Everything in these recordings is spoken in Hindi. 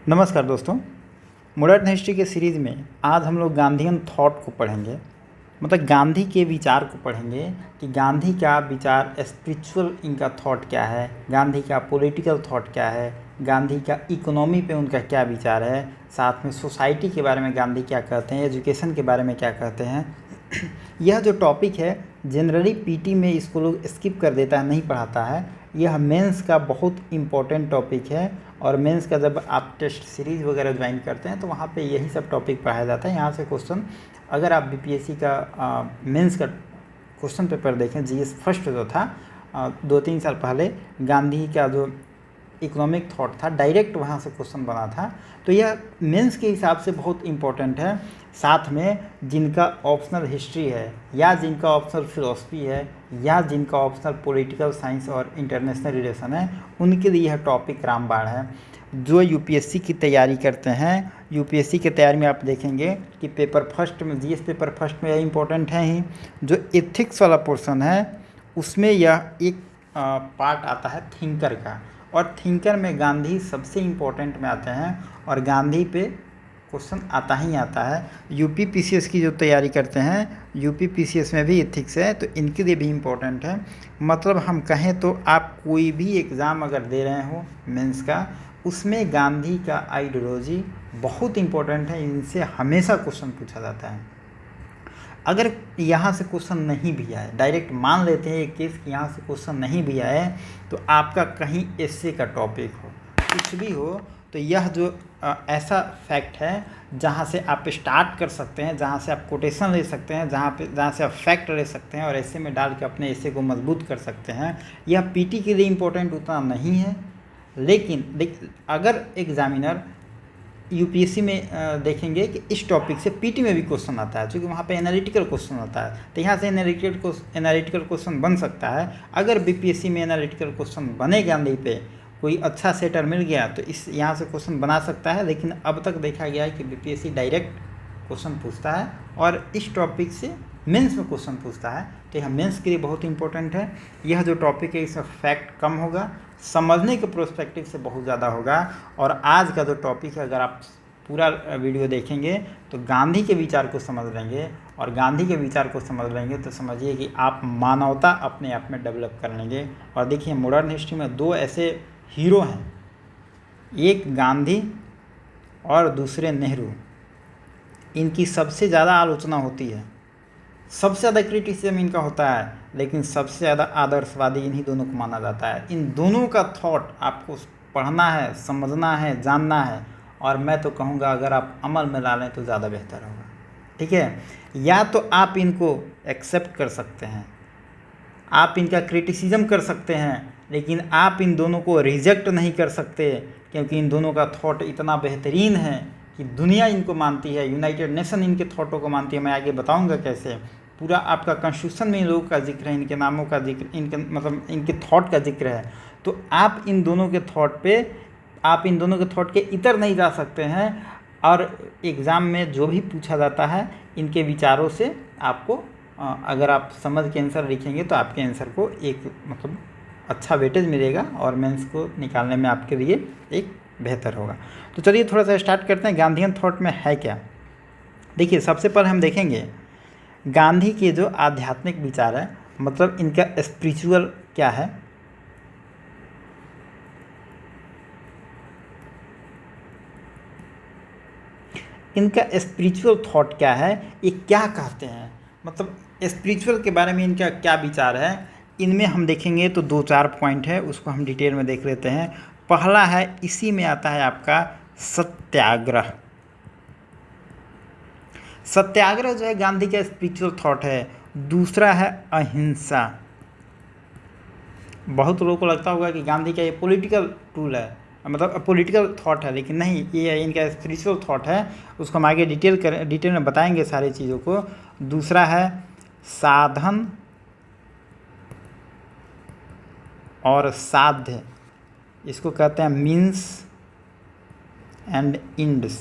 नमस्कार दोस्तों। मॉडर्न हिस्ट्री के सीरीज़ में आज हम लोग गांधीयन थॉट को पढ़ेंगे, मतलब गांधी के विचार को पढ़ेंगे कि गांधी का विचार स्पिरिचुअल इनका थॉट क्या है, गांधी का पॉलिटिकल थॉट क्या है, गांधी का इकोनॉमी पे उनका क्या विचार है, साथ में सोसाइटी के बारे में गांधी क्या कहते हैं, एजुकेशन के बारे में क्या कहते हैं। यह जो टॉपिक है जनरली पीटी में इसको लोग स्किप कर देता है, नहीं पढ़ाता है। यह मेंस का बहुत इम्पोर्टेंट टॉपिक है और मेंस का जब आप टेस्ट सीरीज़ वगैरह ज्वाइन करते हैं तो वहाँ पे यही सब टॉपिक पढ़ाया जाता है। यहाँ से क्वेश्चन अगर आप बीपीएससी का मेंस का क्वेश्चन पेपर देखें, जीएस फर्स्ट जो था 2-3 साल पहले, गांधी का जो इकोनॉमिक थॉट था डायरेक्ट वहाँ से क्वेश्चन बना था। तो यह मेंस के हिसाब से बहुत इम्पोर्टेंट है। साथ में जिनका ऑप्शनल हिस्ट्री है या जिनका ऑप्शनल फिलोसफी है या जिनका ऑप्शनल पॉलिटिकल साइंस और इंटरनेशनल रिलेशन है, उनके लिए यह टॉपिक रामबाण है। जो यूपीएससी की तैयारी करते हैं, यूपीएससी की तैयारी में आप देखेंगे कि पेपर फर्स्ट में, जीएस पेपर फर्स्ट में यह इम्पोर्टेंट है ही। जो एथिक्स वाला पोर्शन है उसमें यह एक पार्ट आता है थिंकर का, और थिंकर में गांधी सबसे इम्पोर्टेंट में आते हैं और गांधी पे क्वेश्चन आता ही आता है। यूपी पीसीएस की जो तैयारी करते हैं, यूपी पीसीएस में भी एथिक्स है, तो इनके लिए भी इम्पोर्टेंट है। मतलब हम कहें तो आप कोई भी एग्ज़ाम अगर दे रहे हो मेंस का, उसमें गांधी का आइडियोलॉजी बहुत इम्पोर्टेंट है। इनसे हमेशा क्वेश्चन पूछा जाता है। अगर यहाँ से क्वेश्चन नहीं भी आए, डायरेक्ट मान लेते हैं एक केस कि यहाँ से क्वेश्चन नहीं भी आए, तो आपका कहीं एस्से का टॉपिक हो, कुछ भी हो, तो यह जो ऐसा फैक्ट है जहाँ से आप स्टार्ट कर सकते हैं, जहाँ से आप कोटेशन ले सकते हैं, जहाँ से आप फैक्ट ले सकते हैं और एस्से में डाल के अपने एस्से को मजबूत कर सकते हैं। यह पीटी के लिए इम्पोर्टेंट उतना नहीं है, लेकिन अगर एग्जामिनर यूपीएससी में देखेंगे कि इस टॉपिक से पीटी में भी क्वेश्चन आता है, क्योंकि वहाँ पे एनालिटिकल क्वेश्चन आता है, तो यहाँ से एनालिटिकल क्वेश्चन बन सकता है। अगर बीपीएससी में एनालिटिकल क्वेश्चन बने गांधी पे, कोई अच्छा सेटर मिल गया तो इस यहाँ से क्वेश्चन बना सकता है। लेकिन अब तक देखा गया है कि बीपीएससी डायरेक्ट क्वेश्चन पूछता है और इस टॉपिक से मेंस में क्वेश्चन पूछता है, तो यह मेंस के लिए बहुत इंपॉर्टेंट है। यह जो टॉपिक है इसमें फैक्ट कम होगा, समझने के प्रोस्पेक्टिव से बहुत ज़्यादा होगा। और आज का जो टॉपिक है, अगर आप पूरा वीडियो देखेंगे तो गांधी के विचार को समझ लेंगे, और गांधी के विचार को समझ लेंगे तो समझिए कि आप मानवता अपने आप में डेवलप कर लेंगे। और देखिए मॉडर्न हिस्ट्री में दो ऐसे हीरो हैं, एक गांधी और दूसरे नेहरू। इनकी सबसे ज़्यादा आलोचना होती है, सबसे ज़्यादा क्रिटिसिज्म इनका होता है, लेकिन सबसे ज़्यादा आदर्शवादी इन्हीं दोनों को माना जाता है। इन दोनों का थॉट आपको पढ़ना है, समझना है, जानना है, और मैं तो कहूँगा अगर आप अमल में ला लें तो ज़्यादा बेहतर होगा। ठीक है, या तो आप इनको एक्सेप्ट कर सकते हैं, आप इनका क्रिटिसिज्म कर सकते हैं, लेकिन आप इन दोनों को रिजेक्ट नहीं कर सकते, क्योंकि इन दोनों का थॉट इतना बेहतरीन है कि दुनिया इनको मानती है, यूनाइटेड नेशन इनके थॉटों को मानती है। मैं आगे बताऊंगा कैसे। पूरा आपका कॉन्स्टिट्यूशन में इन लोगों का जिक्र है, इनके नामों का जिक्र, इनके मतलब इनके थॉट का जिक्र है। तो आप इन दोनों के थॉट पे, आप इन दोनों के थॉट के इतर नहीं जा सकते हैं। और एग्ज़ाम में जो भी पूछा जाता है इनके विचारों से आपको अगर आप समझ के आंसर लिखेंगे तो आपके आंसर को एक मतलब अच्छा वेटेज मिलेगा और मेंस को निकालने में आपके लिए एक बेहतर होगा। तो चलिए थोड़ा सा स्टार्ट करते हैं, गांधीयन थॉट में है क्या। देखिए सबसे पहले हम देखेंगे गांधी के जो आध्यात्मिक विचार है, मतलब इनका स्पिरिचुअल क्या है। इनका स्पिरिचुअल थॉट क्या है, ये क्या कहते हैं, मतलब स्पिरिचुअल के बारे में इनका क्या विचार है। इनमें हम देखेंगे तो 2-4 पॉइंट है, उसको हम डिटेल में देख लेते हैं। पहला है, इसी में आता है आपका सत्याग्रह। सत्याग्रह जो है गांधी का स्पिरिचुअल थॉट है। दूसरा है अहिंसा। बहुत लोगों को लगता होगा कि गांधी का ये पॉलिटिकल टूल है, मतलब पॉलिटिकल थॉट है, लेकिन नहीं, ये इनका स्पिरिचुअल थॉट है। उसको हम आगे डिटेल में बताएंगे सारी चीज़ों को। दूसरा है साधन और साध्य, इसको कहते हैं मीन्स एंड एंड्स।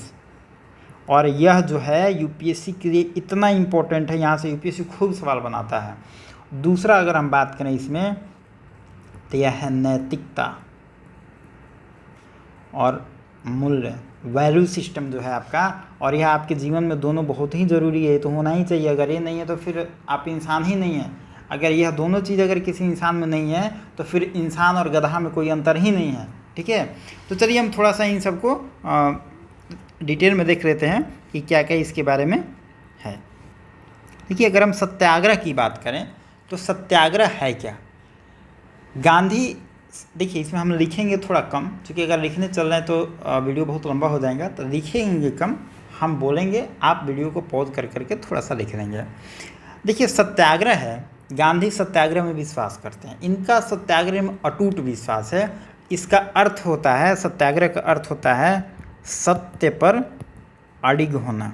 और यह जो है यूपीएससी के लिए इतना इम्पोर्टेंट है, यहाँ से यूपीएससी खूब सवाल बनाता है। दूसरा अगर हम बात करें इसमें तो यह है नैतिकता, और मूल्य, वैल्यू सिस्टम जो है आपका, और यह आपके जीवन में दोनों बहुत ही ज़रूरी है, तो होना ही चाहिए। अगर ये नहीं है तो फिर आप इंसान ही नहीं हैं। अगर यह दोनों चीज़ अगर किसी इंसान में नहीं है तो फिर इंसान और गधा में कोई अंतर ही नहीं है। ठीक है, तो चलिए हम थोड़ा सा इन सबको डिटेल में देख लेते हैं कि क्या क्या इसके बारे में है। देखिए, अगर हम सत्याग्रह की बात करें तो सत्याग्रह है क्या। गांधी, देखिए इसमें हम लिखेंगे थोड़ा कम, क्योंकि अगर लिखने चल रहे हैं तो वीडियो बहुत लंबा हो जाएगा, तो लिखेंगे कम, हम बोलेंगे, आप वीडियो को पॉज कर करके थोड़ा सा लिख लेंगे। देखिए, सत्याग्रह है, गांधी सत्याग्रह में विश्वास करते हैं, इनका सत्याग्रह में अटूट विश्वास है। इसका अर्थ होता है, सत्याग्रह का अर्थ होता है सत्य पर अडिग होना।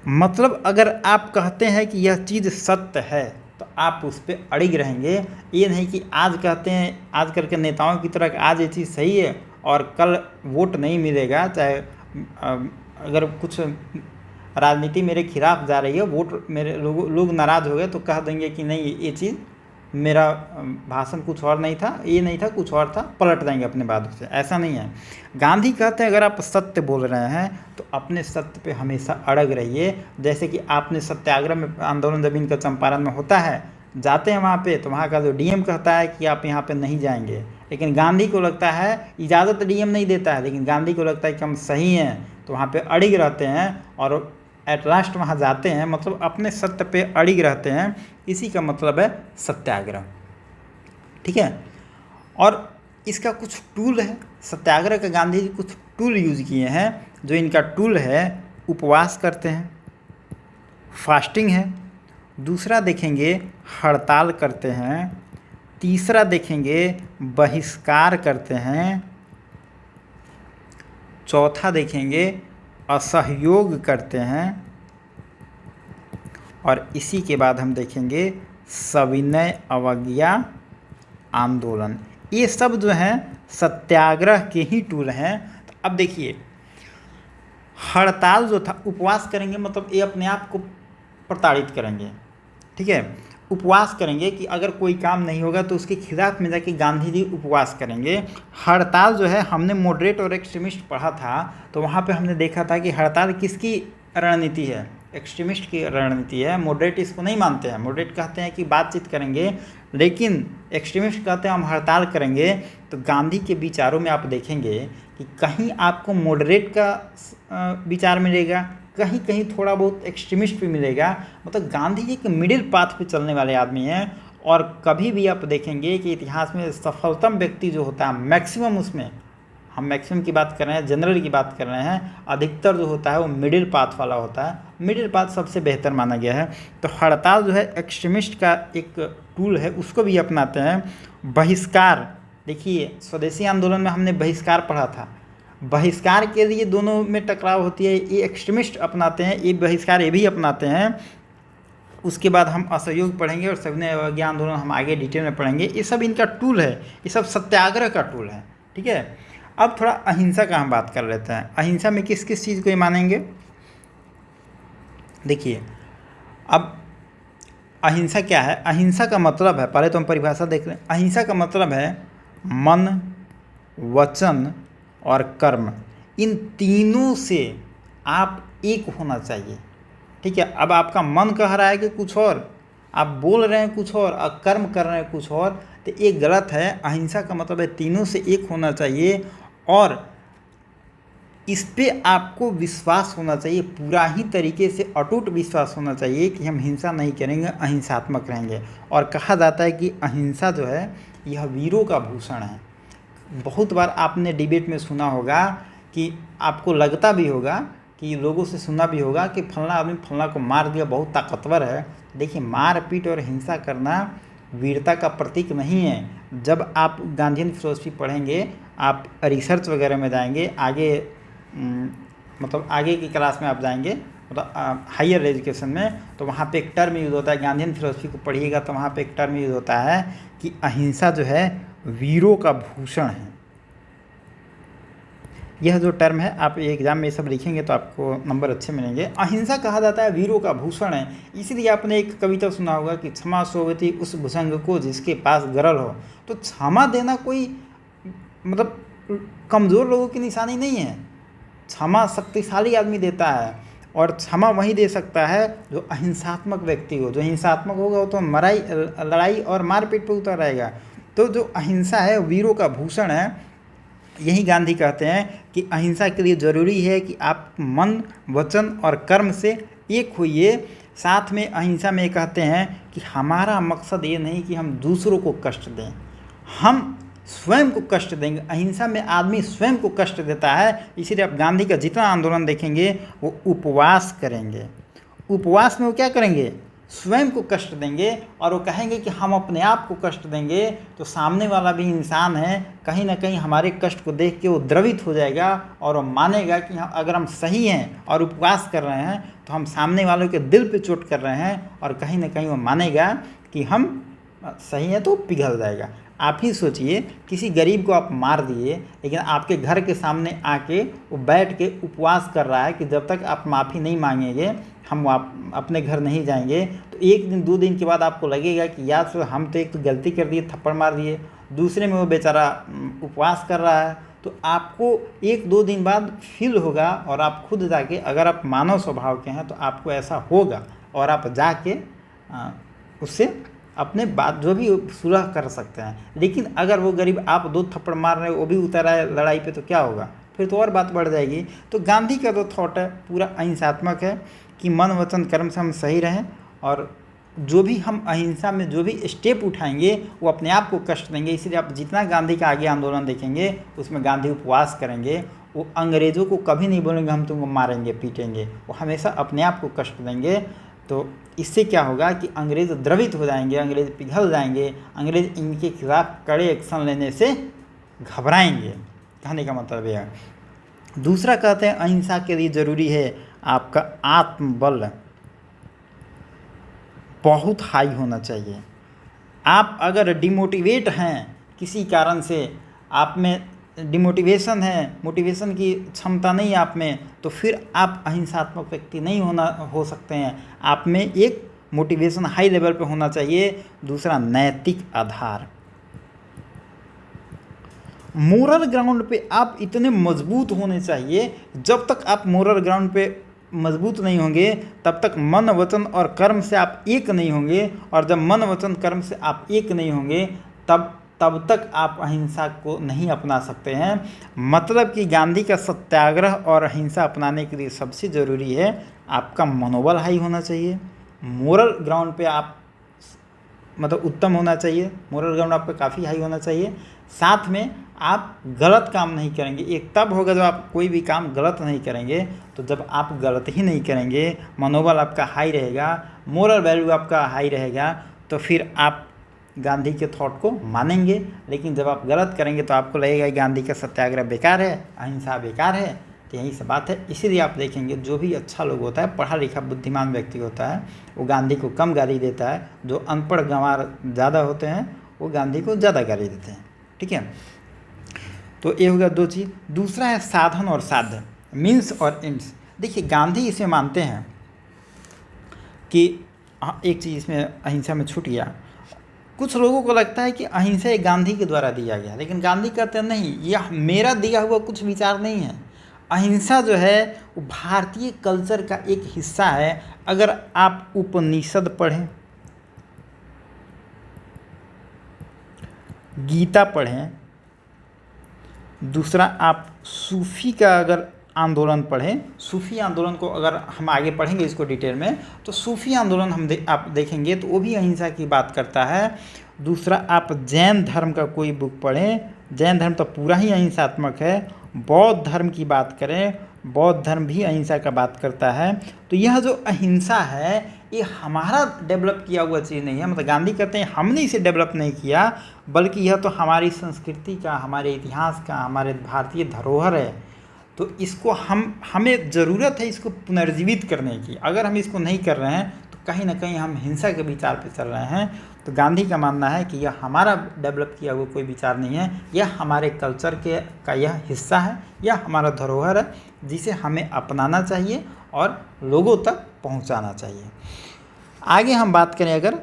मतलब अगर आप कहते हैं कि यह चीज़ सत्य है तो आप उस पर अड़िग रहेंगे। ये नहीं कि आज कहते हैं, आज करके नेताओं की तरह आज ये चीज़ सही है और कल वोट नहीं मिलेगा, चाहे अगर कुछ राजनीति मेरे खिलाफ जा रही है, वोट मेरे लोग नाराज़ हो गए तो कह देंगे कि नहीं ये चीज़, मेरा भाषण कुछ और नहीं था, ये नहीं था, कुछ और था, पलट देंगे अपने बातों से। ऐसा नहीं है। गांधी कहते हैं अगर आप सत्य बोल रहे हैं तो अपने सत्य पे हमेशा अड़ग रहिए। जैसे कि आपने सत्याग्रह में आंदोलन जब इनका चंपारण में होता है, जाते हैं वहाँ पे, तो वहाँ का जो डीएम कहता है कि आप यहाँ पे नहीं जाएंगे, लेकिन गांधी को लगता है, इजाज़त डीएम नहीं देता है, लेकिन गांधी को लगता है कि हम सही हैं, तो वहाँ पर अड़िग रहते हैं और एट लास्ट वहाँ जाते हैं। मतलब अपने सत्य पे अड़िग रहते हैं, इसी का मतलब है सत्याग्रह। ठीक है, और इसका कुछ टूल है, सत्याग्रह का गांधी जी कुछ टूल यूज किए हैं। जो इनका टूल है, उपवास करते हैं, फास्टिंग है, दूसरा देखेंगे हड़ताल करते हैं, तीसरा देखेंगे बहिष्कार करते हैं, चौथा देखेंगे असहयोग करते हैं, और इसी के बाद हम देखेंगे सविनय अवज्ञा आंदोलन। ये सब जो हैं सत्याग्रह के ही टूल हैं। तो अब देखिए, हड़ताल जो था, उपवास करेंगे मतलब ये अपने आप को प्रताड़ित करेंगे। ठीक है, उपवास करेंगे कि अगर कोई काम नहीं होगा तो उसके खिलाफ में जाके गांधी जी उपवास करेंगे। हड़ताल जो है, हमने मॉडरेट और एक्सट्रीमिस्ट पढ़ा था, तो वहाँ पे हमने देखा था कि हड़ताल किसकी रणनीति है, एक्सट्रीमिस्ट की रणनीति है। मॉडरेट इसको नहीं मानते हैं, मॉडरेट कहते हैं कि बातचीत करेंगे, लेकिन एक्सट्रीमिस्ट कहते हैं हम हड़ताल करेंगे। तो गांधी के विचारों में आप देखेंगे कि कहीं आपको मॉडरेट का विचार मिलेगा, कहीं कहीं थोड़ा बहुत एक्सट्रीमिस्ट भी मिलेगा। मतलब गांधी जी के मिडिल पाथ पे चलने वाले आदमी हैं। और कभी भी आप देखेंगे कि इतिहास में सफलतम व्यक्ति जो होता है, मैक्सिमम, उसमें हम मैक्सिमम की बात कर रहे हैं, जनरल की बात कर रहे हैं, अधिकतर जो होता है वो मिडिल पाथ वाला होता है। मिडिल पाथ सबसे बेहतर माना गया है। तो हड़ताल जो है एक्सट्रीमिस्ट का एक टूल है, उसको भी अपनाते हैं। बहिष्कार, देखिए स्वदेशी आंदोलन में हमने बहिष्कार पढ़ा था, बहिष्कार के लिए दोनों में टकराव होती है। ये एक्सट्रीमिस्ट अपनाते हैं, ये बहिष्कार ये भी अपनाते हैं। उसके बाद हम असहयोग पढ़ेंगे और सविनय अवज्ञा आंदोलन हम आगे डिटेल में पढ़ेंगे। ये सब इनका टूल है, ये सब सत्याग्रह का टूल है। ठीक है, अब थोड़ा अहिंसा का हम बात कर लेते हैं। अहिंसा में किस किस चीज़ को ये मानेंगे। देखिए, अब अहिंसा क्या है। अहिंसा का मतलब है, पहले तो हम परिभाषा देख लें। अहिंसा का मतलब है मन, वचन और कर्म, इन तीनों से आप एक होना चाहिए। ठीक है, अब आपका मन कह रहा है कि कुछ और, आप बोल रहे हैं कुछ और कर्म कर रहे हैं कुछ और, तो ये गलत है। अहिंसा का मतलब है तीनों से एक होना चाहिए, और इस पे आपको विश्वास होना चाहिए, पूरा ही तरीके से अटूट विश्वास होना चाहिए कि हम हिंसा नहीं करेंगे, अहिंसात्मक रहेंगे। और कहा जाता है कि अहिंसा जो है यह वीरों का भूषण है। बहुत बार आपने डिबेट में सुना होगा कि आपको लगता भी होगा कि लोगों से सुना भी होगा कि फलना आदमी फलना को मार दिया, बहुत ताकतवर है। देखिए, मारपीट और हिंसा करना वीरता का प्रतीक नहीं है। जब आप गांधीयन फिलोसफी पढ़ेंगे, आप रिसर्च वगैरह में जाएंगे, आगे मतलब आगे की क्लास में आप जाएंगे, मतलब हायर एजुकेशन में, तो वहाँ पे एक टर्म यूज़ होता है। गांधीयन फिलोसफी को पढ़िएगा तो वहाँ पे एक टर्म यूज़ होता है कि अहिंसा जो है वीरों का भूषण है। यह जो टर्म है, आप एग्जाम में ये सब लिखेंगे तो आपको नंबर अच्छे मिलेंगे। अहिंसा कहा जाता है वीरों का भूषण है। इसलिए आपने एक कविता सुना होगा कि क्षमा सोवती उस भुजंग को जिसके पास गरल हो। तो क्षमा देना कोई मतलब कमज़ोर लोगों की निशानी नहीं है। क्षमा शक्तिशाली आदमी देता है, और क्षमा वही दे सकता है जो अहिंसात्मक व्यक्ति हो। जो हिंसात्मक होगा वो तो लड़ाई और मारपीट पर उतर आएगा। तो जो अहिंसा है वीरों का भूषण है। यही गांधी कहते हैं कि अहिंसा के लिए ज़रूरी है कि आप मन, वचन और कर्म से एक होइए। साथ में अहिंसा में कहते हैं कि हमारा मकसद ये नहीं कि हम दूसरों को कष्ट दें, हम स्वयं को कष्ट देंगे। अहिंसा में आदमी स्वयं को कष्ट देता है। इसीलिए आप गांधी का जितना आंदोलन देखेंगे वो उपवास करेंगे। उपवास में वो क्या करेंगे? स्वयं को कष्ट देंगे, और वो कहेंगे कि हम अपने आप को कष्ट देंगे तो सामने वाला भी इंसान है, कहीं ना कहीं हमारे कष्ट को देख के वो द्रवित हो जाएगा और वो मानेगा कि अगर हम सही हैं और उपवास कर रहे हैं तो हम सामने वालों के दिल पे चोट कर रहे हैं, और कहीं ना कहीं वो मानेगा कि हम सही हैं, तो पिघल जाएगा। आप ही सोचिए, किसी गरीब को आप मार दिए, लेकिन आपके घर के सामने आके वो बैठ के उपवास कर रहा है कि जब तक आप माफ़ी नहीं मांगेंगे हम अपने घर नहीं जाएंगे। तो एक दिन 2 दिन के बाद आपको लगेगा कि यार फिर हम तो एक तो गलती कर दिए, थप्पड़ मार दिए, दूसरे में वो बेचारा उपवास कर रहा है। तो आपको 1-2 दिन बाद फील होगा, और आप खुद जाके, अगर आप मानव स्वभाव के हैं तो आपको ऐसा होगा, और आप जाके उससे अपने बात जो भी सुलह कर सकते हैं। लेकिन अगर वो गरीब आप 2 थप्पड़ मार रहे हैं, वो भी उतर आए लड़ाई पे, तो क्या होगा? फिर तो और बात बढ़ जाएगी। तो गांधी का जो थॉट है पूरा अहिंसात्मक है कि मन, वचन, कर्म से हम सही रहें, और जो भी हम अहिंसा में जो भी स्टेप उठाएंगे वो अपने आप को कष्ट देंगे। इसलिए आप जितना गांधी का आगे आंदोलन देखेंगे उसमें गांधी उपवास करेंगे। वो अंग्रेज़ों को कभी नहीं बोलेंगे हम तुमको मारेंगे, पीटेंगे, वो हमेशा अपने आप को कष्ट देंगे। तो इससे क्या होगा कि अंग्रेज़ द्रवित हो जाएंगे, अंग्रेज़ पिघल जाएंगे, अंग्रेज़ इनके खिलाफ कड़े एक्शन लेने से घबराएंगे। कहने का मतलब यह है। दूसरा कहते हैं अहिंसा के लिए ज़रूरी है आपका आत्मबल बहुत हाई होना चाहिए। आप अगर डिमोटिवेट हैं किसी कारण से, आप में डिमोटिवेशन है, मोटिवेशन की क्षमता नहीं आप में, तो फिर आप अहिंसात्मक व्यक्ति नहीं हो सकते हैं। आप में एक मोटिवेशन हाई लेवल पे होना चाहिए। दूसरा, नैतिक आधार, मोरल ग्राउंड पे आप इतने मजबूत होने चाहिए। जब तक आप मोरल ग्राउंड पे मजबूत नहीं होंगे तब तक मन, वचन और कर्म से आप एक नहीं होंगे, और जब मन, वचन, कर्म से आप एक नहीं होंगे तब तक आप अहिंसा को नहीं अपना सकते हैं। मतलब कि गांधी का सत्याग्रह और अहिंसा अपनाने के लिए सबसे ज़रूरी है आपका मनोबल हाई होना चाहिए, मोरल ग्राउंड पे आप मतलब उत्तम होना चाहिए, मोरल ग्राउंड आपका काफ़ी हाई होना चाहिए। साथ में आप गलत काम नहीं करेंगे। एक तब होगा जब आप कोई भी काम गलत नहीं करेंगे। तो जब आप गलत ही नहीं करेंगे, मनोबल आपका हाई रहेगा, मोरल वैल्यू आपका हाई रहेगा, तो फिर आप गांधी के थॉट को मानेंगे। लेकिन जब आप गलत करेंगे तो आपको लगेगा कि गांधी का सत्याग्रह बेकार है, अहिंसा बेकार है। तो यही सब बात है। इसीलिए आप देखेंगे जो भी अच्छा लोग होता है, पढ़ा लिखा बुद्धिमान व्यक्ति होता है, वो गांधी को कम गाली देता है। जो अनपढ़ गंवार ज़्यादा होते हैं वो गांधी को ज़्यादा गाली देते हैं। ठीक है, तो ये होगा 2 चीज़। दूसरा है साधन और साध्य, मीन्स और एंड्स। देखिए गांधी इसे मानते हैं कि एक चीज़ इसमें अहिंसा में छूट गया। कुछ लोगों को लगता है कि अहिंसा एक गांधी के द्वारा दिया गया, लेकिन गांधी कहते हैं नहीं, यह मेरा दिया हुआ कुछ विचार नहीं है। अहिंसा जो है वो भारतीय कल्चर का एक हिस्सा है। अगर आप उपनिषद पढ़ें, गीता पढ़ें, दूसरा आप सूफ़ी का अगर आंदोलन पढ़ें, सूफ़ी आंदोलन को अगर हम आगे पढ़ेंगे इसको डिटेल में, तो सूफ़ी आंदोलन आप देखेंगे तो वो भी अहिंसा की बात करता है। दूसरा, आप जैन धर्म का कोई बुक पढ़ें, जैन धर्म तो पूरा ही अहिंसात्मक है। बौद्ध धर्म की बात करें, बौद्ध धर्म भी अहिंसा का बात करता है। तो यह जो अहिंसा है ये हमारा डेवलप किया हुआ चीज़ नहीं है। मतलब गांधी कहते हैं हमने इसे डेवलप नहीं किया, बल्कि यह तो हमारी संस्कृति का, हमारे इतिहास का, हमारे भारतीय धरोहर है। तो इसको हमें ज़रूरत है इसको पुनर्जीवित करने की। अगर हम इसको नहीं कर रहे हैं तो कहीं ना कहीं हम हिंसा के विचार पे चल रहे हैं। तो गांधी का मानना है कि यह हमारा डेवलप किया हुआ कोई विचार नहीं है, यह हमारे कल्चर का यह हिस्सा है, यह हमारा धरोहर है, जिसे हमें अपनाना चाहिए और लोगों तक पहुंचाना चाहिए। आगे हम बात करें अगर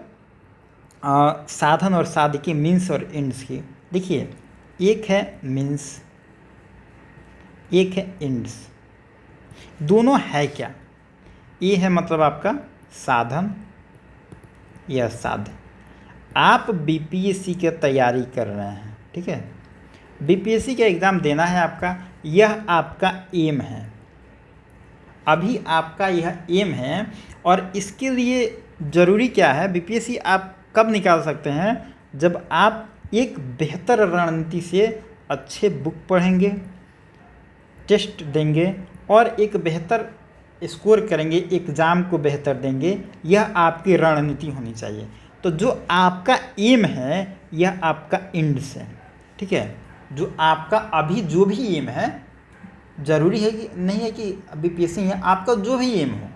साधन और साध्य की, मीन्स और एंड्स की। देखिए, एक है मीन्स एक है इंड्स। दोनों है क्या? ए है मतलब आपका साधन या साध्य। आप बीपीएससी की तैयारी कर रहे हैं, ठीक है, बीपीएससी का एग्ज़ाम देना है आपका, यह आपका एम है, अभी आपका यह एम है। और इसके लिए ज़रूरी क्या है, बीपीएससी आप कब निकाल सकते हैं? जब आप एक बेहतर रणनीति से अच्छे बुक पढ़ेंगे, टेस्ट देंगे और एक बेहतर स्कोर करेंगे, एग्ज़ाम को बेहतर देंगे। यह आपकी रणनीति होनी चाहिए। तो जो आपका एम है यह आपका इंड्स है, ठीक है। जो आपका अभी जो भी एम है, ज़रूरी है कि नहीं है कि बीपीएससी है, आपका जो भी एम हो।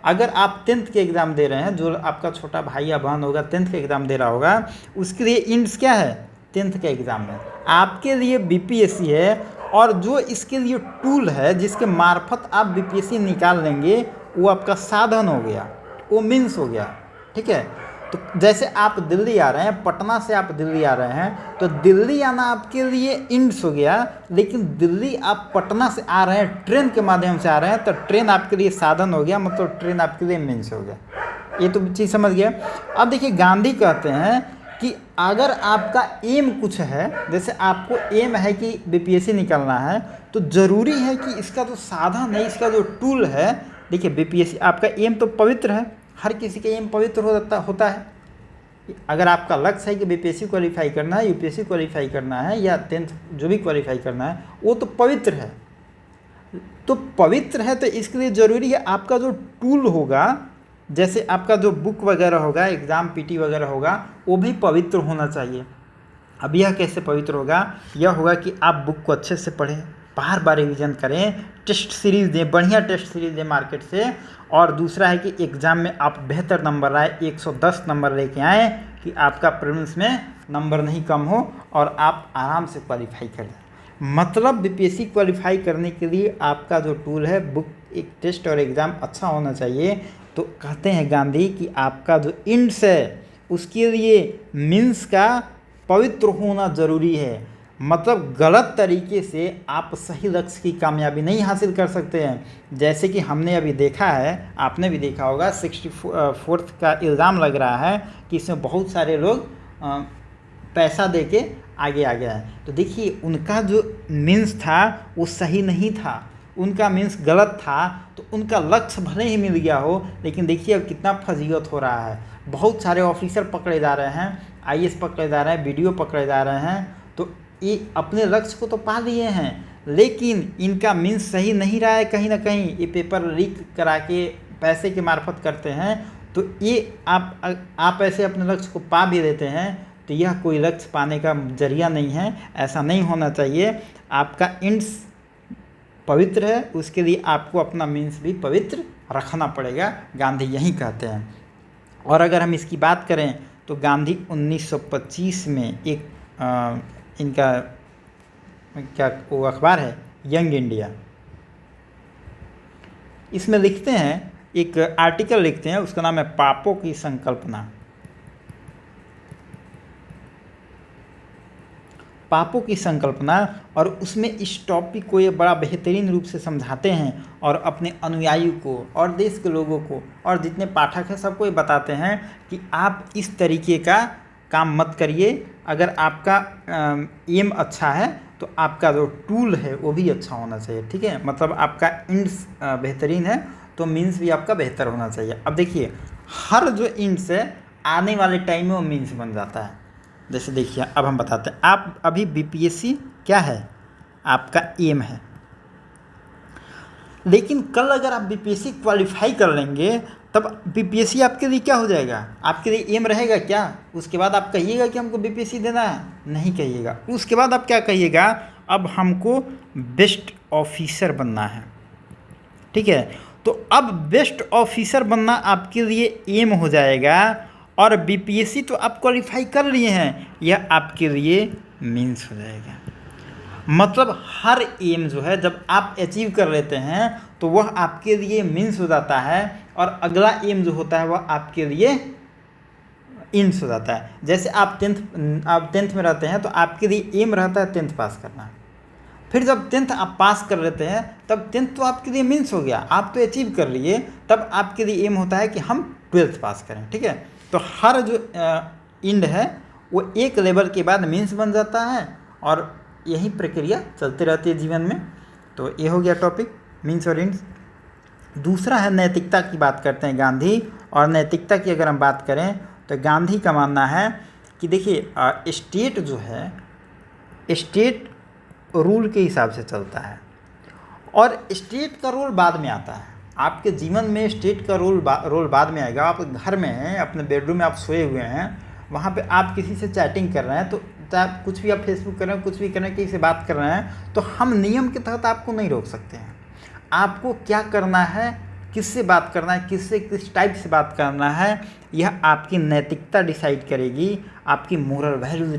अगर आप 10th के एग्ज़ाम दे रहे हैं, जो आपका छोटा भाई या बहन होगा 10th के एग्ज़ाम दे रहा होगा, उसके लिए इंड्स क्या है? 10th के एग्ज़ाम में आपके लिए बीपीएससी है। और जो इसके लिए टूल है जिसके मार्फत आप बीपीएससी निकाल लेंगे, वो आपका साधन हो गया, वो मीन्स हो गया, ठीक है। तो जैसे आप दिल्ली आ रहे हैं, पटना से आप दिल्ली आ रहे हैं, तो दिल्ली आना आपके लिए इंड्स हो गया। लेकिन दिल्ली आप पटना से आ रहे हैं, ट्रेन के माध्यम से आ रहे हैं, तो ट्रेन आपके लिए साधन हो गया, मतलब ट्रेन आपके लिए मीन्स हो गया। ये तो चीज़ समझ गया। अब देखिए, गांधी कहते हैं कि अगर आपका एम कुछ है, जैसे आपको एम है कि बीपीएससी निकालना है, तो ज़रूरी है कि इसका जो साधन है, इसका जो टूल है, देखिए बीपीएससी आपका एम तो पवित्र है, हर किसी का एम पवित्र होता है। अगर आपका लक्ष्य है कि बीपीएससी क्वालिफाई करना है, यूपीएससी क्वालिफाई करना है, या 10th जो भी क्वालिफाई करना है, वो तो पवित्र है। तो पवित्र है तो इसके लिए ज़रूरी है आपका जो टूल होगा, जैसे आपका जो बुक वगैरह होगा, एग्ज़ाम पीटी वगैरह होगा, वो भी पवित्र होना चाहिए। अब यह कैसे पवित्र होगा? यह होगा कि आप बुक को अच्छे से पढ़ें, बार बार रिवीजन करें, टेस्ट सीरीज़ दें, बढ़िया टेस्ट सीरीज़ दें मार्केट से। और दूसरा है कि एग्ज़ाम में आप बेहतर नंबर लाए, 110 नंबर लेके आएँ, कि आपका प्रीलिम्स में नंबर नहीं कम हो और आप आराम से क्वालिफाई करें। मतलब बीपीएससी क्वालिफाई करने के लिए आपका जो टूल है, बुक, एक टेस्ट और एग्ज़ाम अच्छा होना चाहिए। तो कहते हैं गांधी कि आपका जो इंड्स है, उसके लिए मीन्स का पवित्र होना ज़रूरी है। मतलब गलत तरीके से आप सही लक्ष्य की कामयाबी नहीं हासिल कर सकते हैं। जैसे कि हमने अभी देखा है, आपने भी देखा होगा, 64th का इल्ज़ाम लग रहा है कि इसमें बहुत सारे लोग पैसा देके आगे आ गया है। तो देखिए, उनका जो मीन्स था वो सही नहीं था, उनका मीन्स गलत था। तो उनका लक्ष्य भले ही मिल गया हो, लेकिन देखिए अब कितना फजीहत हो रहा है। बहुत सारे ऑफिसर पकड़े जा रहे हैं, आईएएस पकड़े जा रहे हैं, बीडीओ पकड़े जा रहे हैं। तो ये अपने लक्ष्य को तो पा लिए हैं, लेकिन इनका मीन्स सही नहीं रहा है। कहीं ना कहीं ये पेपर लीक करा के पैसे के मार्फत करते हैं। तो ये आप ऐसे अपने लक्ष्य को पा भी देते हैं, तो यह कोई लक्ष्य पाने का जरिया नहीं है। ऐसा नहीं होना चाहिए। आपका इंड्स पवित्र है, उसके लिए आपको अपना मीन्स भी पवित्र रखना पड़ेगा, गांधी यही कहते हैं। और अगर हम इसकी बात करें तो गांधी 1925 में एक इनका क्या वो अखबार है, यंग इंडिया, इसमें लिखते हैं, एक आर्टिकल लिखते हैं, उसका नाम है पापों की संकल्पना। पापों की संकल्पना। और उसमें इस टॉपिक को ये बड़ा बेहतरीन रूप से समझाते हैं और अपने अनुयायियों को और देश के लोगों को और जितने पाठक हैं सबको ये बताते हैं कि आप इस तरीके का काम मत करिए। अगर आपका एम अच्छा है तो आपका जो टूल है वो भी अच्छा होना चाहिए, ठीक है। मतलब आपका इंड्स बेहतरीन है तो मीन्स भी आपका बेहतर होना चाहिए। अब देखिए, हर जो इंड्स है आने वाले टाइम में वो मीन्स बन जाता है। जैसे देखिए, अब हम बताते हैं, आप अभी बीपीएससी क्या है, आपका एम है, लेकिन कल अगर आप बीपीएससी क्वालिफाई कर लेंगे तब बीपीएससी आपके लिए क्या हो जाएगा, आपके लिए एम रहेगा क्या? उसके बाद आप कहिएगा कि हमको बीपीएससी देना है, नहीं कहिएगा। उसके बाद आप क्या कहिएगा, अब हमको बेस्ट ऑफिसर बनना है, ठीक है। तो अब बेस्ट ऑफिसर बनना आपके लिए एम हो जाएगा और बीपीएससी तो आप क्वालिफाई कर लिए हैं, यह आपके लिए मीन्स हो जाएगा। मतलब हर एम जो है जब आप अचीव कर लेते हैं तो वह आपके लिए मीन्स हो जाता है और अगला एम जो होता है वह आपके लिए इंड्स हो जाता है। जैसे आप टेंथ में रहते हैं तो आपके लिए एम रहता है 10th पास करना, फिर जब 10th आप पास कर लेते हैं तब 10th तो आपके लिए मीन्स हो गया, आप तो अचीव कर लिए, तब आपके लिए एम होता है कि हम 12th पास करें। ठीक है, तो हर जो इंड है वो एक लेवल के बाद मीन्स बन जाता है और यही प्रक्रिया चलती रहती है जीवन में। तो ये हो गया टॉपिक मीन्स और इंड्स। दूसरा है नैतिकता की बात करते हैं गांधी, और नैतिकता की अगर हम बात करें तो गांधी का मानना है कि देखिए स्टेट जो है स्टेट रूल के हिसाब से चलता है और स्टेट का रोल बाद में आता है। आपके जीवन में स्टेट का रोल बाद में आएगा। आप घर में हैं, अपने बेडरूम में आप सोए हुए हैं, वहाँ पे आप किसी से चैटिंग कर रहे हैं, तो चाहे कुछ भी आप फेसबुक कर रहे हैं, कुछ भी कर रहे हैं, किसी से बात कर रहे हैं, तो हम नियम के तहत आपको नहीं रोक सकते हैं। आपको क्या करना है, किससे बात करना है, किससे किस टाइप से बात करना है, यह आपकी नैतिकता डिसाइड करेगी, आपकी मोरल वैल्यूज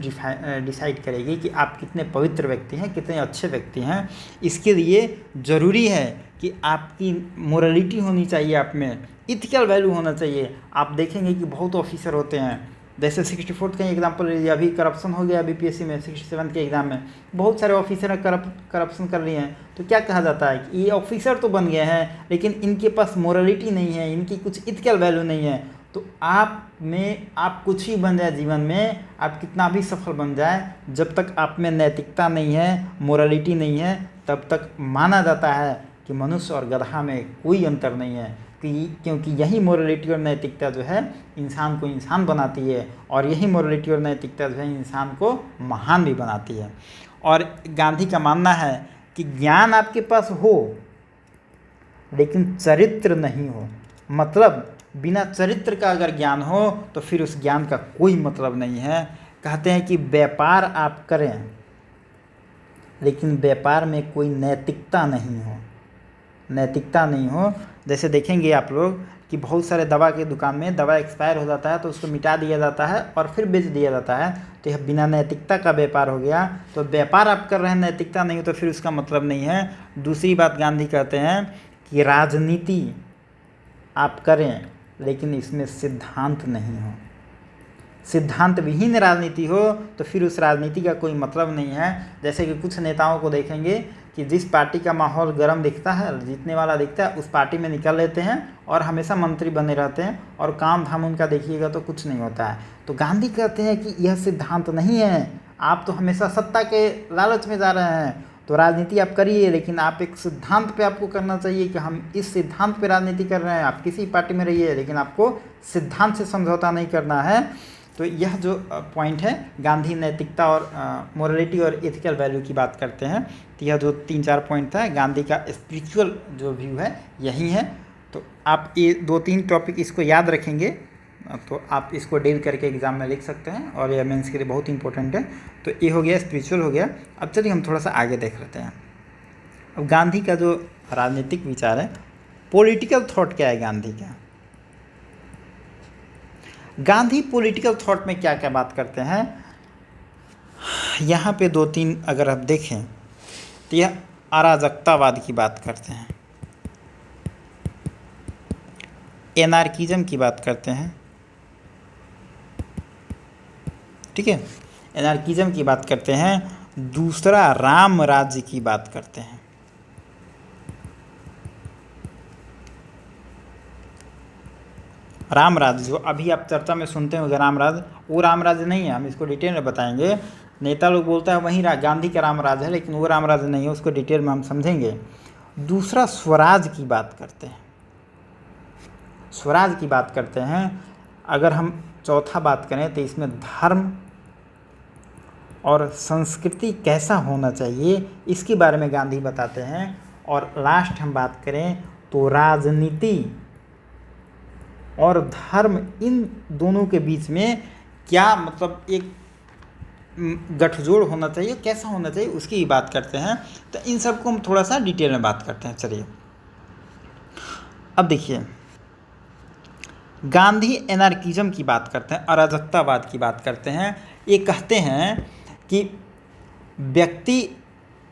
डिसाइड करेगी कि आप कितने पवित्र व्यक्ति हैं, कितने अच्छे व्यक्ति हैं। इसके लिए ज़रूरी है कि आपकी मोरलिटी होनी चाहिए, आप में इथिकल वैल्यू होना चाहिए। आप देखेंगे कि बहुत ऑफिसर होते हैं, जैसे 64th का एग्जाम्पल लीजिए, अभी करप्शन हो गया बीपीएससी में, 67 के एग्ज़ाम में बहुत सारे ऑफिसर करप्शन कर लिए हैं। तो क्या कहा जाता है कि ये ऑफिसर तो बन गए हैं लेकिन इनके पास मोरलिटी नहीं है, इनकी कुछ इथिकल वैल्यू नहीं है। तो आप कुछ ही बन जाए जीवन में, आप कितना भी सफल बन जाए, जब तक आप में नैतिकता नहीं है, मोरलिटी नहीं है, तब तक माना जाता है कि मनुष्य और गधा में कोई अंतर नहीं है। क्योंकि यही मोरलिटी और नैतिकता जो है इंसान को इंसान बनाती है, और यही मोरलिटी और नैतिकता जो है इंसान को महान भी बनाती है। और गांधी का मानना है कि ज्ञान आपके पास हो लेकिन चरित्र नहीं हो, मतलब बिना चरित्र का अगर ज्ञान हो तो फिर उस ज्ञान का कोई मतलब नहीं है। कहते हैं कि व्यापार आप करें लेकिन व्यापार में कोई नैतिकता नहीं हो, नैतिकता नहीं हो। जैसे देखेंगे आप लोग कि बहुत सारे दवा के दुकान में दवा एक्सपायर हो जाता है तो उसको मिटा दिया जाता है और फिर बेच दिया जाता है, तो यह बिना नैतिकता का व्यापार हो गया। तो व्यापार आप कर रहे हैं, नैतिकता नहीं हो तो फिर उसका मतलब नहीं है। दूसरी बात गांधी कहते हैं कि राजनीति आप करें लेकिन इसमें सिद्धांत नहीं हो, सिद्धांत विहीन राजनीति हो तो फिर उस राजनीति का कोई मतलब नहीं है। जैसे कि कुछ नेताओं को देखेंगे कि जिस पार्टी का माहौल गर्म दिखता है, जीतने वाला दिखता है, उस पार्टी में निकल लेते हैं और हमेशा मंत्री बने रहते हैं, और काम धाम उनका देखिएगा तो कुछ नहीं होता है। तो गांधी कहते हैं कि यह सिद्धांत नहीं है, आप तो हमेशा सत्ता के लालच में जा रहे हैं। तो राजनीति आप करिए लेकिन आप एक सिद्धांत पे आपको करना चाहिए कि हम इस सिद्धांत पे राजनीति कर रहे हैं। आप किसी पार्टी में रहिए लेकिन आपको सिद्धांत से समझौता नहीं करना है। तो यह जो पॉइंट है, गांधी नैतिकता और मोरलिटी और एथिकल वैल्यू की बात करते हैं। तो यह जो 3-4 पॉइंट था गांधी का स्पिरिचुअल जो व्यू है यही है। तो आप ये 2-3 टॉपिक इसको याद रखेंगे तो आप इसको डील करके एग्ज़ाम में लिख सकते हैं, और यह मेंस के लिए बहुत इंपॉर्टेंट है। तो ये हो गया स्पिरिचुअल हो गया। अब चलिए हम थोड़ा सा आगे देख लेते हैं। अब गांधी का जो राजनीतिक विचार है, पॉलिटिकल थॉट क्या है गांधी का। गांधी पॉलिटिकल थॉट में क्या क्या बात करते हैं, यहाँ पे 2-3 अगर आप देखें तो यह अराजकतावाद की बात करते हैं, एनार्किज्म की बात करते हैं, ठीक है, एनार्किज्म की बात करते हैं। दूसरा राम राज्य की बात करते हैं। राम राज्य जो अभी आप चर्चा में सुनते होंगे, राम राज्य, वो राम राज्य नहीं है, हम इसको डिटेल में बताएंगे। नेता लोग बोलता है वही गांधी का राम राज्य है, लेकिन वो राम राज्य नहीं है, उसको डिटेल में हम समझेंगे। दूसरा स्वराज की बात करते हैं, स्वराज की बात करते हैं। अगर हम चौथा बात करें तो इसमें धर्म और संस्कृति कैसा होना चाहिए इसके बारे में गांधी बताते हैं। और लास्ट हम बात करें तो राजनीति और धर्म, इन दोनों के बीच में क्या मतलब एक गठजोड़ होना चाहिए, कैसा होना चाहिए, उसकी ही बात करते हैं। तो इन सबको हम थोड़ा सा डिटेल में बात करते हैं। चलिए अब देखिए, गांधी एनार्किज्म की बात करते हैं, अराजकतावाद की बात करते हैं। ये कहते हैं कि व्यक्ति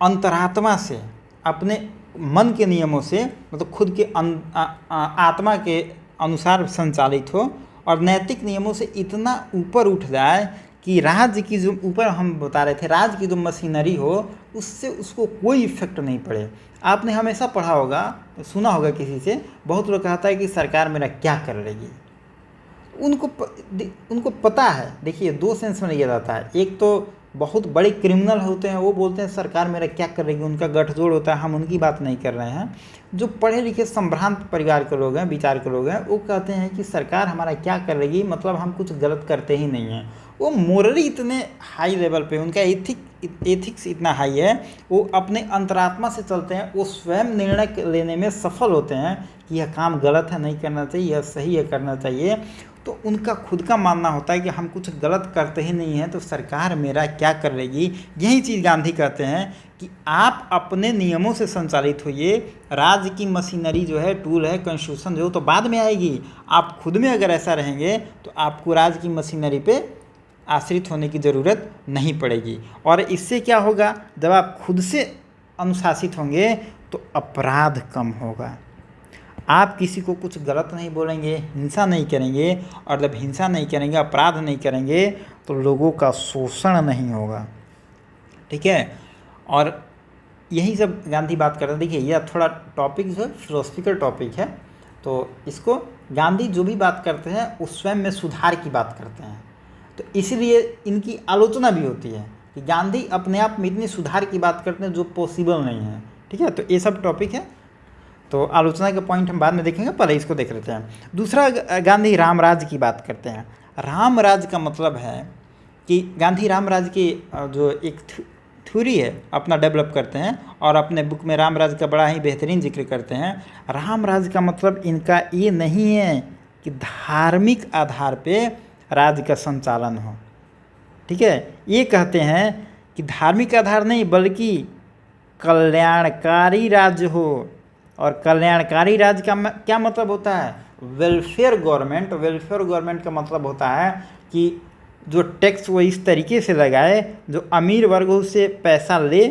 अंतरात्मा से, अपने मन के नियमों से, मतलब खुद के आत्मा के अनुसार संचालित हो और नैतिक नियमों से इतना ऊपर उठ जाए कि राज्य की जो ऊपर हम बता रहे थे, राज्य की जो मशीनरी हो उससे उसको कोई इफेक्ट नहीं पड़े। आपने हमेशा पढ़ा होगा, सुना होगा किसी से, बहुत लोग कहता है कि सरकार मेरा क्या कर रही है। उनको पता है। देखिए, दो सेंस में लिया जाता है। एक तो बहुत बड़े क्रिमिनल होते हैं, वो बोलते हैं सरकार मेरा क्या कर रही है, उनका गठजोड़ होता है, हम उनकी बात नहीं कर रहे हैं। जो पढ़े लिखे संभ्रांत परिवार के लोग हैं, विचार के लोग हैं, वो कहते हैं कि सरकार हमारा क्या कर रही है, मतलब हम कुछ गलत करते ही नहीं हैं। वो मोरली इतने हाई लेवल पे, उनका एथिक्स इतना हाई है, वो अपने अंतरात्मा से चलते हैं, वो स्वयं निर्णय लेने में सफल होते हैं कि यह काम गलत है, नहीं करना चाहिए, यह सही है, करना चाहिए। तो उनका खुद का मानना होता है कि हम कुछ गलत करते ही नहीं हैं, तो सरकार मेरा क्या कर लेगी। यही चीज़ गांधी कहते हैं कि आप अपने नियमों से संचालित होइए। राज्य की मशीनरी जो है, टूल है, कॉन्स्टिट्यूशन जो तो बाद में आएगी। आप खुद में अगर ऐसा रहेंगे तो आपको राज्य की मशीनरी पे आश्रित होने की ज़रूरत नहीं पड़ेगी। और इससे क्या होगा, जब आप खुद से अनुशासित होंगे तो अपराध कम होगा। आप किसी को कुछ गलत नहीं बोलेंगे, हिंसा नहीं करेंगे, और जब हिंसा नहीं करेंगे, अपराध नहीं करेंगे, तो लोगों का शोषण नहीं होगा। ठीक है, और यही सब गांधी बात करते हैं। देखिए, यह थोड़ा टॉपिक जो है फिलोसफिकल टॉपिक है, तो इसको गांधी जो भी बात करते हैं वो स्वयं में सुधार की बात करते हैं। तो इसलिए इनकी आलोचना भी होती है कि गांधी अपने आप में इतनी सुधार की बात करते हैं जो पॉसिबल नहीं है। ठीक है, तो ये सब टॉपिक है, तो आलोचना के पॉइंट हम बाद में देखेंगे, पहले इसको देख लेते हैं। दूसरा, गांधी रामराज की बात करते हैं। रामराज का मतलब है कि गांधी रामराज की जो एक थ्योरी है अपना डेवलप करते हैं, और अपने बुक में रामराज का बड़ा ही बेहतरीन जिक्र करते हैं। रामराज का मतलब इनका ये नहीं है कि धार्मिक आधार पे राज्य का संचालन हो। ठीक है, ये कहते हैं कि धार्मिक आधार नहीं, बल्कि कल्याणकारी राज्य हो। और कल्याणकारी राज्य का क्या मतलब होता है, वेलफेयर गवर्नमेंट। वेलफेयर गवर्नमेंट का मतलब होता है कि जो टैक्स वो इस तरीके से लगाए जो अमीर वर्ग उससे पैसा ले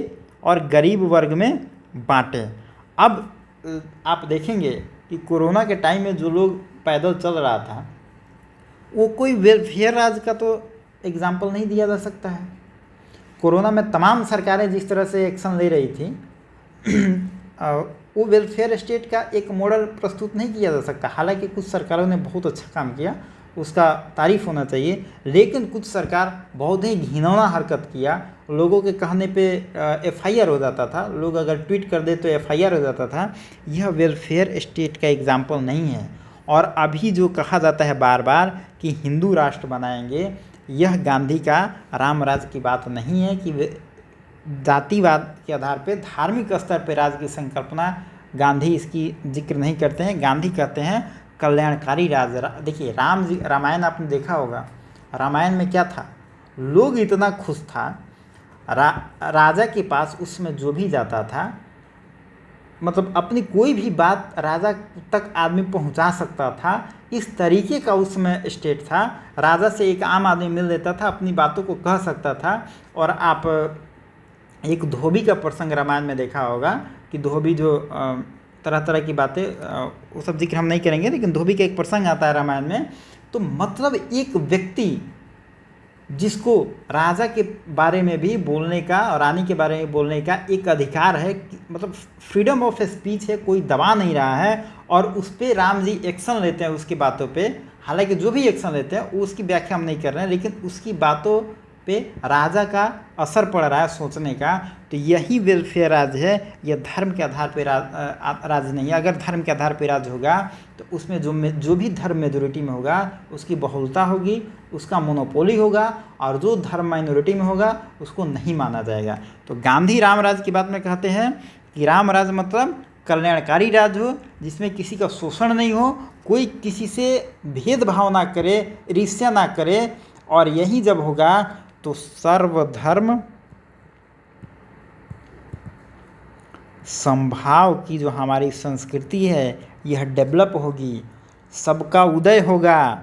और गरीब वर्ग में बांटे। अब आप देखेंगे कि कोरोना के टाइम में जो लोग पैदल चल रहा था, वो कोई वेलफेयर राज्य का तो एग्जाम्पल नहीं दिया जा सकता है। कोरोना में तमाम सरकारें जिस तरह से एक्शन ले रही थी वो वेलफेयर स्टेट का एक मॉडल प्रस्तुत नहीं किया जा सकता। हालांकि कुछ सरकारों ने बहुत अच्छा काम किया, उसका तारीफ होना चाहिए, लेकिन कुछ सरकार बहुत ही घिनौना हरकत किया। लोगों के कहने पे एफआईआर हो जाता था, लोग अगर ट्वीट कर दे तो एफआईआर हो जाता था। यह वेलफेयर स्टेट का एग्जाम्पल नहीं है। और अभी जो कहा जाता है बार बार कि हिंदू राष्ट्र बनाएंगे, यह गांधी का रामराज की बात नहीं है कि जातिवाद के आधार पे, धार्मिक स्तर पे राज्य की संकल्पना गांधी इसकी जिक्र नहीं करते हैं। गांधी कहते हैं कल्याणकारी राज्य। देखिए, रामायण आपने देखा होगा, रामायण में क्या था, लोग इतना खुश था, राजा के पास उसमें जो भी जाता था, मतलब अपनी कोई भी बात राजा तक आदमी पहुंचा सकता था, इस तरीके का उसमें स्टेट था। राजा से एक आम आदमी मिल लेता था, अपनी बातों को कह सकता था। और आप एक धोबी का प्रसंग रामायण में देखा होगा कि धोबी जो तरह तरह की बातें, वो सब जिक्र हम नहीं करेंगे, लेकिन धोबी का एक प्रसंग आता है रामायण में। तो मतलब एक व्यक्ति जिसको राजा के बारे में भी बोलने का और रानी के बारे में बोलने का एक अधिकार है, मतलब फ्रीडम ऑफ स्पीच है, कोई दबा नहीं रहा है, और उस पर राम जी एक्शन लेते हैं उसकी बातों पे। हालांकि जो भी एक्शन लेते हैं वो उसकी व्याख्या हम नहीं कर रहे हैं, लेकिन उसकी बातों पे राजा का असर पड़ रहा है सोचने का। तो यही वेलफेयर राज्य है, यह धर्म के आधार पे राज्य नहीं है। अगर धर्म के आधार पे राज्य होगा तो उसमें जो भी धर्म मेजोरिटी में होगा उसकी बहुलता होगी, उसका मोनोपोली होगा, और जो धर्म माइनॉरिटी में होगा उसको नहीं माना जाएगा। तो गांधी रामराज की बात में कहते हैं कि रामराज मतलब कल्याणकारी राज्य हो, जिसमें किसी का शोषण नहीं हो, कोई किसी से भेदभाव ना करे, ईर्ष्या ना करे। और यही जब होगा तो सर्वधर्म समभाव की जो हमारी संस्कृति है यह डेवलप होगी, सबका उदय होगा।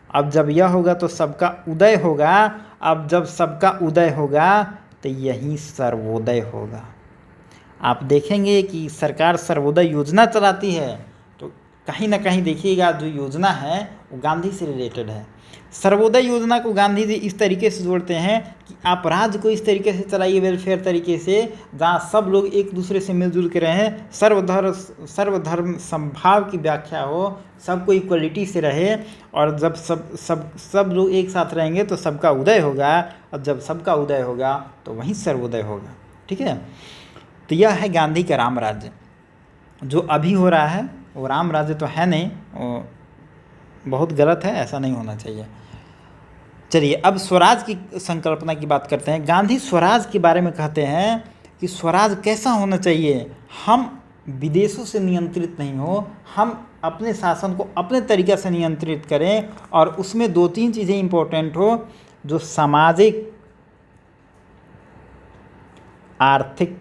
अब जब यह होगा तो सबका उदय होगा। अब जब सबका उदय होगा तो यही सर्वोदय होगा। आप देखेंगे कि सरकार सर्वोदय योजना चलाती है, तो कहीं ना कहीं देखिएगा जो योजना है वो गांधी से रिलेटेड है। सर्वोदय योजना को गांधी जी इस तरीके से जोड़ते हैं कि आप राज्य को इस तरीके से चलाइए, वेलफेयर तरीके से, जहाँ सब लोग एक दूसरे से मिलजुल के रहें, सर्वधर्म समभाव की व्याख्या हो, सबको इक्वलिटी से रहे, और जब सब लोग एक साथ रहेंगे तो सबका उदय होगा, और जब सबका उदय होगा तो वहीं सर्वोदय होगा। ठीक है, तो यह है गांधी का राम राज्य। जो अभी हो रहा है वो राम राज्य तो है नहीं, वो बहुत गलत है, ऐसा नहीं होना चाहिए। चलिए अब स्वराज की संकल्पना की बात करते हैं। गांधी स्वराज के बारे में कहते हैं कि स्वराज कैसा होना चाहिए, हम विदेशों से नियंत्रित नहीं हो, हम अपने शासन को अपने तरीक़े से नियंत्रित करें, और उसमें 2-3 चीज़ें इम्पोर्टेंट हो, जो सामाजिक, आर्थिक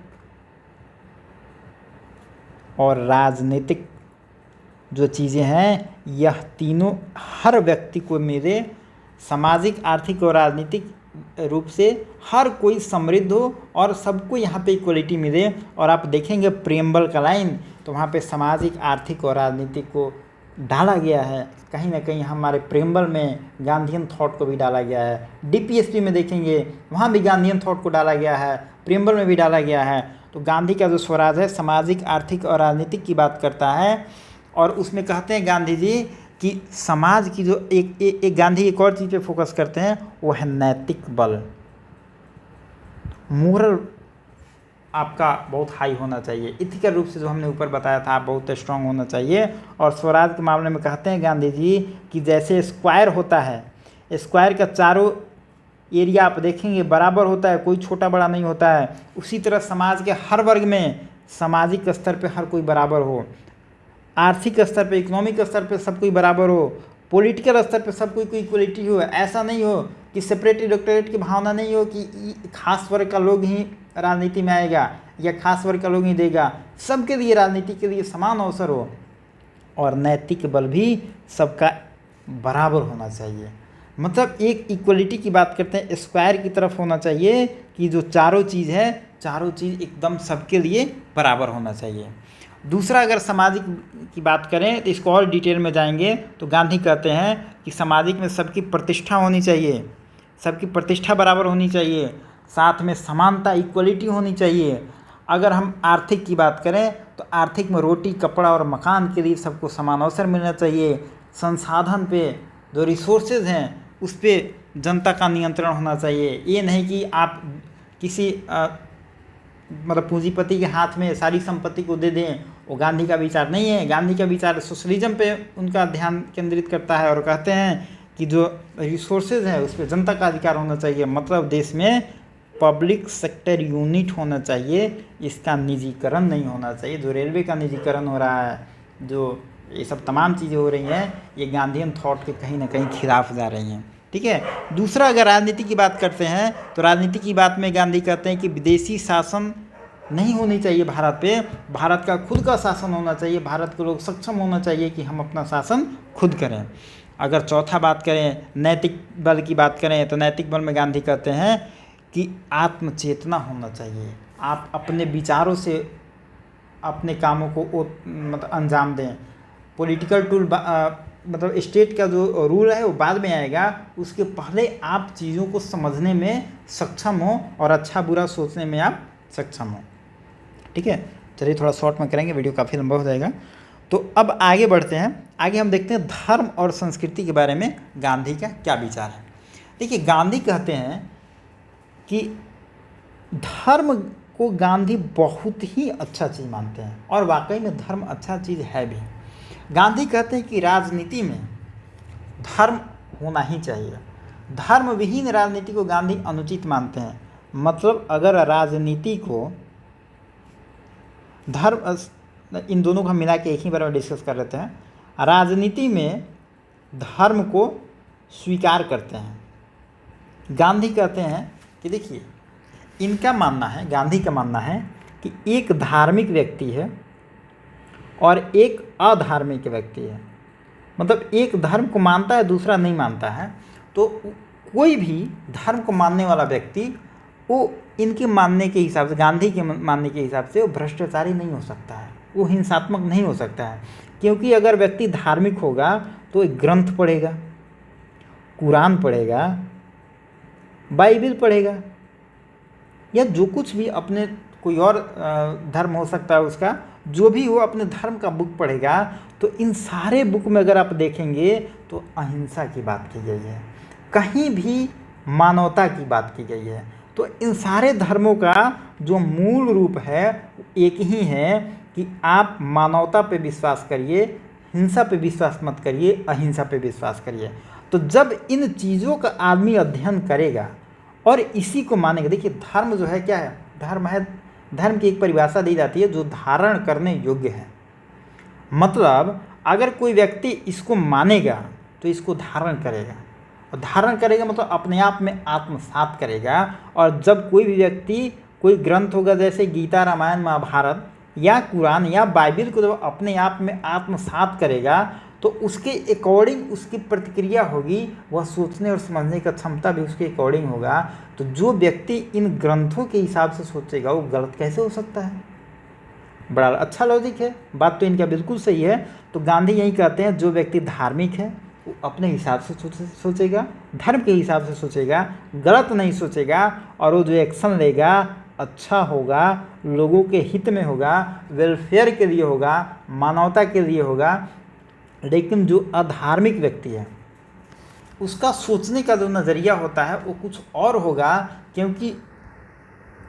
और राजनीतिक जो चीज़ें हैं, यह तीनों हर व्यक्ति को मिले, सामाजिक, आर्थिक और राजनीतिक रूप से हर कोई समृद्ध हो और सबको यहाँ पे इक्वलिटी मिले। और आप देखेंगे प्रेम्बल का लाइन, तो वहाँ पे सामाजिक, आर्थिक और राजनीतिक को डाला गया है। कहीं ना कहीं हमारे प्रेम्बल में गांधीयन थॉट को भी डाला गया है। डीपीएसपी में देखेंगे वहाँ भी गांधीयन थॉट को डाला गया है, प्रेम्बल में भी डाला गया है। तो गांधी का जो स्वराज है सामाजिक, आर्थिक और राजनीतिक की बात करता है, और उसमें कहते हैं गांधी जी कि समाज की जो एक गांधी एक और चीज़ पे फोकस करते हैं, वो है नैतिक बल। मोरल आपका बहुत हाई होना चाहिए, इथिकल रूप से जो हमने ऊपर बताया था, आप बहुत स्ट्रांग होना चाहिए। और स्वराज के मामले में कहते हैं गांधी जी कि जैसे स्क्वायर होता है, स्क्वायर का चारों एरिया आप देखेंगे बराबर होता है, कोई छोटा बड़ा नहीं होता है, उसी तरह समाज के हर वर्ग में, सामाजिक स्तर पे हर कोई बराबर हो, आर्थिक स्तर पे, इकोनॉमिक स्तर पे सब कोई बराबर हो, पॉलिटिकल स्तर पे सब कोई इक्वलिटी हो। ऐसा नहीं हो कि सेपरेट इलेक्टोरेट की भावना नहीं हो कि खास वर्ग का लोग ही राजनीति में आएगा या खास वर्ग का लोग ही देगा। सबके लिए, राजनीति के लिए समान अवसर हो, और नैतिक बल भी सबका बराबर होना चाहिए। मतलब एक इक्वलिटी की बात करते हैं, स्क्वायर की तरफ होना चाहिए कि जो चारों चीज़ है, चारों चीज़ एकदम सबके लिए बराबर होना चाहिए। दूसरा, अगर सामाजिक की बात करें तो इसको और डिटेल में जाएंगे तो गांधी कहते हैं कि सामाजिक में सबकी प्रतिष्ठा होनी चाहिए, सबकी प्रतिष्ठा बराबर होनी चाहिए, साथ में समानता, इक्वलिटी होनी चाहिए। अगर हम आर्थिक की बात करें तो आर्थिक में रोटी, कपड़ा और मकान के लिए सबको समान अवसर मिलना चाहिए। संसाधन पे, जो रिसोर्सेज हैं उस पर जनता का नियंत्रण होना चाहिए। ये नहीं कि आप किसी मतलब पूंजीपति के हाथ में सारी संपत्ति को दे दें, वो गांधी का विचार नहीं है। गांधी का विचार सोशलिज्म पे उनका ध्यान केंद्रित करता है, और कहते हैं कि जो रिसोर्सेज है उस पर जनता का अधिकार होना चाहिए। मतलब देश में पब्लिक सेक्टर यूनिट होना चाहिए, इसका निजीकरण नहीं होना चाहिए। जो रेलवे का निजीकरण हो रहा है, जो ये सब तमाम चीज़ें हो रही हैं, ये गांधीयन थॉट के कहीं ना कहीं खिलाफ जा रही हैं। ठीक है। दूसरा, अगर राजनीति की बात करते हैं तो राजनीति की बात में गांधी कहते हैं कि विदेशी शासन नहीं होनी चाहिए भारत पे, भारत का खुद का शासन होना चाहिए। भारत के लोग सक्षम होना चाहिए कि हम अपना शासन खुद करें। अगर चौथा बात करें, नैतिक बल की बात करें, तो नैतिक बल में गांधी कहते हैं कि आत्मचेतना होना चाहिए। आप अपने विचारों से अपने कामों को मतलब अंजाम दें। पॉलिटिकल टूल मतलब स्टेट का जो रूल है वो बाद में आएगा, उसके पहले आप चीज़ों को समझने में सक्षम हो और अच्छा बुरा सोचने में आप सक्षम हो। ठीक है। चलिए थोड़ा शॉर्ट में करेंगे, वीडियो काफ़ी लंबा हो जाएगा। तो अब आगे बढ़ते हैं, आगे हम देखते हैं धर्म और संस्कृति के बारे में गांधी का क्या विचार है। देखिए, गांधी कहते हैं कि धर्म को गांधी बहुत ही अच्छा चीज़ मानते हैं, और वाकई में धर्म अच्छा चीज़ है भी। गांधी कहते हैं कि राजनीति में धर्म होना ही चाहिए। धर्म विहीन राजनीति को गांधी अनुचित मानते हैं। मतलब अगर राजनीति को धर्म, इन दोनों को हम मिला के एक ही बार में डिस्कस कर लेते हैं। राजनीति में धर्म को स्वीकार करते हैं। गांधी कहते हैं कि देखिए, इनका मानना है, गांधी का मानना है कि एक धार्मिक व्यक्ति है और एक अधार्मिक व्यक्ति है। मतलब एक धर्म को मानता है, दूसरा नहीं मानता है। तो कोई भी धर्म को मानने वाला व्यक्ति वो इनके मानने के हिसाब से, गांधी के मानने के हिसाब से वो भ्रष्टाचारी नहीं हो सकता है, वो हिंसात्मक नहीं हो सकता है। क्योंकि अगर व्यक्ति धार्मििक होगा तो एक ग्रंथ पढ़ेगा, कुरान पढ़ेगा, बाइबिल पढ़ेगा, या जो कुछ भी अपने कोई और धर्म हो सकता है उसका, जो भी हो अपने धर्म का बुक पढ़ेगा, तो इन सारे बुक में अगर आप देखेंगे तो अहिंसा की बात की गई है, कहीं भी मानवता की बात की गई है। तो इन सारे धर्मों का जो मूल रूप है एक ही है कि आप मानवता पे विश्वास करिए, हिंसा पे विश्वास मत करिए, अहिंसा पे विश्वास करिए। तो जब इन चीज़ों का आदमी अध्ययन करेगा और इसी को मानेगा, देखिए धर्म जो है क्या है, धर्म है, धर्म की एक परिभाषा दी जाती है जो धारण करने योग्य है। मतलब अगर कोई व्यक्ति इसको मानेगा तो इसको धारण करेगा, और धारण करेगा मतलब अपने आप में आत्मसात करेगा। और जब कोई भी व्यक्ति कोई ग्रंथ होगा जैसे गीता, रामायण, महाभारत या कुरान या बाइबिल को जब अपने आप में आत्मसात करेगा तो उसके अकॉर्डिंग उसकी प्रतिक्रिया होगी, वह सोचने और समझने का क्षमता भी उसके अकॉर्डिंग होगा। तो जो व्यक्ति इन ग्रंथों के हिसाब से सोचेगा वो गलत कैसे हो सकता है? बड़ा अच्छा लॉजिक है, बात तो इनका बिल्कुल सही है। तो गांधी यही कहते हैं जो व्यक्ति धार्मिक है वो अपने हिसाब से सोचेगा, धर्म के हिसाब से सोचेगा, गलत नहीं सोचेगा, और वो जो एक्शन लेगा अच्छा होगा, लोगों के हित में होगा, वेलफेयर के लिए होगा, मानवता के लिए होगा। लेकिन जो अधार्मिक व्यक्ति है उसका सोचने का जो नज़रिया होता है वो कुछ और होगा, क्योंकि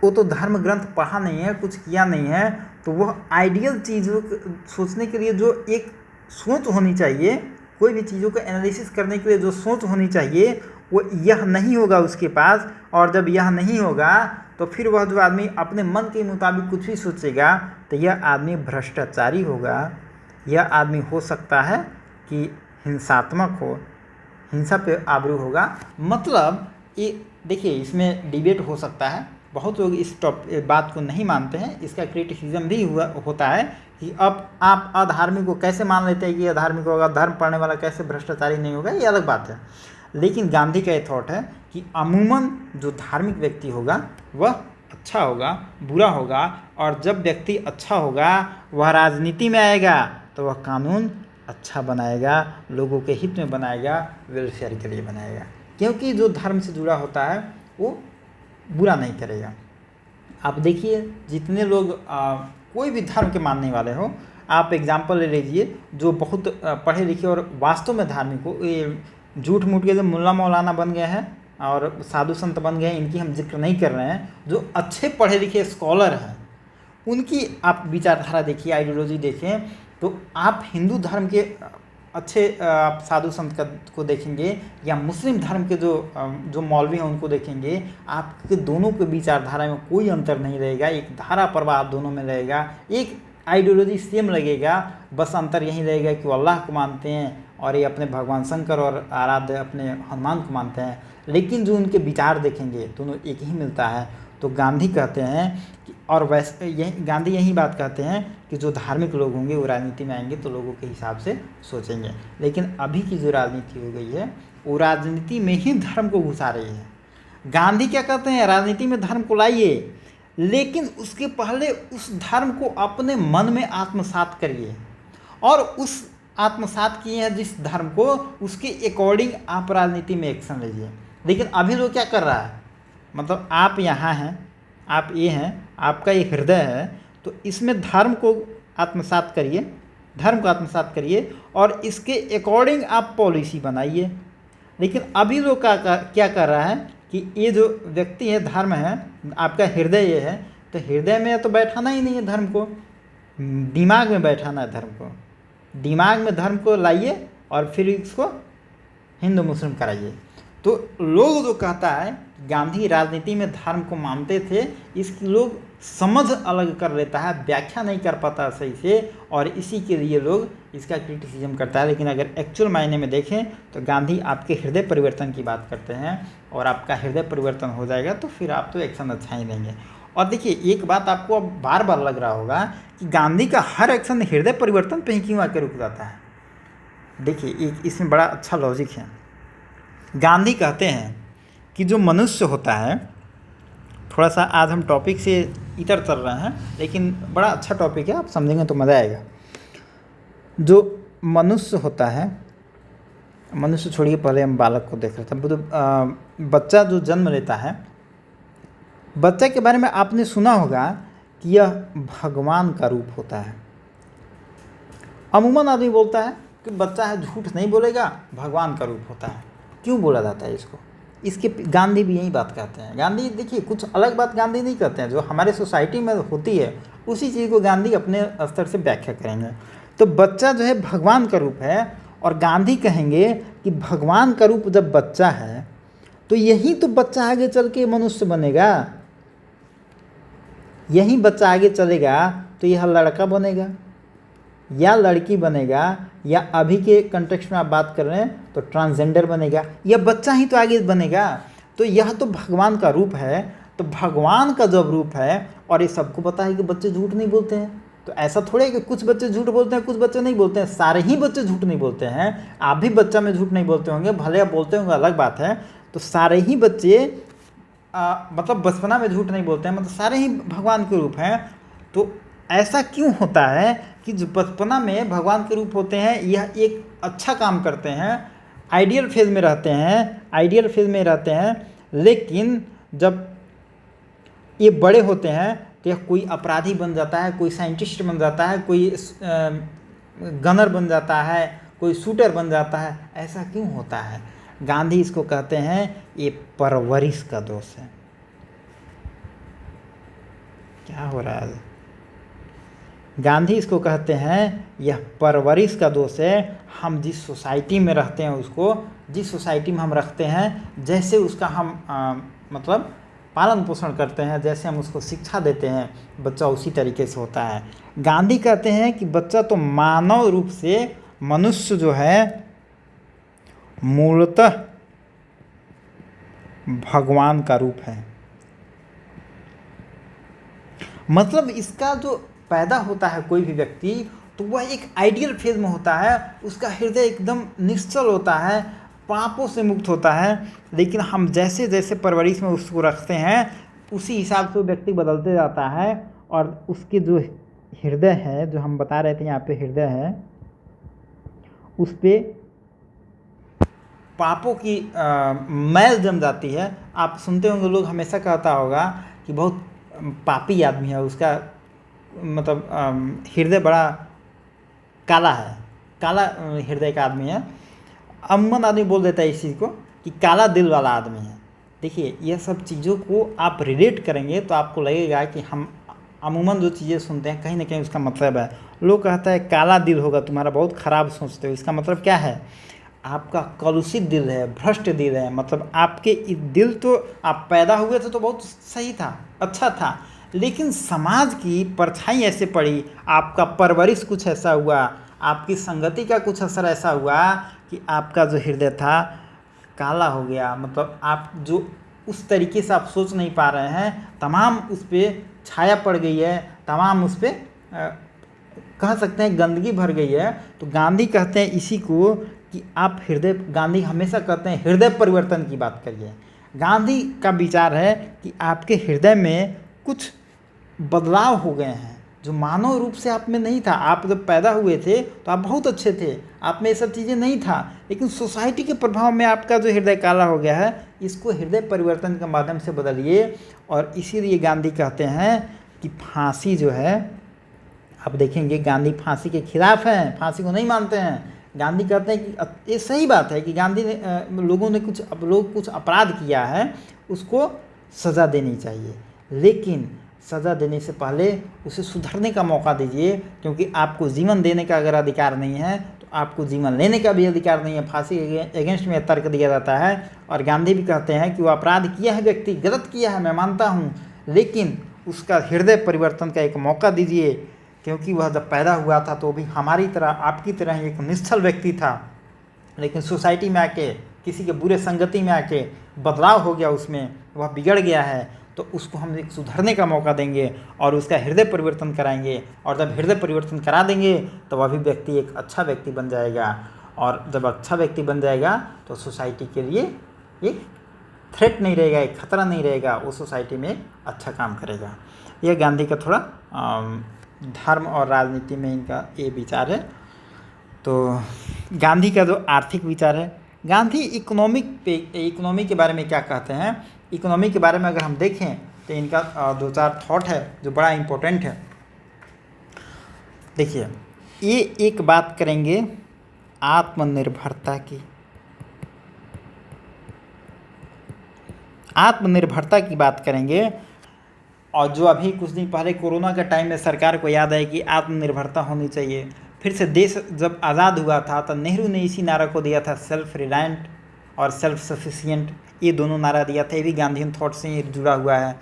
वो तो धर्म ग्रंथ पढ़ा नहीं है, कुछ किया नहीं है। तो वह आइडियल चीज़ों सोचने के लिए जो एक सोच होनी चाहिए, कोई भी चीज़ों का एनालिसिस करने के लिए जो सोच होनी चाहिए वो यह नहीं होगा उसके पास। और जब यह नहीं होगा तो फिर वह जो आदमी अपने मन के मुताबिक कुछ भी सोचेगा तो यह आदमी भ्रष्टाचारी होगा, यह आदमी हो सकता है कि हिंसात्मक हो, हिंसा पे आबरू होगा। मतलब ये देखिए इसमें डिबेट हो सकता है, बहुत लोग इस बात को नहीं मानते हैं, इसका क्रिटिसिज्म भी होता है कि अब आप अधार्मिक को कैसे मान लेते हैं कि अधार्मिक होगा, धर्म पढ़ने वाला कैसे भ्रष्टाचारी नहीं होगा, ये अलग बात है। लेकिन गांधी का ये थॉट है कि अमूमन जो धार्मिक व्यक्ति होगा वह अच्छा होगा, बुरा होगा, और जब व्यक्ति अच्छा होगा वह राजनीति में आएगा तो वह कानून अच्छा बनाएगा, लोगों के हित में बनाएगा, वेलफेयर के लिए बनाएगा, क्योंकि जो धर्म से जुड़ा होता है वो बुरा नहीं करेगा। आप देखिए जितने लोग कोई भी धर्म के मानने वाले हो, आप एग्जाम्पल ले लीजिए जो बहुत पढ़े लिखे और वास्तव में धार्मिक हो, ये झूठ मूठ के जो मुल्ला मौलाना बन गए हैं और साधु संत बन गए हैं, इनकी हम जिक्र नहीं कर रहे हैं। जो अच्छे पढ़े लिखे स्कॉलर हैं उनकी आप विचारधारा देखिए, आइडियोलॉजी देखें, तो आप हिंदू धर्म के अच्छे आप साधु संत को देखेंगे या मुस्लिम धर्म के जो मौलवी हैं उनको देखेंगे, आपके दोनों के विचारधारा में कोई अंतर नहीं रहेगा, एक धारा प्रवाह दोनों में रहेगा, एक आइडियोलॉजी सेम लगेगा। बस अंतर यही रहेगा कि वो अल्लाह को मानते हैं और ये अपने भगवान शंकर और आराध्य अपने हनुमान को मानते हैं, लेकिन जो उनके विचार देखेंगे दोनों एक ही मिलता है। तो गांधी कहते हैं कि, और वैसे यही गांधी यही बात कहते हैं कि जो धार्मिक लोग होंगे वो राजनीति में आएंगे तो लोगों के हिसाब से सोचेंगे। लेकिन अभी की जो राजनीति हो गई है वो राजनीति में ही धर्म को घुसा रही है। गांधी क्या कहते हैं, राजनीति में धर्म को लाइए, लेकिन उसके पहले उस धर्म को अपने मन में आत्मसात करिए, और उस आत्मसात किए हैं जिस धर्म को, उसके अकॉर्डिंग आप राजनीति में एक्शन लीजिए। लेकिन अभी लोग क्या कर रहा है, मतलब आप यहाँ हैं, आप ये हैं, आपका ये हृदय है, तो इसमें धर्म को आत्मसात करिए, धर्म को आत्मसात करिए और इसके अकॉर्डिंग आप पॉलिसी बनाइए। लेकिन अभी लोग क्या कर रहा है कि ये जो व्यक्ति है, धर्म है, आपका हृदय ये है, तो हृदय में तो बैठाना ही नहीं है धर्म को, दिमाग में बैठाना है धर्म को। दिमाग में धर्म को लाइए और फिर इसको हिंदू मुस्लिम कराइए। तो लोग जो कहता है गांधी राजनीति में धर्म को मानते थे, इसकी लोग समझ अलग कर लेता है, व्याख्या नहीं कर पाता सही से, और इसी के लिए लोग इसका क्रिटिसिज्म करता है। लेकिन अगर एक्चुअल मायने में देखें तो गांधी आपके हृदय परिवर्तन की बात करते हैं, और आपका हृदय परिवर्तन हो जाएगा तो फिर आप तो एक्शन अच्छा ही लेंगे। और देखिए एक बात आपको अब बार बार लग रहा होगा कि गांधी का हर एक्शन हृदय परिवर्तन पे ही क्यों आकर रुक जाता है। देखिए एक इसमें बड़ा अच्छा लॉजिक है। गांधी कहते हैं कि जो मनुष्य होता है, थोड़ा सा आज हम टॉपिक से इधर चल रहे हैं लेकिन बड़ा अच्छा टॉपिक है, आप समझेंगे तो मज़ा आएगा। जो मनुष्य होता है मनुष्य छोड़िए, पहले हम बालक को देख लेते हैं। तो बच्चा जो जन्म लेता है, बच्चा के बारे में आपने सुना होगा कि यह भगवान का रूप होता है। अमूमन आदमी बोलता है कि बच्चा है, झूठ नहीं बोलेगा, भगवान का रूप होता है। क्यों बोला जाता है इसको? इसके गांधी भी यही बात कहते हैं। गांधी देखिए, कुछ अलग बात गांधी नहीं कहते हैं, जो हमारे सोसाइटी में होती है उसी चीज़ को गांधी अपने स्तर से व्याख्या करेंगे। तो बच्चा जो है भगवान का रूप है, और गांधी कहेंगे कि भगवान का रूप जब बच्चा है तो यही तो बच्चा आगे चल के मनुष्य बनेगा। यही बच्चा आगे चलेगा तो यह लड़का बनेगा या लड़की बनेगा, या अभी के कंटेक्स्ट में आप बात कर रहे हैं तो ट्रांसजेंडर बनेगा। यह बच्चा ही तो आगे बनेगा। तो यह तो भगवान का रूप है। तो भगवान का जब रूप है, और ये सबको पता है कि बच्चे झूठ नहीं बोलते हैं, तो ऐसा थोड़े कि कुछ बच्चे झूठ बोलते हैं कुछ बच्चे नहीं बोलते हैं। सारे ही बच्चे झूठ नहीं बोलते हैं। आप भी बच्चा में झूठ नहीं बोलते होंगे, भले आप बोलते होंगे अलग बात है। तो सारे ही बच्चे मतलब बचपना में झूठ नहीं बोलते हैं, मतलब सारे ही भगवान के रूप हैं। तो ऐसा क्यों होता है कि जो बचपना में भगवान के रूप होते हैं, यह एक अच्छा काम करते हैं, आइडियल फेज में रहते हैं, लेकिन जब ये बड़े होते हैं तो यह कोई अपराधी बन जाता है, कोई साइंटिस्ट बन जाता है, कोई गनर बन जाता है, कोई शूटर बन जाता है। ऐसा क्यों होता है? गांधी इसको कहते हैं ये परवरिश का दोष है। क्या हो रहा है? गांधी इसको कहते हैं यह परवरिश का दोष है। हम जिस सोसाइटी में रहते हैं, उसको जिस सोसाइटी में हम रखते हैं, जैसे उसका हम मतलब पालन पोषण करते हैं, जैसे हम उसको शिक्षा देते हैं, बच्चा उसी तरीके से होता है। गांधी कहते हैं कि बच्चा तो मानव रूप से, मनुष्य जो है मूलतः भगवान का रूप है। मतलब इसका जो पैदा होता है कोई भी व्यक्ति, तो वह एक आइडियल फेज में होता है, उसका हृदय एकदम निश्चल होता है, पापों से मुक्त होता है। लेकिन हम जैसे जैसे परवरिश में उसको रखते हैं, उसी हिसाब से वो व्यक्ति बदलते जाता है, और उसके जो हृदय है, जो हम बता रहे थे यहाँ पे हृदय है, उस पर पापों की मैल जम जाती है। आप सुनते होंगे, लोग हमेशा कहता होगा कि बहुत पापी आदमी है, उसका मतलब हृदय बड़ा काला है, काला हृदय का आदमी है। अमूमन आदमी बोल देता है इस चीज़ को कि काला दिल वाला आदमी है। देखिए, यह सब चीज़ों को आप रिलेट करेंगे तो आपको लगेगा कि हम अमूमन जो चीज़ें सुनते हैं कहीं ना कहीं उसका मतलब है। लोग कहता है काला दिल होगा तुम्हारा, बहुत ख़राब सोचते हो। इसका मतलब क्या है? आपका कलुषित दिल है, भ्रष्ट दिल है। मतलब आपके दिल तो आप पैदा हुए थे तो बहुत सही था, अच्छा था, लेकिन समाज की परछाई ऐसे पड़ी, आपका परवरिश कुछ ऐसा हुआ, आपकी संगति का कुछ असर ऐसा हुआ कि आपका जो हृदय था काला हो गया। मतलब आप जो उस तरीके से आप सोच नहीं पा रहे हैं, तमाम उस पर छाया पड़ गई है, तमाम उस पर कह सकते हैं गंदगी भर गई है। तो गांधी कहते हैं इसी को कि आप हृदय, गांधी हमेशा कहते हैं हृदय परिवर्तन की बात करिए। गांधी का विचार है कि आपके हृदय में कुछ बदलाव हो गए हैं जो मानव रूप से आप में नहीं था। आप जब पैदा हुए थे तो आप बहुत अच्छे थे, आप में ये सब चीज़ें नहीं था, लेकिन सोसाइटी के प्रभाव में आपका जो हृदय काला हो गया है, इसको हृदय परिवर्तन के माध्यम से बदलिए। और इसीलिए गांधी कहते हैं कि फांसी जो है, आप देखेंगे गांधी फांसी के खिलाफ हैं, फांसी को नहीं मानते हैं। गांधी कहते हैं कि ये सही बात है कि गांधी ने लोगों ने कुछ अपराध किया है, उसको सज़ा देनी चाहिए, लेकिन सज़ा देने से पहले उसे सुधरने का मौका दीजिए। क्योंकि आपको जीवन देने का अगर अधिकार नहीं है तो आपको जीवन लेने का भी अधिकार नहीं है। फांसी के अगेंस्ट में तर्क दिया जाता है। और गांधी भी कहते हैं कि वो अपराध किया है, व्यक्ति गलत किया है, मैं मानता हूँ, लेकिन उसका हृदय परिवर्तन का एक मौका दीजिए। क्योंकि वह जब पैदा हुआ था तो भी हमारी तरह, आपकी तरह एक निश्चल व्यक्ति था, लेकिन सोसाइटी में आके, किसी के बुरे संगति में आके बदलाव हो गया, उसमें वह बिगड़ गया है। तो उसको हम एक सुधरने का मौका देंगे और उसका हृदय परिवर्तन कराएंगे। और जब हृदय परिवर्तन करा देंगे तो वह भी व्यक्ति एक अच्छा व्यक्ति बन जाएगा। और जब अच्छा व्यक्ति बन जाएगा तो सोसाइटी के लिए एक थ्रेट नहीं रहेगा, एक खतरा नहीं रहेगा, वो सोसाइटी में अच्छा काम करेगा। यह गांधी का थोड़ा धर्म और राजनीति में इनका ये विचार है। तो गांधी का जो आर्थिक विचार है, गांधी इकोनॉमी के बारे में क्या कहते हैं? इकोनॉमी के बारे में अगर हम देखें तो इनका 2-4 थॉट है जो बड़ा इम्पोर्टेंट है। देखिए, ये एक बात करेंगे आत्मनिर्भरता की। आत्मनिर्भरता की बात करेंगे, और जो अभी कुछ दिन पहले कोरोना के टाइम में सरकार को याद है कि आत्मनिर्भरता होनी चाहिए। फिर से देश जब आज़ाद हुआ था तो नेहरू ने इसी नारा को दिया था, सेल्फ रिलायंट और सेल्फ सफिशिएंट, ये दोनों नारा दिया था। ये भी गांधीयन थॉट से जुड़ा हुआ है।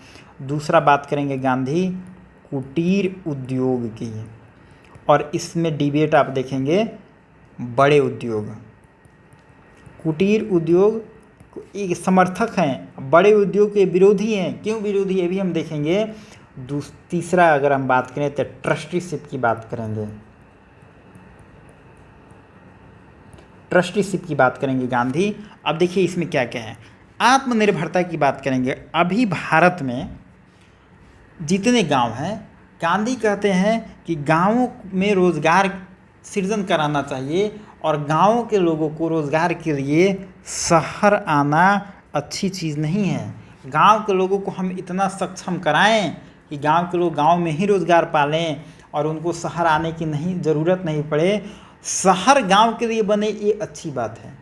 दूसरा बात करेंगे गांधी कुटीर उद्योग की, और इसमें डिबेट आप देखेंगे बड़े उद्योग। कुटीर उद्योग एक समर्थक हैं, बड़े उद्योग के विरोधी हैं। क्यों विरोधी, ये भी हम देखेंगे। तीसरा अगर हम बात करें तो ट्रस्टीशिप की बात करेंगे। ट्रस्टीशिप की बात करेंगे गांधी। अब देखिए इसमें क्या क्या है। आत्मनिर्भरता की बात करेंगे। अभी भारत में जितने गांव हैं, गांधी कहते हैं कि गांवों में रोजगार सृजन कराना चाहिए, और गांवों के लोगों को रोजगार के लिए शहर आना अच्छी चीज़ नहीं है। गांव के लोगों को हम इतना सक्षम कराएं कि गांव के लोग गांव में ही रोजगार पालें और उनको शहर आने की ज़रूरत नहीं पड़े। शहर गांव के लिए बने, ये अच्छी बात है।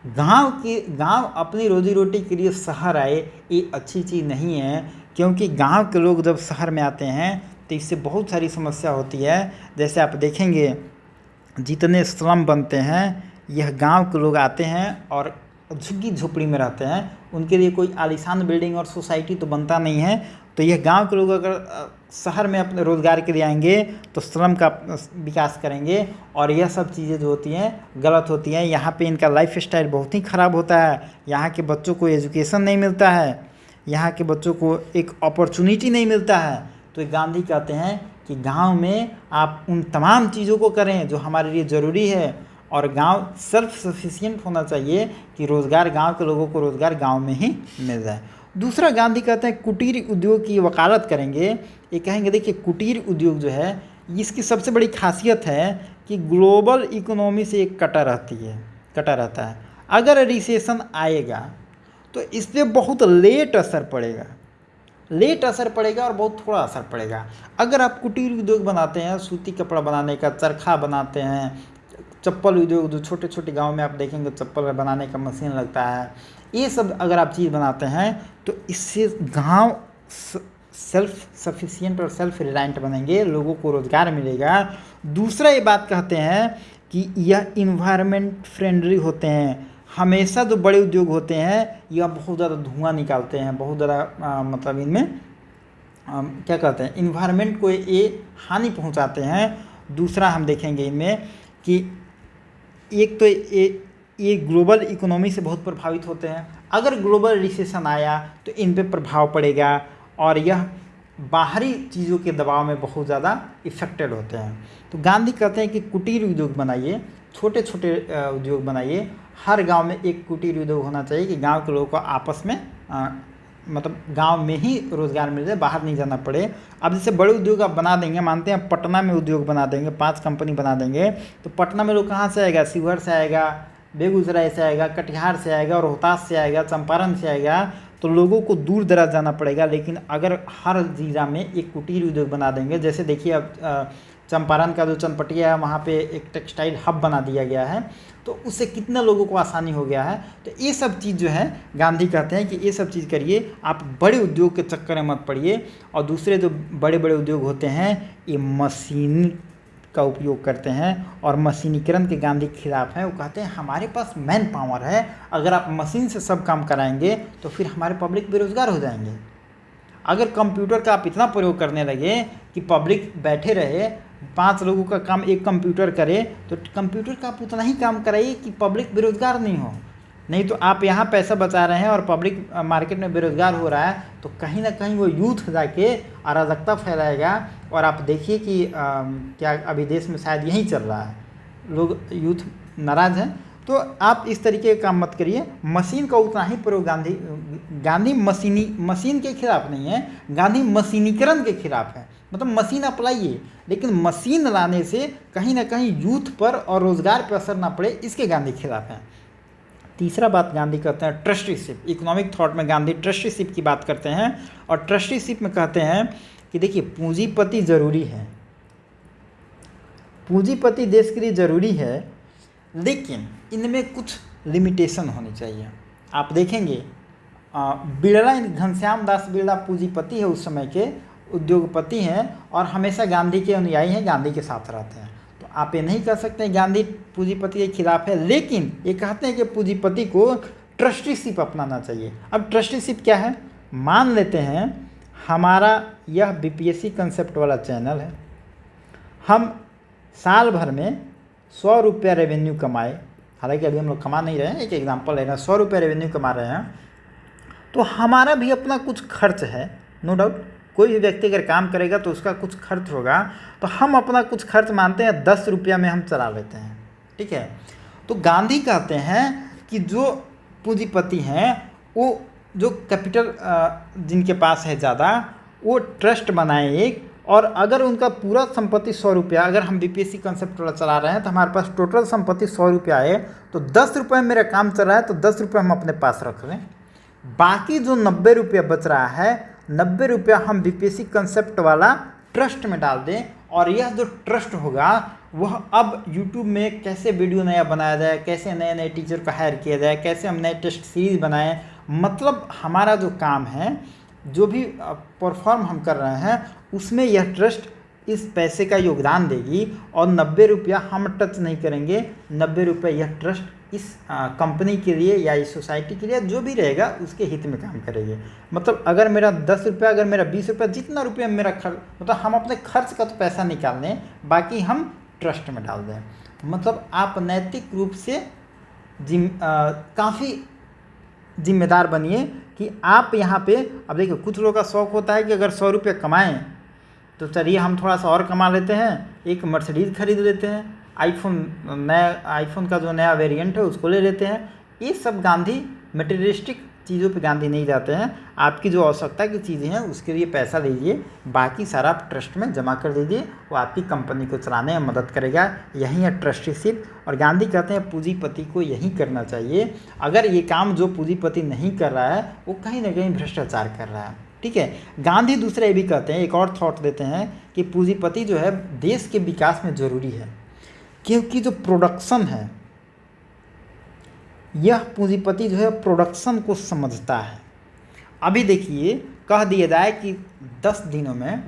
गांव अपनी रोजी रोटी के लिए शहर आए, ये अच्छी चीज़ नहीं है। क्योंकि गांव के लोग जब शहर में आते हैं तो इससे बहुत सारी समस्या होती है। जैसे आप देखेंगे जितने स्लम बनते हैं, यह गांव के लोग आते हैं और झुग्गी झोपड़ी में रहते हैं। उनके लिए कोई आलीशान बिल्डिंग और सोसाइटी तो बनता नहीं है। तो यह गांव के लोग अगर शहर में अपने रोज़गार के लिए आएंगे तो श्रम का विकास करेंगे, और यह सब चीज़ें जो होती हैं गलत होती हैं। यहाँ पे इनका लाइफ स्टाइल बहुत ही ख़राब होता है। यहाँ के बच्चों को एजुकेशन नहीं मिलता है, यहाँ के बच्चों को एक अपॉर्चुनिटी नहीं मिलता है। तो गांधी कहते हैं कि गांव में आप उन तमाम चीज़ों को करें जो हमारे लिए ज़रूरी है, और गांव सेल्फ सफिशिएंट होना चाहिए कि रोज़गार गांव के लोगों को रोज़गार गांव में ही मिल जाए। दूसरा गांधी कहते हैं कुटीर उद्योग की वकालत करेंगे। ये कहेंगे देखिए कुटीर उद्योग जो है, इसकी सबसे बड़ी खासियत है कि ग्लोबल इकोनॉमी से एक कटा रहता है। अगर रिसेशन आएगा तो इस पर बहुत लेट असर पड़ेगा और बहुत थोड़ा असर पड़ेगा। अगर आप कुटीर उद्योग बनाते हैं, सूती कपड़ा बनाने का, चरखा बनाते हैं, चप्पल उद्योग जो छोटे छोटे गांव में आप देखेंगे चप्पल बनाने का मशीन लगता है, ये सब अगर आप चीज़ बनाते हैं तो इससे गांव सेल्फ सफिशिएंट और सेल्फ रिलायंट बनेंगे, लोगों को रोज़गार मिलेगा। दूसरा ये बात कहते हैं कि यह इन्वायरमेंट फ्रेंडली होते हैं। हमेशा जो बड़े उद्योग होते हैं यह बहुत ज़्यादा धुआं निकालते हैं, बहुत ज़्यादा मतलब इनमें क्या कहते हैं, इन्वायरमेंट को ये हानि पहुंचाते हैं। दूसरा हम देखेंगे इनमें कि एक तो ये ग्लोबल इकोनॉमी से बहुत प्रभावित होते हैं। अगर ग्लोबल रिसेशन आया तो इन पे प्रभाव पड़ेगा, और यह बाहरी चीज़ों के दबाव में बहुत ज़्यादा इफेक्टेड होते हैं। तो गांधी कहते हैं कि कुटीर उद्योग बनाइए, छोटे छोटे उद्योग बनाइए। हर गांव में एक कुटीर उद्योग होना चाहिए कि गांव के लोगों को आपस में मतलब गांव में ही रोज़गार मिल जाए, बाहर नहीं जाना पड़े। अब जैसे बड़े उद्योग आप बना देंगे, मानते हैं पटना में उद्योग बना देंगे, 5 कंपनी बना देंगे, तो पटना में लोग कहाँ से आएगा? शिवहर से आएगा, बेगूसराय से आएगा, कटिहार से आएगा, रोहतास से आएगा, चंपारण से आएगा। तो लोगों को दूर दराज जाना पड़ेगा। लेकिन अगर हर जिला में एक कुटीर उद्योग बना देंगे, जैसे देखिए अब चंपारण का जो चनपटिया है वहाँ पे एक टेक्सटाइल हब बना दिया गया है, तो उससे कितना लोगों को आसानी हो गया है। तो ये सब चीज़ जो है गांधी कहते हैं कि ये सब चीज़ करिए, आप बड़े उद्योग के चक्कर में मत पड़िए। और दूसरे जो बड़े बड़े उद्योग होते हैं ये मशीन का उपयोग करते हैं, और मशीनीकरण के गांधी के खिलाफ हैं। वो कहते हैं हमारे पास मैन पावर है, अगर आप मशीन से सब काम कराएंगे तो फिर हमारे पब्लिक बेरोज़गार हो जाएंगे। अगर कंप्यूटर का आप इतना प्रयोग करने लगे कि पब्लिक बैठे रहे, 5 लोगों का काम एक कंप्यूटर करे, तो कंप्यूटर का आप उतना ही काम कराइए कि पब्लिक बेरोज़गार नहीं हो। नहीं तो आप यहाँ पैसा बचा रहे हैं और पब्लिक मार्केट में बेरोज़गार हो रहा है, तो कहीं ना कहीं वो यूथ जाके अराजकता फैलाएगा। और आप देखिए कि क्या अभी देश में शायद यही चल रहा है, लोग यूथ नाराज़ हैं। तो आप इस तरीके का काम मत करिए। मशीन का उतना ही प्रयोग गांधी मशीन के खिलाफ नहीं है, गांधी मशीनीकरण के खिलाफ है। मतलब मशीन अपलाइए, लेकिन मशीन लाने से कहीं ना कहीं यूथ पर और रोज़गार पर असर ना पड़े, इसके गांधी खिलाफ हैं। तीसरा बात गांधी कहते हैं ट्रस्टीशिप। इकोनॉमिक थॉट में गांधी ट्रस्टीशिप की बात करते हैं और ट्रस्टीशिप में कहते हैं कि देखिए पूंजीपति ज़रूरी है, पूंजीपति देश के लिए ज़रूरी है, लेकिन इनमें कुछ लिमिटेशन होनी चाहिए। आप देखेंगे बिरला, घनश्याम दास बिरला पूंजीपति है, उस समय के उद्योगपति हैं और हमेशा गांधी के अनुयायी हैं, गांधी के साथ रहते हैं। तो आप ये नहीं कह सकते गांधी पूंजीपति के खिलाफ है, लेकिन ये कहते हैं कि पूंजीपति को ट्रस्टीशिप अपनाना चाहिए। अब ट्रस्टीशिप क्या है, मान लेते हैं हमारा यह बीपीएससी कंसेप्ट वाला चैनल है, हम साल भर में 100 रुपया रेवेन्यू कमाए, हालांकि अभी हम लोग कमा नहीं रहे हैं, एक एग्जांपल लेना, 100 रुपया रेवेन्यू कमा रहे हैं, तो हमारा भी अपना कुछ खर्च है, नो डाउट। कोई भी व्यक्ति अगर काम करेगा तो उसका कुछ खर्च होगा, तो हम अपना कुछ खर्च मानते हैं 10 रुपया में हम चला लेते हैं, ठीक है। तो गांधी कहते हैं कि जो पूंजीपति हैं वो जो कैपिटल जिनके पास है ज़्यादा, वो ट्रस्ट बनाए एक, और अगर उनका पूरा संपत्ति 100 रुपया, अगर हम बीपीएससी कंसेप्ट वाला चला रहे हैं तो हमारे पास टोटल संपत्ति 100 रुपया है, तो 10 रुपये में मेरा काम चल रहा है तो 10 रुपये हम अपने पास रख लें, बाकी जो 90 रुपया बच रहा है 90 रुपया हम बीपीएससी कंसेप्ट वाला ट्रस्ट में डाल दें। और यह जो ट्रस्ट होगा वह अब यूट्यूब में कैसे वीडियो नया बनाया जाए, कैसे नए नए टीचर को हायर किया जाए, कैसे हम नए टेस्ट सीरीज बनाएं, मतलब हमारा जो काम है, जो भी परफॉर्म हम कर रहे हैं उसमें यह ट्रस्ट इस पैसे का योगदान देगी और 90 रुपया हम टच नहीं करेंगे, 90 रुपये यह ट्रस्ट इस कंपनी के लिए या इस सोसाइटी के लिए जो भी रहेगा उसके हित में काम करेगी। मतलब अगर मेरा 10 रुपया, अगर मेरा 20 रुपया, जितना रुपया मेरा खर्च, मतलब हम अपने खर्च का तो पैसा निकाल लें, बाकी हम ट्रस्ट में डाल दें। मतलब आप नैतिक रूप से काफ़ी जिम्मेदार बनिए कि आप यहाँ पे, अब देखिए कुछ लोगों का शौक़ होता है कि अगर 100 रुपये कमाएँ तो चलिए हम थोड़ा सा और कमा लेते हैं, एक मर्सिडीज़ खरीद लेते हैं, आईफोन का जो नया वेरिएंट है उसको ले लेते हैं। ये सब गांधी मटेरियलिस्टिक चीज़ों पे गांधी नहीं जाते हैं। आपकी जो आवश्यकता की चीज़ें हैं उसके लिए पैसा दीजिए, बाकी सारा आप ट्रस्ट में जमा कर दीजिए, वो आपकी कंपनी को चलाने में मदद करेगा। यही है ट्रस्टीशिप। और गांधी कहते हैं पूंजीपति को यही करना चाहिए। अगर ये काम जो पूंजीपति नहीं कर रहा है वो कहीं ना कहीं भ्रष्टाचार कर रहा है, ठीक है। गांधी दूसरा ये भी कहते हैं, एक और थॉट देते हैं कि पूंजीपति जो है देश के विकास में ज़रूरी है, क्योंकि जो प्रोडक्शन है, यह पूंजीपति जो है प्रोडक्शन को समझता है। अभी देखिए कह दिया जाए कि 10 दिनों में,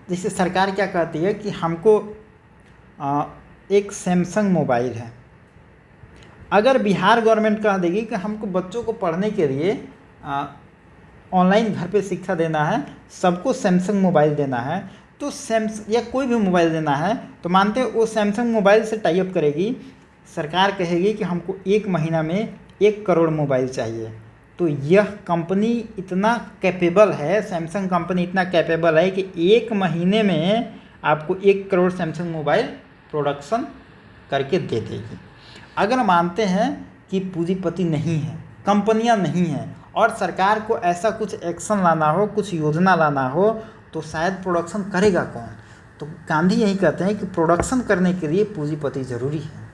जैसे सरकार क्या कहती है कि हमको एक सैमसंग मोबाइल है, अगर बिहार गवर्नमेंट कह देगी कि हमको बच्चों को पढ़ने के लिए ऑनलाइन घर पे शिक्षा देना है, सबको सैमसंग मोबाइल देना है, तो सैमसंग या कोई भी मोबाइल देना है, तो मानते हैं वो सैमसंग मोबाइल से टाई अप करेगी। सरकार कहेगी कि हमको 1 महीना में 1 करोड़ मोबाइल चाहिए। तो यह कंपनी इतना कैपेबल है, सैमसंग कंपनी इतना कैपेबल है कि 1 महीने में आपको 1 करोड़ सैमसंग मोबाइल प्रोडक्शन करके दे देगी। अगर मानते हैं कि पूंजीपति नहीं है, कंपनियां नहीं हैं, और सरकार को ऐसा कुछ एक्शन लाना हो, कुछ योजना लाना हो, तो शायद प्रोडक्शन करेगा कौन? तो गांधी यही कहते हैं कि प्रोडक्शन करने के लिए पूंजीपति ज़रूरी है,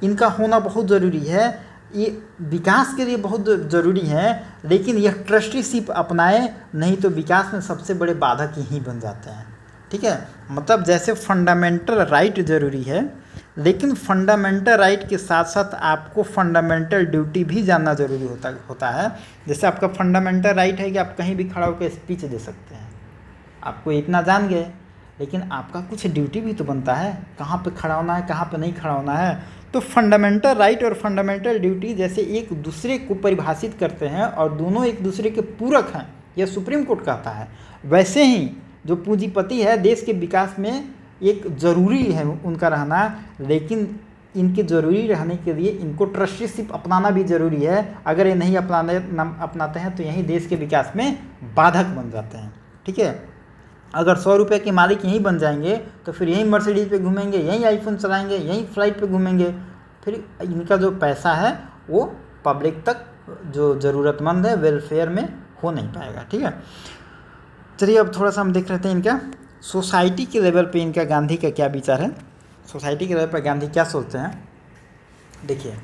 इनका होना बहुत ज़रूरी है, ये विकास के लिए बहुत ज़रूरी है। लेकिन यह ट्रस्टीशिप अपनाए, नहीं तो विकास में सबसे बड़े बाधक यही बन जाते हैं, ठीक है। मतलब जैसे फंडामेंटल राइट ज़रूरी है, लेकिन फंडामेंटल राइट के साथ साथ आपको फंडामेंटल ड्यूटी भी जानना ज़रूरी होता है। जैसे आपका फंडामेंटल राइट है कि आप कहीं भी खड़ा होकर स्पीच दे सकते हैं, आपको इतना जान गए, लेकिन आपका कुछ ड्यूटी भी तो बनता है, कहाँ पे खड़ा होना है, कहाँ पे नहीं खड़ा होना है। तो फंडामेंटल राइट और फंडामेंटल ड्यूटी जैसे एक दूसरे को परिभाषित करते हैं और दोनों एक दूसरे के पूरक हैं, यह सुप्रीम कोर्ट कहता है, वैसे ही जो पूंजीपति है देश के विकास में एक ज़रूरी है उनका रहना, लेकिन इनके ज़रूरी रहने के लिए इनको ट्रस्टीशिप अपनाना भी ज़रूरी है। अगर ये नहीं अपनाते हैं तो यही देश के विकास में बाधक बन जाते हैं, ठीक है। अगर 100 रुपये के मालिक यहीं बन जाएंगे तो फिर यहीं मर्सिडीज़ पे घूमेंगे, यहीं आईफोन चलाएंगे, यहीं फ्लाइट पे घूमेंगे, फिर इनका जो पैसा है वो पब्लिक तक, जो ज़रूरतमंद है, वेलफेयर में हो नहीं पाएगा, ठीक है। चलिए अब थोड़ा सा हम देख लेते हैं इनका सोसाइटी के लेवल पे इनका गांधी का क्या विचार है। सोसाइटी के लेवल पर गांधी क्या सोचते हैं, देखिए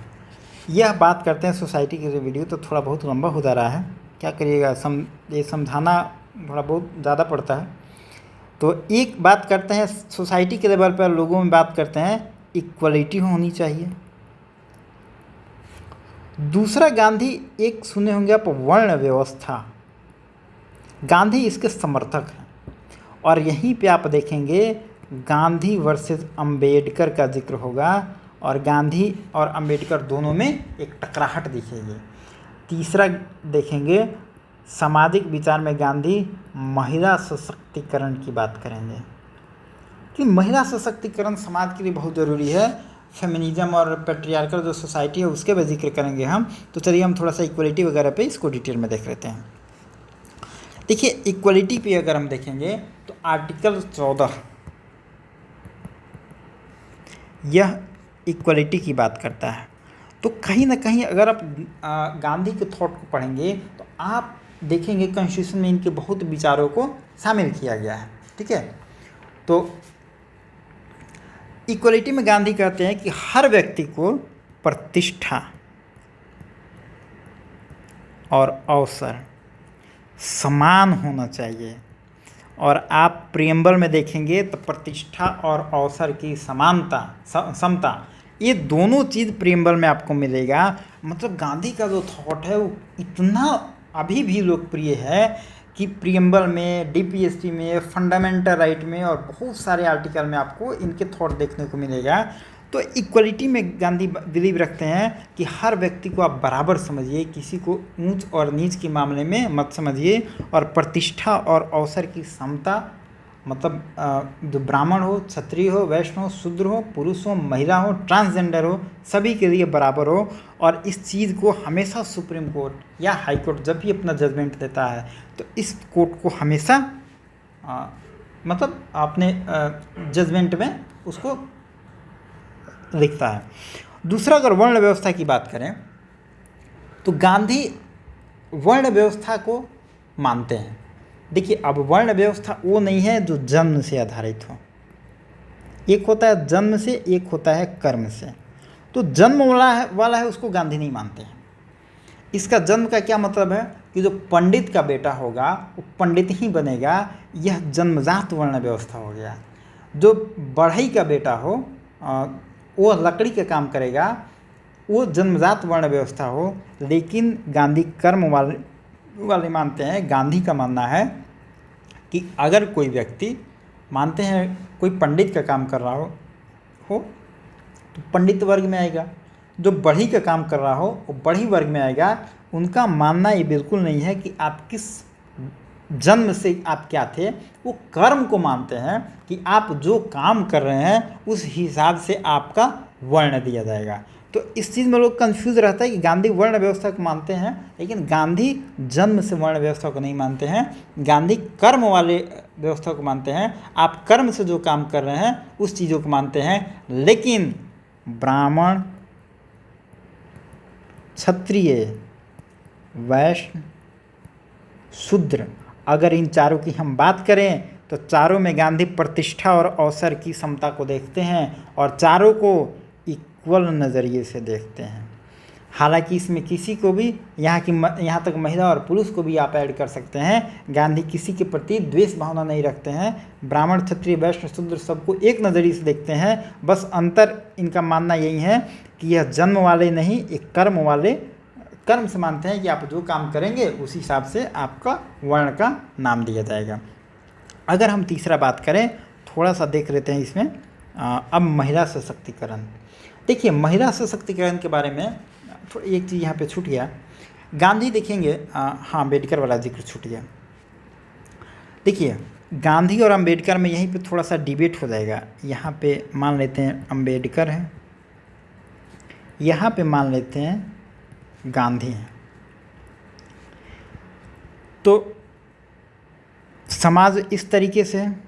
यह बात करते हैं सोसाइटी की। जो वीडियो तो थोड़ा बहुत लंबा हो जा रहा है, क्या करिएगा, ये समझाना थोड़ा बहुत ज़्यादा पड़ता है। तो एक बात करते हैं सोसाइटी के लेवल पर, लोगों में बात करते हैं इक्वलिटी होनी चाहिए। दूसरा, गांधी एक सुने होंगे आप, वर्ण व्यवस्था। गांधी इसके समर्थक हैं। और यहीं पे आप देखेंगे गांधी वर्सेस अंबेडकर का जिक्र होगा, और गांधी और अंबेडकर दोनों में एक टकराहट दिखेगी। तीसरा देखेंगे सामाजिक विचार में गांधी महिला सशक्तिकरण की बात करेंगे कि महिला सशक्तिकरण समाज के लिए बहुत ज़रूरी है। फेमिनिज्म और पैट्रियार्कल जो सोसाइटी है उसके भी जिक्र करेंगे हम। तो चलिए हम थोड़ा सा इक्वलिटी वगैरह पे इसको डिटेल में देख लेते हैं। देखिए, इक्वलिटी पे अगर हम देखेंगे तो आर्टिकल 14 यह इक्वलिटी की बात करता है। तो कहीं ना कहीं अगर आप गांधी के थॉट को पढ़ेंगे तो आप देखेंगे कॉन्स्टिट्यूशन में इनके बहुत विचारों को शामिल किया गया है। ठीक है, तो इक्वलिटी में गांधी कहते हैं कि हर व्यक्ति को प्रतिष्ठा और अवसर समान होना चाहिए। और आप प्रियम्बल में देखेंगे तो प्रतिष्ठा और अवसर की समानता, समता, ये दोनों चीज़ प्रियम्बल में आपको मिलेगा। मतलब गांधी का जो थॉट है वो इतना अभी भी लोकप्रिय है कि प्रियम्बल में, डीपीएसटी में, फंडामेंटल राइट में और बहुत सारे आर्टिकल में आपको इनके थॉट देखने को मिलेगा। तो इक्वलिटी में गांधी बिलीव रखते हैं कि हर व्यक्ति को आप बराबर समझिए, किसी को ऊंच और नीच के मामले में मत समझिए। और प्रतिष्ठा और अवसर की समता, मतलब जो ब्राह्मण हो, क्षत्रिय हो, वैश्य हो, शूद्र हो, पुरुष हो, महिला हो, ट्रांसजेंडर हो, सभी के लिए बराबर हो। और इस चीज़ को हमेशा सुप्रीम कोर्ट या हाई कोर्ट जब भी अपना जजमेंट देता है तो इस कोर्ट को हमेशा मतलब अपने जजमेंट में उसको लिखता है। दूसरा, अगर वर्ण व्यवस्था की बात करें तो गांधी वर्ण व्यवस्था को मानते हैं। देखिए, अब वर्ण व्यवस्था वो नहीं है जो जन्म से आधारित हो। एक होता है जन्म से, एक होता है कर्म से। तो जन्म वाला है उसको गांधी नहीं मानते हैं। इसका जन्म का क्या मतलब है कि जो पंडित का बेटा होगा वो पंडित ही बनेगा, यह जन्मजात वर्ण व्यवस्था हो गया। जो बढ़ई का बेटा हो वो लकड़ी का काम करेगा, वो जन्मजात वर्ण व्यवस्था हो। लेकिन गांधी कर्म वाले मानते हैं। गांधी का मानना है कि अगर कोई व्यक्ति, मानते हैं कोई पंडित का काम कर रहा हो तो पंडित वर्ग में आएगा, जो बढ़ई का काम कर रहा हो वो बढ़ई वर्ग में आएगा। उनका मानना ये बिल्कुल नहीं है कि आप किस जन्म से आप क्या थे, वो कर्म को मानते हैं कि आप जो काम कर रहे हैं उस हिसाब से आपका वर्ण दिया जाएगा। तो इस चीज़ में लोग कंफ्यूज रहता है कि गांधी वर्ण व्यवस्था को मानते हैं, लेकिन गांधी जन्म से वर्ण व्यवस्था को नहीं मानते हैं। गांधी कर्म वाले व्यवस्था को मानते हैं। आप कर्म से जो काम कर रहे हैं उस चीज़ों को मानते हैं। लेकिन ब्राह्मण, क्षत्रिय, वैश्य, शूद्र, अगर इन चारों की हम बात करें तो चारों में गांधी प्रतिष्ठा और अवसर की समता को देखते हैं और चारों को इक्वल नज़रिए से देखते हैं। हालांकि इसमें किसी को भी, यहाँ तक महिला और पुरुष को भी आप ऐड कर सकते हैं, गांधी किसी के प्रति द्वेष भावना नहीं रखते हैं। ब्राह्मण, क्षत्रिय, वैश्य, शूद्र सबको एक नज़रिए से देखते हैं। बस अंतर इनका मानना यही है कि यह जन्म वाले नहीं, एक कर्म वाले, कर्म से मानते हैं कि आप जो काम करेंगे उस हिसाब से आपका वर्ण का नाम दिया जाएगा। अगर हम तीसरा बात करें, थोड़ा सा देख लेते हैं इसमें। अब महिला सशक्तिकरण। देखिए, महिला सशक्तिकरण के बारे में एक चीज़ यहाँ पे छूट गया। गांधी देखेंगे, हाँ, अम्बेडकर वाला जिक्र छूट गया। देखिए, गांधी और अम्बेडकर में यहीं पे थोड़ा सा डिबेट हो जाएगा। यहाँ पे मान लेते हैं अम्बेडकर है, यहाँ पे मान लेते हैं गांधी हैं। तो समाज इस तरीके से है।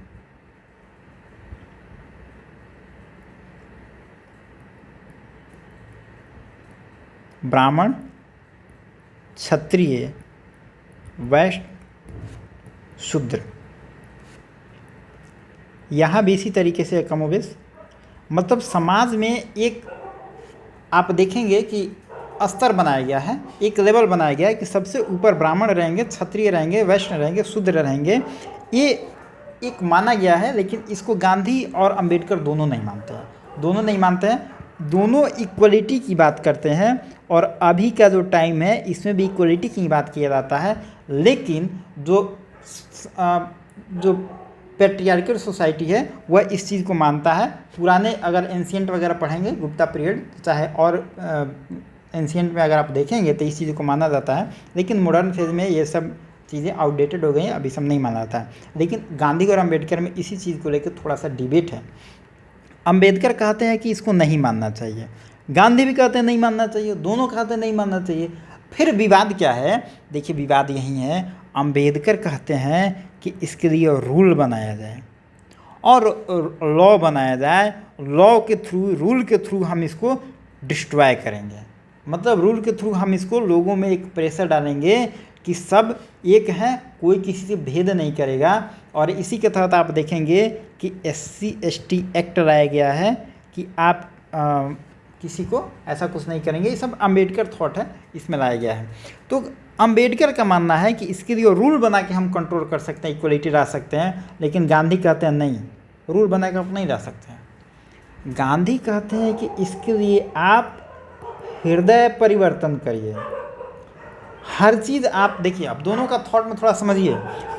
ब्राह्मण, क्षत्रिय, वैश्य, शूद्र, यहाँ भी इसी तरीके से कमोबेश। मतलब समाज में एक आप देखेंगे कि स्तर बनाया गया है, एक लेवल बनाया गया है कि सबसे ऊपर ब्राह्मण रहेंगे, क्षत्रिय रहेंगे, वैश्य रहेंगे, शूद्र रहेंगे, ये एक माना गया है। लेकिन इसको गांधी और अंबेडकर दोनों नहीं मानते हैं, दोनों नहीं मानते हैं, दोनों इक्वलिटी की बात करते हैं। और अभी का जो टाइम है इसमें भी इक्वलिटी की बात किया जाता है। लेकिन जो पैट्रियार्कल सोसाइटी है वह इस चीज़ को मानता है। पुराने अगर एंशियंट वगैरह पढ़ेंगे, गुप्ता पीरियड चाहे और एंशियंट में अगर आप देखेंगे तो इस चीज़ को माना जाता है। लेकिन मॉडर्न फेज में ये सब चीज़ें आउटडेटेड हो गई हैं, अभी सब नहीं माना जाता है। लेकिन गांधी और अंबेडकर में इसी चीज़ को लेकर थोड़ा सा डिबेट है। अंबेडकर कहते हैं कि इसको नहीं मानना चाहिए, गांधी भी कहते हैं नहीं मानना चाहिए, दोनों कहते हैं नहीं मानना चाहिए। फिर विवाद क्या है? देखिए विवाद यही है, अंबेडकर कहते हैं कि इसके लिए रूल बनाया जाए और लॉ बनाया जाए, लॉ के थ्रू, रूल के थ्रू हम इसको डिस्ट्रॉय करेंगे। मतलब रूल के थ्रू हम इसको लोगों में एक प्रेशर डालेंगे कि सब एक हैं, कोई किसी से भेद नहीं करेगा। और इसी के तहत आप देखेंगे कि SC/ST एक्ट लाया गया है कि आप किसी को ऐसा कुछ नहीं करेंगे। ये सब अंबेडकर थॉट है, इसमें लाया गया है। तो अंबेडकर का मानना है कि इसके लिए रूल बना के हम कंट्रोल कर सकते हैं, इक्वलिटी ला सकते हैं। लेकिन गांधी कहते हैं नहीं, रूल बना के आप नहीं ला सकते हैं। गांधी कहते हैं कि इसके लिए आप हृदय परिवर्तन करिए, हर चीज़ आप देखिए। अब दोनों का थॉट में थोड़ा समझिए।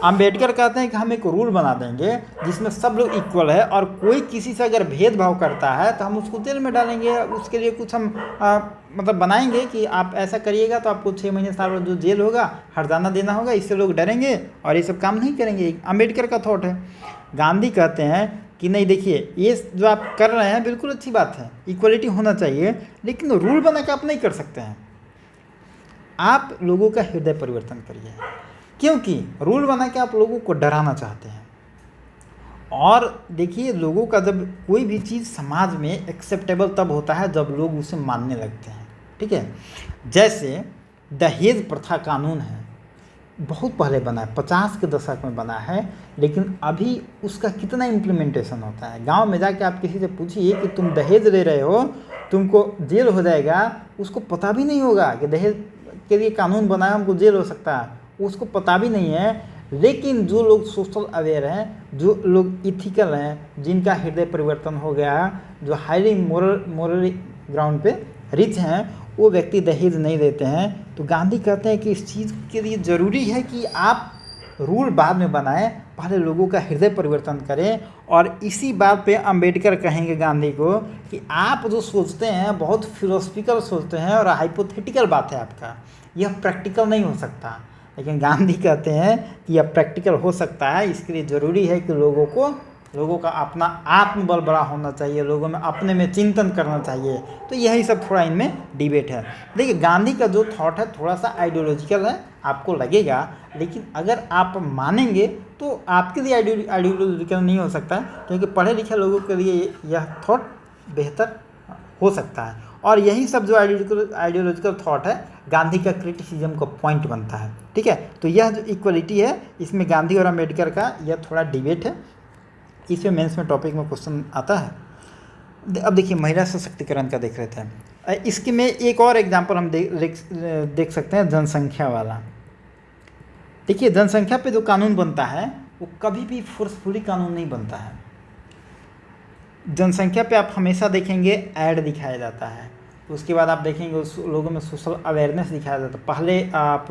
अंबेडकर कहते हैं कि हम एक रूल बना देंगे जिसमें सब लोग इक्वल है, और कोई किसी से अगर भेदभाव करता है तो हम उसको जेल में डालेंगे। उसके लिए कुछ हम मतलब बनाएंगे कि आप ऐसा करिएगा तो आपको 6 महीने साल जो जेल होगा, हर्जाना देना होगा, इससे लोग डरेंगे और ये सब काम नहीं करेंगे। अंबेडकर का थॉट है। गांधी कहते हैं कि नहीं, देखिए ये जो आप कर रहे हैं बिल्कुल अच्छी बात है, इक्वलिटी होना चाहिए, लेकिन रूल बना के आप नहीं कर सकते हैं। आप लोगों का हृदय परिवर्तन करिए, क्योंकि रूल बना के आप लोगों को डराना चाहते हैं। और देखिए लोगों का जब कोई भी चीज़ समाज में एक्सेप्टेबल तब होता है जब लोग उसे मानने लगते हैं, ठीक है। जैसे दहेज प्रथा कानून है, बहुत पहले बना है, 50 के दशक में बना है, लेकिन अभी उसका कितना इम्प्लीमेंटेशन होता है। गांव में जाके आप किसी से पूछिए कि तुम दहेज ले रहे हो, तुमको जेल हो जाएगा, उसको पता भी नहीं होगा कि दहेज के लिए कानून बनाया, हमको जेल हो सकता है, उसको पता भी नहीं है। लेकिन जो लोग सोशल अवेयर हैं, जो लोग इथिकल हैं, जिनका हृदय परिवर्तन हो गया, जो हाईली मोरल ग्राउंड पे रिच हैं, वो व्यक्ति दहेज नहीं देते हैं। तो गांधी कहते हैं कि इस चीज़ के लिए ज़रूरी है कि आप रूल बाद में बनाएं, पहले लोगों का हृदय परिवर्तन करें। और इसी बात पे अंबेडकर कहेंगे गांधी को कि आप जो सोचते हैं बहुत फिलोसफिकल सोचते हैं और हाइपोथेटिकल बात है आपका, यह प्रैक्टिकल नहीं हो सकता। लेकिन गांधी कहते हैं कि यह प्रैक्टिकल हो सकता है। इसके लिए ज़रूरी है कि लोगों का अपना आत्मबल बड़ा होना चाहिए, लोगों में अपने में चिंतन करना चाहिए। तो यही सब थोड़ा इनमें डिबेट है। देखिए गांधी का जो थॉट है थोड़ा सा आइडियोलॉजिकल है, आपको लगेगा, लेकिन अगर आप मानेंगे तो आपके लिए आइडियोलॉजिकल नहीं हो सकता, क्योंकि पढ़े लिखे लोगों के लिए यह थॉट बेहतर हो सकता है। और यही सब जो आइडियोलॉजिकल थॉट है गांधी का क्रिटिसिज्म का पॉइंट बनता है, ठीक है। तो यह जो इक्वलिटी है इसमें गांधी और अंबेडकर का यह थोड़ा डिबेट है। इसमें मेंस में टॉपिक में क्वेश्चन आता है। अब देखिए महिला सशक्तिकरण का देख रहे थे। इसके में एक और एग्जांपल हम देख सकते हैं, जनसंख्या वाला। देखिए जनसंख्या पे जो कानून बनता है वो कभी भी फोर्सफुली कानून नहीं बनता है। जनसंख्या पे आप हमेशा देखेंगे ऐड दिखाया जाता है, उसके बाद आप देखेंगे उस लोगों में सोशल अवेयरनेस दिखाया जाता है। पहले आप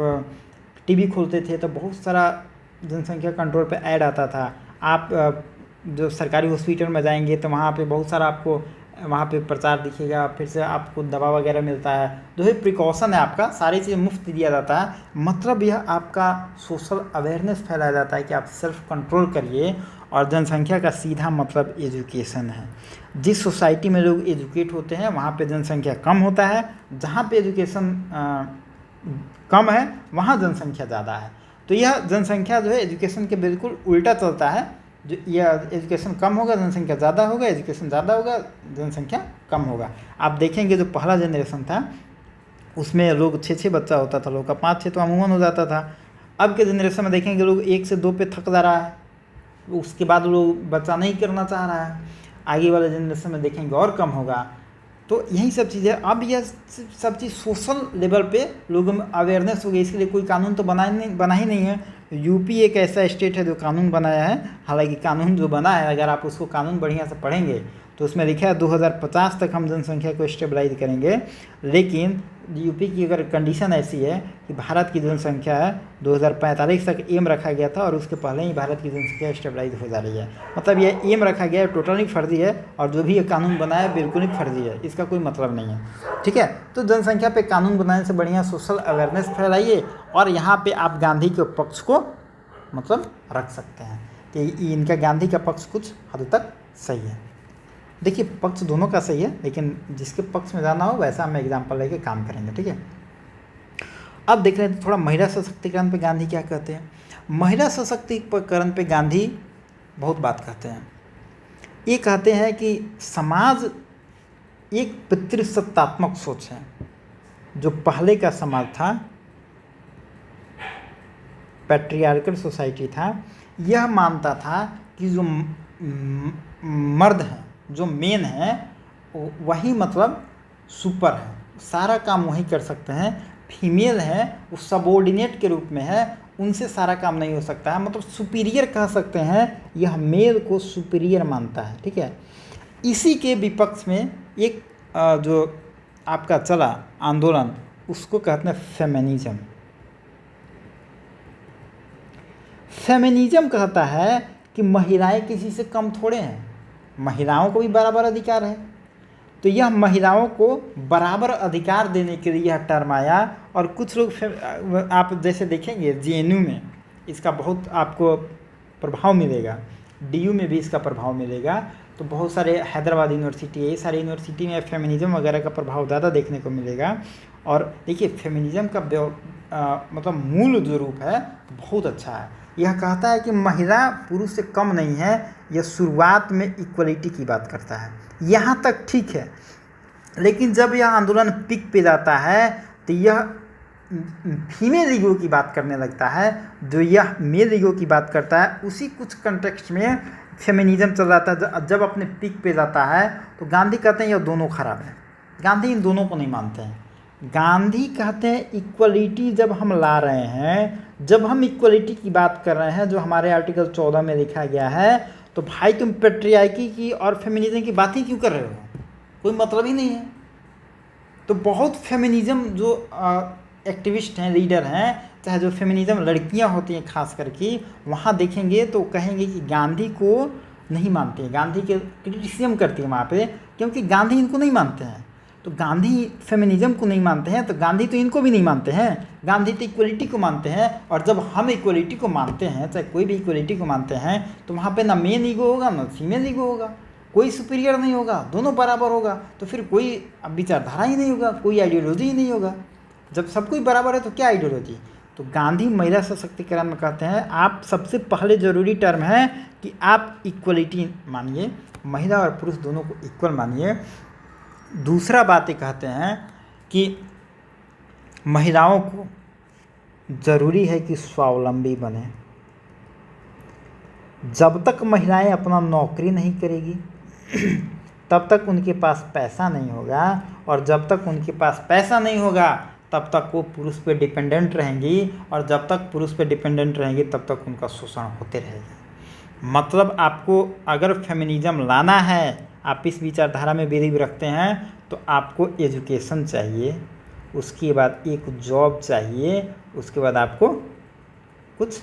टीवी खोलते थे तो बहुत सारा जनसंख्या कंट्रोल पे ऐड आता था। आप जो सरकारी हॉस्पिटल में जाएंगे तो वहाँ पे बहुत सारा आपको वहाँ पे प्रचार दिखेगा, फिर से आपको दवा वगैरह मिलता है। जो है प्रिकॉशन है आपका, सारी चीज़ें मुफ्त दिया जाता है। मतलब यह आपका सोशल अवेयरनेस फैलाया जाता है कि आप सेल्फ कंट्रोल करिए। और जनसंख्या का सीधा मतलब एजुकेशन है। जिस सोसाइटी में लोग एजुकेट होते हैं वहाँ पे जनसंख्या कम होता है, जहाँ पे एजुकेशन कम है वहाँ जनसंख्या ज़्यादा है। तो यह जनसंख्या जो है एजुकेशन के बिल्कुल उल्टा चलता है। जो यह एजुकेशन कम होगा जनसंख्या ज़्यादा होगा, एजुकेशन ज़्यादा होगा जनसंख्या कम होगा। आप देखेंगे जो पहला जनरेशन था उसमें लोग 6 बच्चा होता था, लोग का 5-6 तो अमूमन हो जाता था। अब के जनरेशन में देखेंगे लोग 1 से 2 पे थक जा रहा है, उसके बाद लोग बच्चा नहीं करना चाह रहा है। आगे वाले जनरेशन में देखेंगे और कम होगा। तो यही सब चीज़ें, अब यह सब चीज़ सोशल लेवल पे लोगों में अवेयरनेस हो गई, इसके लिए कोई कानून तो बना ही नहीं है। यूपी एक ऐसा स्टेट है जो कानून बनाया है, हालांकि कानून जो बना है अगर आप उसको कानून बढ़िया से पढ़ेंगे तो उसमें लिखा है 2050 तक हम जनसंख्या को स्टेबलाइज करेंगे, लेकिन यूपी की अगर कंडीशन ऐसी है कि भारत की जनसंख्या 2045 तक एम रखा गया था और उसके पहले ही भारत की जनसंख्या स्टेबलाइज हो जा रही है। मतलब ये एम रखा गया है, टोटली फर्जी है, और जो भी ये कानून बनाया है बिल्कुल ही फर्जी है, इसका कोई मतलब नहीं है। ठीक है, तो जनसंख्या पे कानून बनाने से बढ़िया सोशल अवेयरनेस फैलाइए, और यहाँ पे आप गांधी के पक्ष को मतलब रख सकते हैं कि इनका गांधी का पक्ष कुछ हद तक सही है। देखिए पक्ष दोनों का सही है, लेकिन जिसके पक्ष में जाना हो वैसा हम एग्जाम्पल लेके काम करेंगे। ठीक है, अब देख रहे हैं थोड़ा महिला सशक्तिकरण पे गांधी क्या कहते हैं। महिला सशक्तिकरण पे गांधी बहुत बात कहते हैं। ये कहते हैं कि समाज एक पितृसत्तात्मक सोच है। जो पहले का समाज था, पैट्रियार्कल सोसाइटी था, यह मानता था कि जो मर्द है, जो मेन है, वही मतलब सुपर है, सारा काम वही कर सकते हैं। फीमेल है वो सबॉर्डिनेट के रूप में है, उनसे सारा काम नहीं हो सकता है, मतलब सुपीरियर कह सकते हैं। यह मेल को सुपीरियर मानता है। ठीक है, इसी के विपक्ष में एक जो आपका चला आंदोलन, उसको कहते हैं फेमिनिज्म। फेमिनिज्म कहता है कि महिलाएं किसी से कम थोड़े हैं, महिलाओं को भी बराबर अधिकार है। तो यह महिलाओं को बराबर अधिकार देने के लिए यह टर्म आया। और कुछ लोग आप जैसे देखेंगे जेएनयू में इसका बहुत आपको प्रभाव मिलेगा, डीयू में भी इसका प्रभाव मिलेगा। तो बहुत सारे हैदराबाद यूनिवर्सिटी, ये सारी यूनिवर्सिटी में फेमिनिज्म वगैरह का प्रभाव ज़्यादा देखने को मिलेगा। और देखिए फेमिनिज्म का मतलब मूल जो रूप है बहुत अच्छा है। यह कहता है कि महिला पुरुष से कम नहीं है, यह शुरुआत में इक्वलिटी की बात करता है, यहाँ तक ठीक है। लेकिन जब यह आंदोलन पीक पे जाता है तो यह फीमेल ईगो की बात करने लगता है, जो यह मेल ईगो की बात करता है। उसी कुछ कंटेक्स्ट में फेमिनिज्म चल जाता है। जब अपने पीक पे जाता है तो गांधी कहते हैं यह दोनों खराब है। गांधी इन दोनों को नहीं मानते हैं। गांधी कहते हैं इक्वलिटी जब हम ला रहे हैं, जब हम इक्वलिटी की बात कर रहे हैं जो हमारे आर्टिकल 14 में लिखा गया है, तो भाई तुम पेट्रियार्की की और फेमिनिज्म की बात ही क्यों कर रहे हो, कोई मतलब ही नहीं है। तो बहुत फेमिनिज्म जो एक्टिविस्ट हैं, लीडर हैं, चाहे जो फेमिनिज्म लड़कियां होती हैं खास करके, वहाँ देखेंगे तो कहेंगे कि गांधी को नहीं मानते हैं, गांधी के क्रिटिसिज्म करती है वहाँ पे, क्योंकि गांधी इनको नहीं मानते हैं। तो गांधी फेमिनिज्म को नहीं मानते हैं तो गांधी तो इनको भी नहीं मानते हैं। गांधी तो इक्वलिटी को मानते हैं, और जब हम इक्वलिटी को मानते हैं, चाहे कोई भी इक्वलिटी को मानते हैं, तो वहाँ पे ना मेन ईगो होगा ना फीमेल ईगो होगा, कोई सुपीरियर नहीं होगा, दोनों बराबर होगा। तो फिर कोई विचारधारा ही नहीं होगा, कोई आइडियोलॉजी ही नहीं होगा। जब सब कोई बराबर है तो क्या आइडियोलॉजी। तो गांधी महिला सशक्तिकरण में कहते हैं आप सबसे पहले ज़रूरी टर्म है कि आप इक्वलिटी मानिए, महिला और पुरुष दोनों को इक्वल मानिए। दूसरा बात ये कहते हैं कि महिलाओं को ज़रूरी है कि स्वावलंबी बने। जब तक महिलाएं अपना नौकरी नहीं करेगी तब तक उनके पास पैसा नहीं होगा, और जब तक उनके पास पैसा नहीं होगा तब तक वो पुरुष पे डिपेंडेंट रहेंगी, और जब तक पुरुष पे डिपेंडेंट रहेंगी तब तक उनका शोषण होते रहेगा। मतलब आपको अगर फेमिनिज्म लाना है, आप इस विचारधारा में बिलीव रखते हैं, तो आपको एजुकेशन चाहिए, उसके बाद एक जॉब चाहिए, उसके बाद आपको कुछ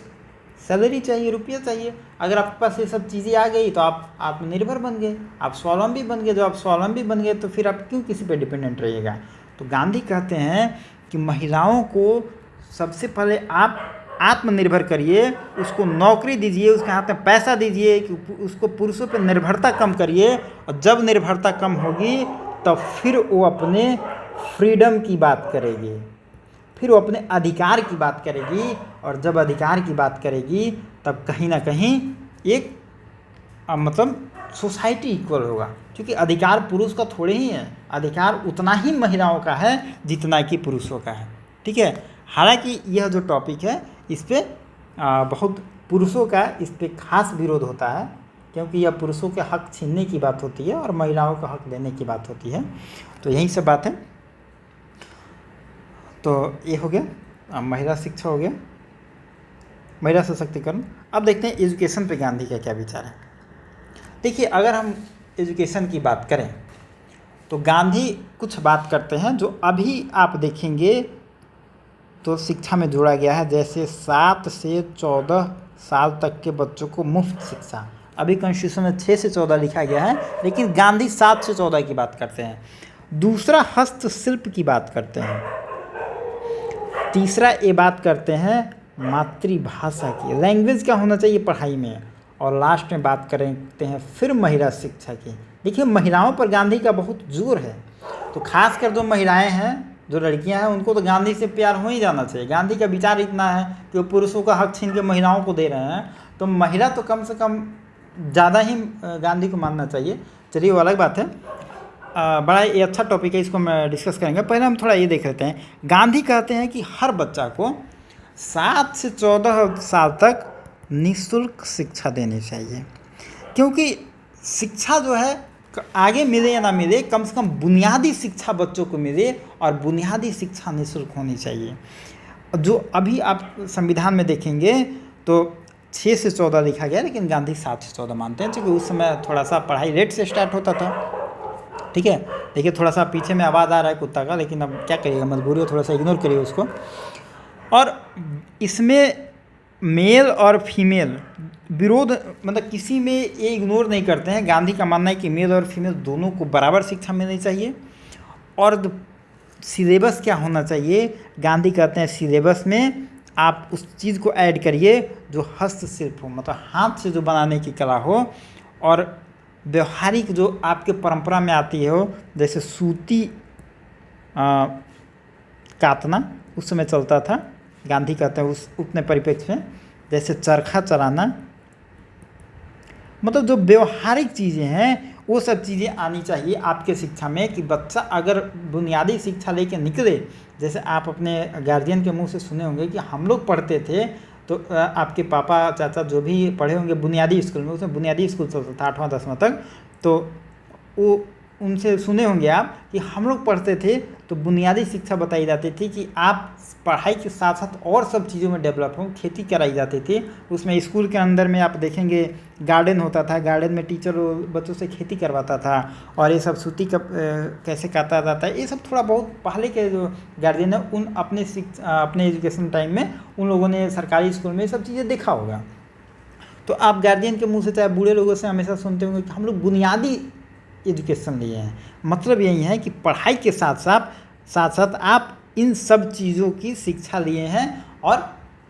सैलरी चाहिए, रुपया चाहिए। अगर आपके पास ये सब चीज़ें आ गई तो आप आत्मनिर्भर बन गए, आप स्वावलंबी बन गए। जो आप स्वावलंबी बन गए तो फिर आप क्यों किसी पे डिपेंडेंट रहिएगा। तो गांधी कहते हैं कि महिलाओं को सबसे पहले आप आत्मनिर्भर करिए, उसको नौकरी दीजिए, उसके हाथ में पैसा दीजिए, कि उसको पुरुषों पर निर्भरता कम करिए। और जब निर्भरता कम होगी तब फिर वो अपने फ्रीडम की बात करेगी, फिर वो अपने अधिकार की बात करेगी। और जब अधिकार की बात करेगी तब कहीं ना कहीं एक मतलब सोसाइटी इक्वल होगा, क्योंकि अधिकार पुरुष का थोड़े ही है, अधिकार उतना ही महिलाओं का है जितना कि पुरुषों का है। ठीक है, हालांकि यह जो टॉपिक है इस पर बहुत पुरुषों का इस पर खास विरोध होता है, क्योंकि यह पुरुषों के हक छीनने की बात होती है और महिलाओं का हक देने की बात होती है। तो यही सब बात है। तो ये हो गया, अब महिला शिक्षा हो गया, महिला सशक्तिकरण। अब देखते हैं एजुकेशन पे गांधी का क्या विचार है। देखिए, अगर हम एजुकेशन की बात करें तो गांधी कुछ बात करते हैं जो अभी आप देखेंगे तो शिक्षा में जोड़ा गया है, जैसे 7 से 14 साल तक के बच्चों को मुफ्त शिक्षा। अभी कॉन्स्टिट्यूशन में 6 से 14 लिखा गया है, लेकिन गांधी 7 से 14 की बात करते हैं। दूसरा, हस्तशिल्प की बात करते हैं। तीसरा, ये बात करते हैं मातृभाषा की, लैंग्वेज क्या होना चाहिए पढ़ाई में। और लास्ट में बात करते हैं फिर महिला शिक्षा की। देखिए, महिलाओं पर गांधी का बहुत जोर है, तो खासकर जो महिलाएं हैं, जो लड़कियां हैं, उनको तो गांधी से प्यार हो ही जाना चाहिए। गांधी का विचार इतना है कि वो पुरुषों का हक छीन के महिलाओं को दे रहे हैं, तो महिला तो कम से कम ज़्यादा ही गांधी को मानना चाहिए। चलिए, वो अलग बात है। बड़ा ये अच्छा टॉपिक है, इसको मैं डिस्कस करेंगे। पहले हम थोड़ा ये देख लेते हैं। गांधी कहते हैं कि हर बच्चा को 7 से 14 साल तक निःशुल्क शिक्षा देनी चाहिए, क्योंकि शिक्षा जो है आगे मिले या ना मिले, कम से कम बुनियादी शिक्षा बच्चों को मिले, और बुनियादी शिक्षा निःशुल्क होनी चाहिए। जो अभी आप संविधान में देखेंगे तो 6 से 14 लिखा गया, लेकिन गांधी 7 से 14 मानते हैं, क्योंकि उस समय थोड़ा सा पढ़ाई लेट से स्टार्ट होता था। ठीक है, देखिए थोड़ा सा पीछे में आवाज़ आ रहा है कुत्ता का, लेकिन अब क्या करिएगा, मजबूरी हो, थोड़ा सा इग्नोर करिए उसको। और इसमें मेल और फीमेल विरोध, मतलब किसी में ये इग्नोर नहीं करते हैं। गांधी का मानना है कि मेल और फीमेल दोनों को बराबर शिक्षा मिलनी चाहिए। और सिलेबस क्या होना चाहिए, गांधी कहते हैं सिलेबस में आप उस चीज़ को ऐड करिए जो हस्तशिल्प हो, मतलब हाथ से जो बनाने की कला हो, और व्यवहारिक जो आपके परंपरा में आती हो, जैसे सूती कातना उस समय चलता था, गांधी कहते हैं उस उतने परिप्रेक्ष्य में, जैसे चरखा चलाना, मतलब जो व्यवहारिक चीज़ें हैं वो सब चीज़ें आनी चाहिए आपके शिक्षा में। कि बच्चा अगर बुनियादी शिक्षा लेके निकले, जैसे आप अपने गार्जियन के मुंह से सुने होंगे कि हम लोग पढ़ते थे, तो आपके पापा चाचा जो भी पढ़े होंगे बुनियादी स्कूल में, उसमें बुनियादी स्कूल चलता था 8वां 10वां तक, तो वो उनसे सुने होंगे आप कि हम लोग पढ़ते थे तो बुनियादी शिक्षा बताई जाती थी कि आप पढ़ाई के साथ साथ और सब चीज़ों में डेवलप हो, खेती कराई जाती थी। उसमें स्कूल के अंदर में आप देखेंगे गार्डन होता था, गार्डन में टीचर बच्चों से खेती करवाता था, और ये सब सूती का कैसे काटा जाता है, ये सब थोड़ा बहुत पहले के जो गार्जियन है उन अपने एजुकेशन टाइम में उन लोगों ने सरकारी स्कूल में ये सब चीज़ें देखा होगा। तो आप गार्जियन के मुँह से, चाहे बूढ़े लोगों से हमेशा सुनते होंगे कि हम लोग बुनियादी एजुकेशन लिए हैं। मतलब यही है कि पढ़ाई के साथ साथ आप इन सब चीज़ों की शिक्षा लिए हैं और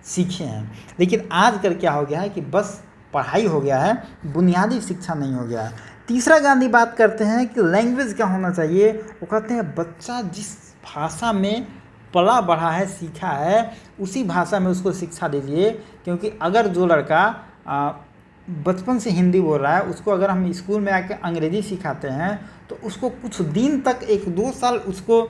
सीखे हैं। लेकिन आजकल क्या हो गया है कि बस पढ़ाई हो गया है, बुनियादी शिक्षा नहीं हो गया है। तीसरा, गांधी बात करते हैं कि लैंग्वेज क्या होना चाहिए। वो कहते हैं बच्चा जिस भाषा में पला बढ़ा है, सीखा है, उसी भाषा में उसको शिक्षा दीजिए। क्योंकि अगर जो लड़का बचपन से हिंदी बोल रहा है, उसको अगर हम स्कूल में आकर अंग्रेजी सिखाते हैं तो उसको कुछ दिन तक 1-2 साल उसको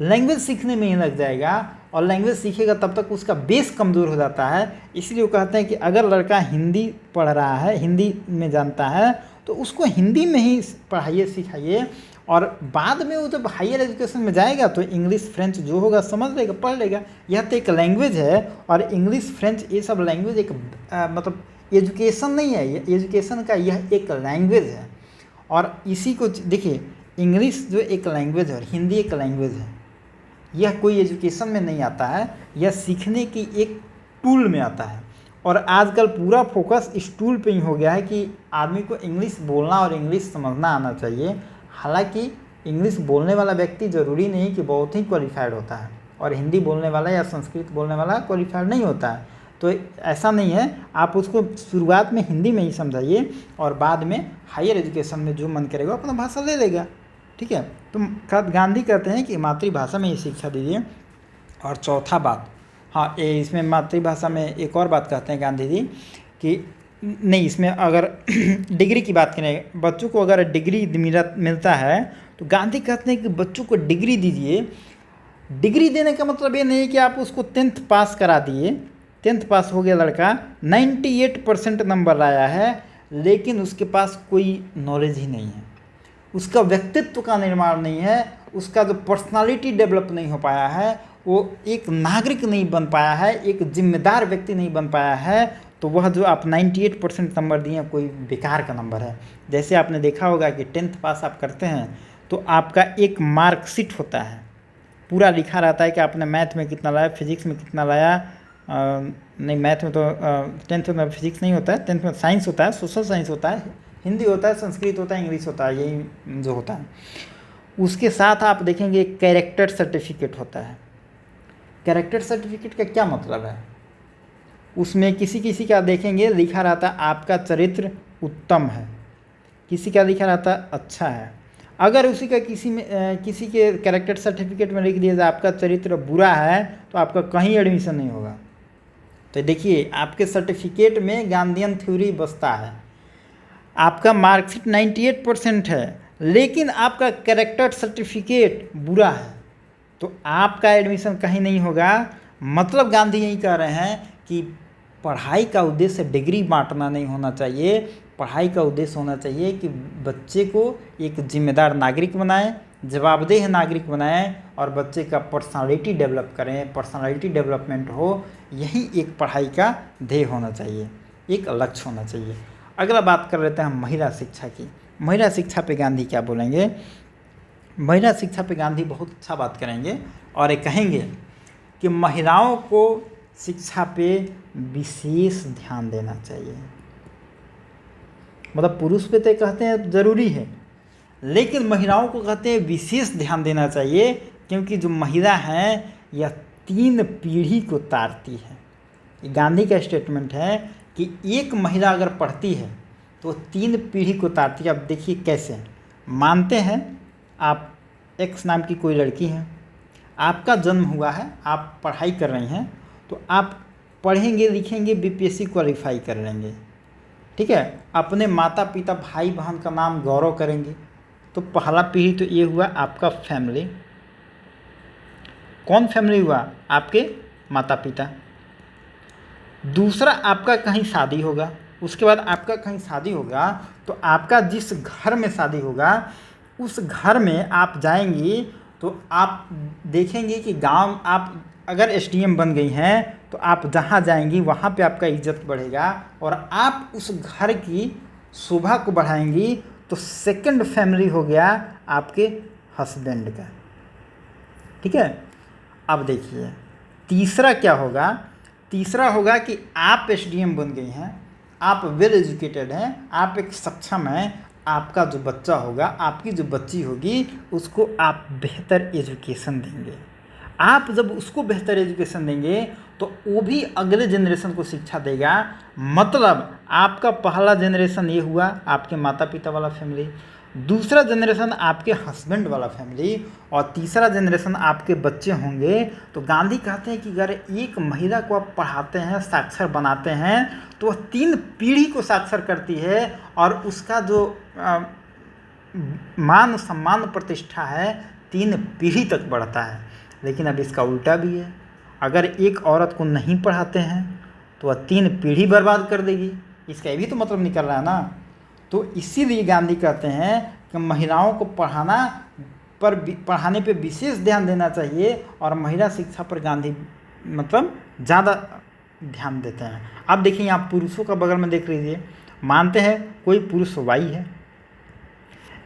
लैंग्वेज सीखने में ही लग जाएगा, और लैंग्वेज सीखेगा तब तक उसका बेस कमज़ोर हो जाता है। इसलिए वो कहते हैं कि अगर लड़का हिंदी पढ़ रहा है, हिंदी में जानता है, तो उसको हिंदी में ही पढ़ाइए, सिखाइए, और बाद में वो जब हायर एजुकेशन में जाएगा तो इंग्लिश फ्रेंच जो होगा समझ लेगा, पढ़ लेगा। यह तो एक लैंग्वेज है, और इंग्लिश फ्रेंच ये सब लैंग्वेज एक मतलब एजुकेशन नहीं है, ये एजुकेशन का यह एक लैंग्वेज है। और इसी को देखिए, इंग्लिश जो एक लैंग्वेज है और हिंदी एक लैंग्वेज है, यह कोई एजुकेशन में नहीं आता है, यह सीखने की एक टूल में आता है। और आजकल पूरा फोकस इस टूल पे ही हो गया है कि आदमी को इंग्लिश बोलना और इंग्लिश समझना आना चाहिए। हालांकि इंग्लिश बोलने वाला व्यक्ति ज़रूरी नहीं कि बहुत ही क्वालिफाइड होता है, और हिंदी बोलने वाला या संस्कृत बोलने वाला क्वालिफाइड नहीं होता है। तो ऐसा नहीं है, आप उसको शुरुआत में हिंदी में ही समझाइए, और बाद में हायर एजुकेशन में जो मन करेगा अपना भाषा ले लेगा। ठीक है, तो गांधी कहते हैं कि मातृभाषा में ही शिक्षा दीजिए। और चौथा बात, हाँ, ये इसमें मातृभाषा में एक और बात कहते हैं गांधी जी कि नहीं, इसमें अगर डिग्री की बात करें, बच्चों को अगर डिग्री मिलता है तो गांधी कहते हैं कि बच्चों को डिग्री दीजिए। डिग्री देने का मतलब ये नहीं कि आप उसको 10th पास करा दिए, 10th पास हो गया लड़का, 98% नंबर लाया है, लेकिन उसके पास कोई नॉलेज ही नहीं है, उसका व्यक्तित्व का निर्माण नहीं है, उसका जो पर्सनालिटी डेवलप नहीं हो पाया है, वो एक नागरिक नहीं बन पाया है, एक जिम्मेदार व्यक्ति नहीं बन पाया है, तो वह जो आप 98% नंबर दिए कोई बेकार का नंबर है। जैसे आपने देखा होगा कि 10th पास आप करते हैं तो आपका एक मार्कशीट होता है, पूरा लिखा रहता है कि आपने मैथ में कितना लाया, फिजिक्स में कितना लाया, नहीं मैथ में तो 10th में फिजिक्स नहीं होता है, 10th में साइंस होता है, सोशल साइंस होता है, हिंदी होता है, संस्कृत होता है, इंग्लिश होता है, यही जो होता है। उसके साथ आप देखेंगे कैरेक्टर सर्टिफिकेट होता है। कैरेक्टर सर्टिफिकेट का क्या मतलब है, उसमें किसी किसी का देखेंगे लिखा रहता है आपका चरित्र उत्तम है, किसी का लिखा रहता है अच्छा है। अगर उसी का किसी के कैरेक्टर सर्टिफिकेट में लिख दिया जाए आपका चरित्र बुरा है तो आपका कहीं एडमिशन नहीं होगा। तो देखिए आपके सर्टिफिकेट में गांधीयन थ्योरी बसता है, आपका मार्कशीट 98% है लेकिन आपका कैरेक्टर सर्टिफिकेट बुरा है तो आपका एडमिशन कहीं नहीं होगा। मतलब गांधी यही कह रहे हैं कि पढ़ाई का उद्देश्य डिग्री बांटना नहीं होना चाहिए, पढ़ाई का उद्देश्य होना चाहिए कि बच्चे को एक जिम्मेदार नागरिक बनाएं, जवाबदेह नागरिक बनाएं और बच्चे का पर्सनालिटी डेवलप करें, पर्सनालिटी डेवलपमेंट हो, यही एक पढ़ाई का ध्येय होना चाहिए, एक लक्ष्य होना चाहिए। अगला बात कर लेते हैं हम महिला शिक्षा की। महिला शिक्षा पे गांधी क्या बोलेंगे? महिला शिक्षा पे गांधी बहुत अच्छा बात करेंगे और ये कहेंगे कि महिलाओं को शिक्षा पे विशेष ध्यान देना चाहिए। मतलब पुरुष पे तो कहते हैं ज़रूरी है, लेकिन महिलाओं को कहते हैं विशेष ध्यान देना चाहिए, क्योंकि जो महिला हैं यह 3 पीढ़ी को तारती है। गांधी का स्टेटमेंट है कि एक महिला अगर पढ़ती है तो 3 पीढ़ी को तारती है। अब देखिए कैसे, मानते हैं आप एक्स नाम की कोई लड़की है, आपका जन्म हुआ है, आप पढ़ाई कर रही हैं, तो आप पढ़ेंगे लिखेंगे बीपीएससी क्वालिफाई कर लेंगे, ठीक है, अपने माता पिता भाई बहन का नाम गौरव करेंगे। तो पहला पीढ़ी तो ये हुआ आपका फैमिली। कौन फैमिली हुआ? आपके माता पिता। दूसरा आपका कहीं शादी होगा, उसके बाद आपका कहीं शादी होगा तो आपका जिस घर में शादी होगा उस घर में आप जाएंगी तो आप देखेंगे कि गांव, आप अगर एसडीएम बन गई हैं तो आप जहां जाएंगी वहां पे आपका इज्जत बढ़ेगा और आप उस घर की शोभा को बढ़ाएंगी। तो सेकंड फैमिली हो गया आपके हस्बैंड का, ठीक है। अब देखिए तीसरा क्या होगा? तीसरा होगा कि आप एसडीएम बन गई हैं, आप वेल एजुकेटेड हैं, आप एक सक्षम हैं, आपका जो बच्चा होगा, आपकी जो बच्ची होगी, उसको आप बेहतर एजुकेशन देंगे। आप जब उसको बेहतर एजुकेशन देंगे तो वो भी अगले जनरेशन को शिक्षा देगा। मतलब आपका पहला जनरेशन ये हुआ आपके माता पिता वाला फैमिली, दूसरा जनरेशन आपके हस्बैंड वाला फैमिली और तीसरा जनरेशन आपके बच्चे होंगे। तो गांधी कहते हैं कि अगर एक महिला को आप पढ़ाते हैं, साक्षर बनाते हैं, तो वह 3 पीढ़ी को साक्षर करती है और उसका जो मान सम्मान प्रतिष्ठा है 3 पीढ़ी तक बढ़ता है। लेकिन अब इसका उल्टा भी है, अगर एक औरत को नहीं पढ़ाते हैं तो वह 3 पीढ़ी बर्बाद कर देगी। इसका ये भी तो मतलब निकल रहा है ना। तो इसीलिए गांधी कहते हैं कि महिलाओं को पढ़ाने पे विशेष ध्यान देना चाहिए और महिला शिक्षा पर गांधी मतलब ज़्यादा ध्यान देते हैं। अब देखिए आप पुरुषों का बगल में देख लीजिए, मानते हैं कोई पुरुष वाई है,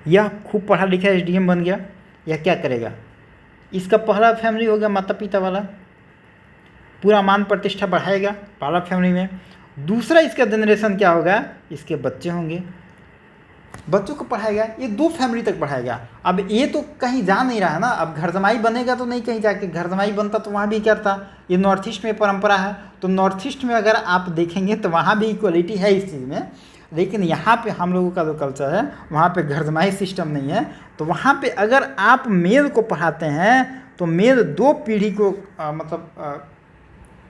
यह खूब पढ़ा लिखा एसडीएम बन गया, यह क्या करेगा? इसका पहला फैमिली हो गया माता पिता वाला, पूरा मान प्रतिष्ठा बढ़ाएगा पहला फैमिली में। दूसरा इसका जनरेशन क्या होगा? इसके बच्चे होंगे, बच्चों को पढ़ाएगा, ये 2 फैमिली तक पढ़ाएगा। अब ये तो कहीं जा नहीं रहा है ना। अब घर जमाई बनेगा तो नहीं कहीं जाके, घर जमाई बनता तो वहाँ भी क्या था, ये नॉर्थ ईस्ट में परंपरा है। तो नॉर्थ ईस्ट में अगर आप देखेंगे तो वहाँ भी इक्वलिटी है इस चीज़ में, लेकिन यहाँ पे हम लोगों का जो कल्चर है वहाँ पे घर जमाई सिस्टम नहीं है। तो वहाँ पे अगर आप मेल को पढ़ाते हैं तो मेल 2 पीढ़ी को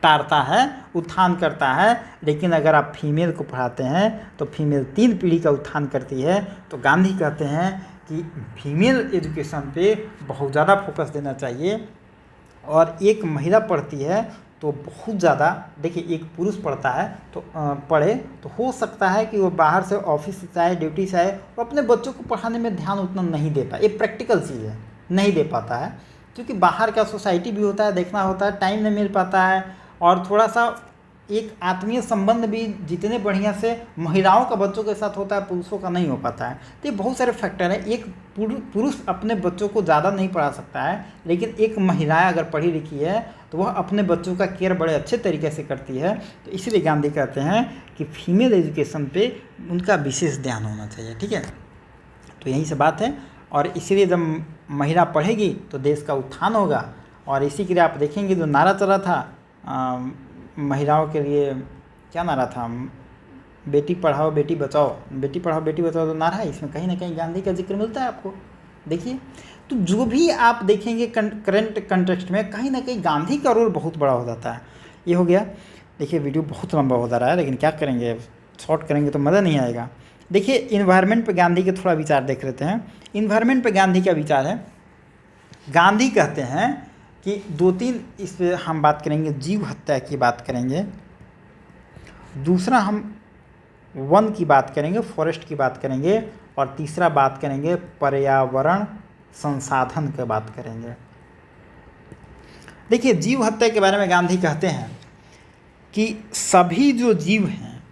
तारता है, उत्थान करता है। लेकिन अगर आप फीमेल को पढ़ाते हैं तो फीमेल 3 पीढ़ी का उत्थान करती है। तो गांधी कहते हैं कि फीमेल एजुकेशन पे बहुत ज़्यादा फोकस देना चाहिए और एक महिला पढ़ती है तो बहुत ज़्यादा, देखिए एक पुरुष पढ़ता है तो पढ़े तो हो सकता है कि वो बाहर से ऑफिस से आए, ड्यूटी से आए, वो अपने बच्चों को पढ़ाने में ध्यान उतना नहीं दे पाए। ये प्रैक्टिकल चीज़ है, नहीं दे पाता है, क्योंकि बाहर का सोसाइटी भी होता है, देखना होता है, टाइम नहीं मिल पाता है, और थोड़ा सा एक आत्मीय संबंध भी जितने बढ़िया से महिलाओं का बच्चों के साथ होता है, पुरुषों का नहीं हो पाता है। तो ये बहुत सारे फैक्टर हैं। एक पुरुष अपने बच्चों को ज़्यादा नहीं पढ़ा सकता है, लेकिन एक महिला अगर पढ़ी लिखी है तो वह अपने बच्चों का केयर बड़े अच्छे तरीके से करती है। तो इसलिए गांधी कहते हैं कि फीमेल एजुकेशन पे उनका विशेष ध्यान होना चाहिए। ठीक है, तो यही से बात है, और इसीलिए जब महिला पढ़ेगी तो देश का उत्थान होगा। और इसी के लिए आप देखेंगे जो नारा चला था महिलाओं के लिए, क्या नारा था, बेटी पढ़ाओ बेटी बचाओ, बेटी पढ़ाओ बेटी बचाओ जो नारा है, इसमें कहीं ना कहीं गांधी का जिक्र मिलता है आपको। देखिए, तो जो भी आप देखेंगे करंट कंटेक्स्ट में कहीं ना कहीं गांधी का रोल बहुत बड़ा हो जाता है। ये हो गया। देखिए वीडियो बहुत लंबा हो जा रहा है, लेकिन क्या करेंगे, शॉर्ट करेंगे तो मज़ा नहीं आएगा। देखिए इन्वायरमेंट पे गांधी के थोड़ा विचार देख लेते हैं। इन्वायरमेंट पे गांधी का विचार है, गांधी कहते हैं कि 2-3 इस पर हम बात करेंगे, जीव हत्या की बात करेंगे, दूसरा हम वन की बात करेंगे, फॉरेस्ट की बात करेंगे, और तीसरा बात करेंगे पर्यावरण संसाधन की बात करेंगे। देखिए जीव हत्या के बारे में गांधी कहते हैं कि सभी जो जीव हैं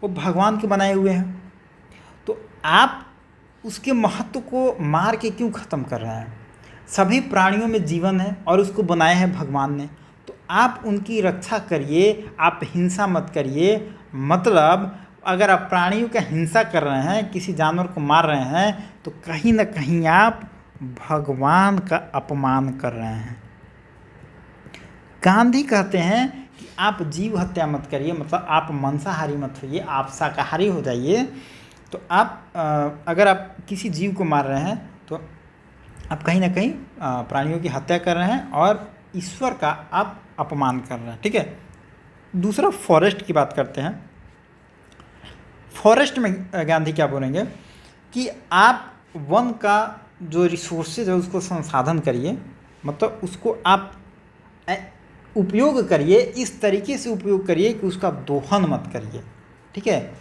वो भगवान के बनाए हुए हैं, तो आप उसके महत्व को मार के क्यों ख़त्म कर रहे हैं। सभी प्राणियों में जीवन है और उसको बनाया है भगवान ने, तो आप उनकी रक्षा करिए, आप हिंसा मत करिए। मतलब अगर आप प्राणियों का हिंसा कर रहे हैं, किसी जानवर को मार रहे हैं, तो कहीं ना कहीं आप भगवान का अपमान कर रहे हैं। गांधी कहते हैं कि आप जीव हत्या मत करिए, मतलब आप मांसाहारी मत होइए, आप शाकाहारी हो जाइए। तो आप अगर आप किसी जीव को मार रहे हैं तो आप कहीं ना कहीं प्राणियों की हत्या कर रहे हैं और ईश्वर का आप अपमान कर रहे हैं। ठीक है, दूसरा फॉरेस्ट की बात करते हैं। फॉरेस्ट में गांधी क्या बोलेंगे कि आप वन का जो रिसोर्सेज है उसको संसाधन करिए, मतलब उसको आप उपयोग करिए, इस तरीके से उपयोग करिए कि उसका दोहन मत करिए। ठीक है,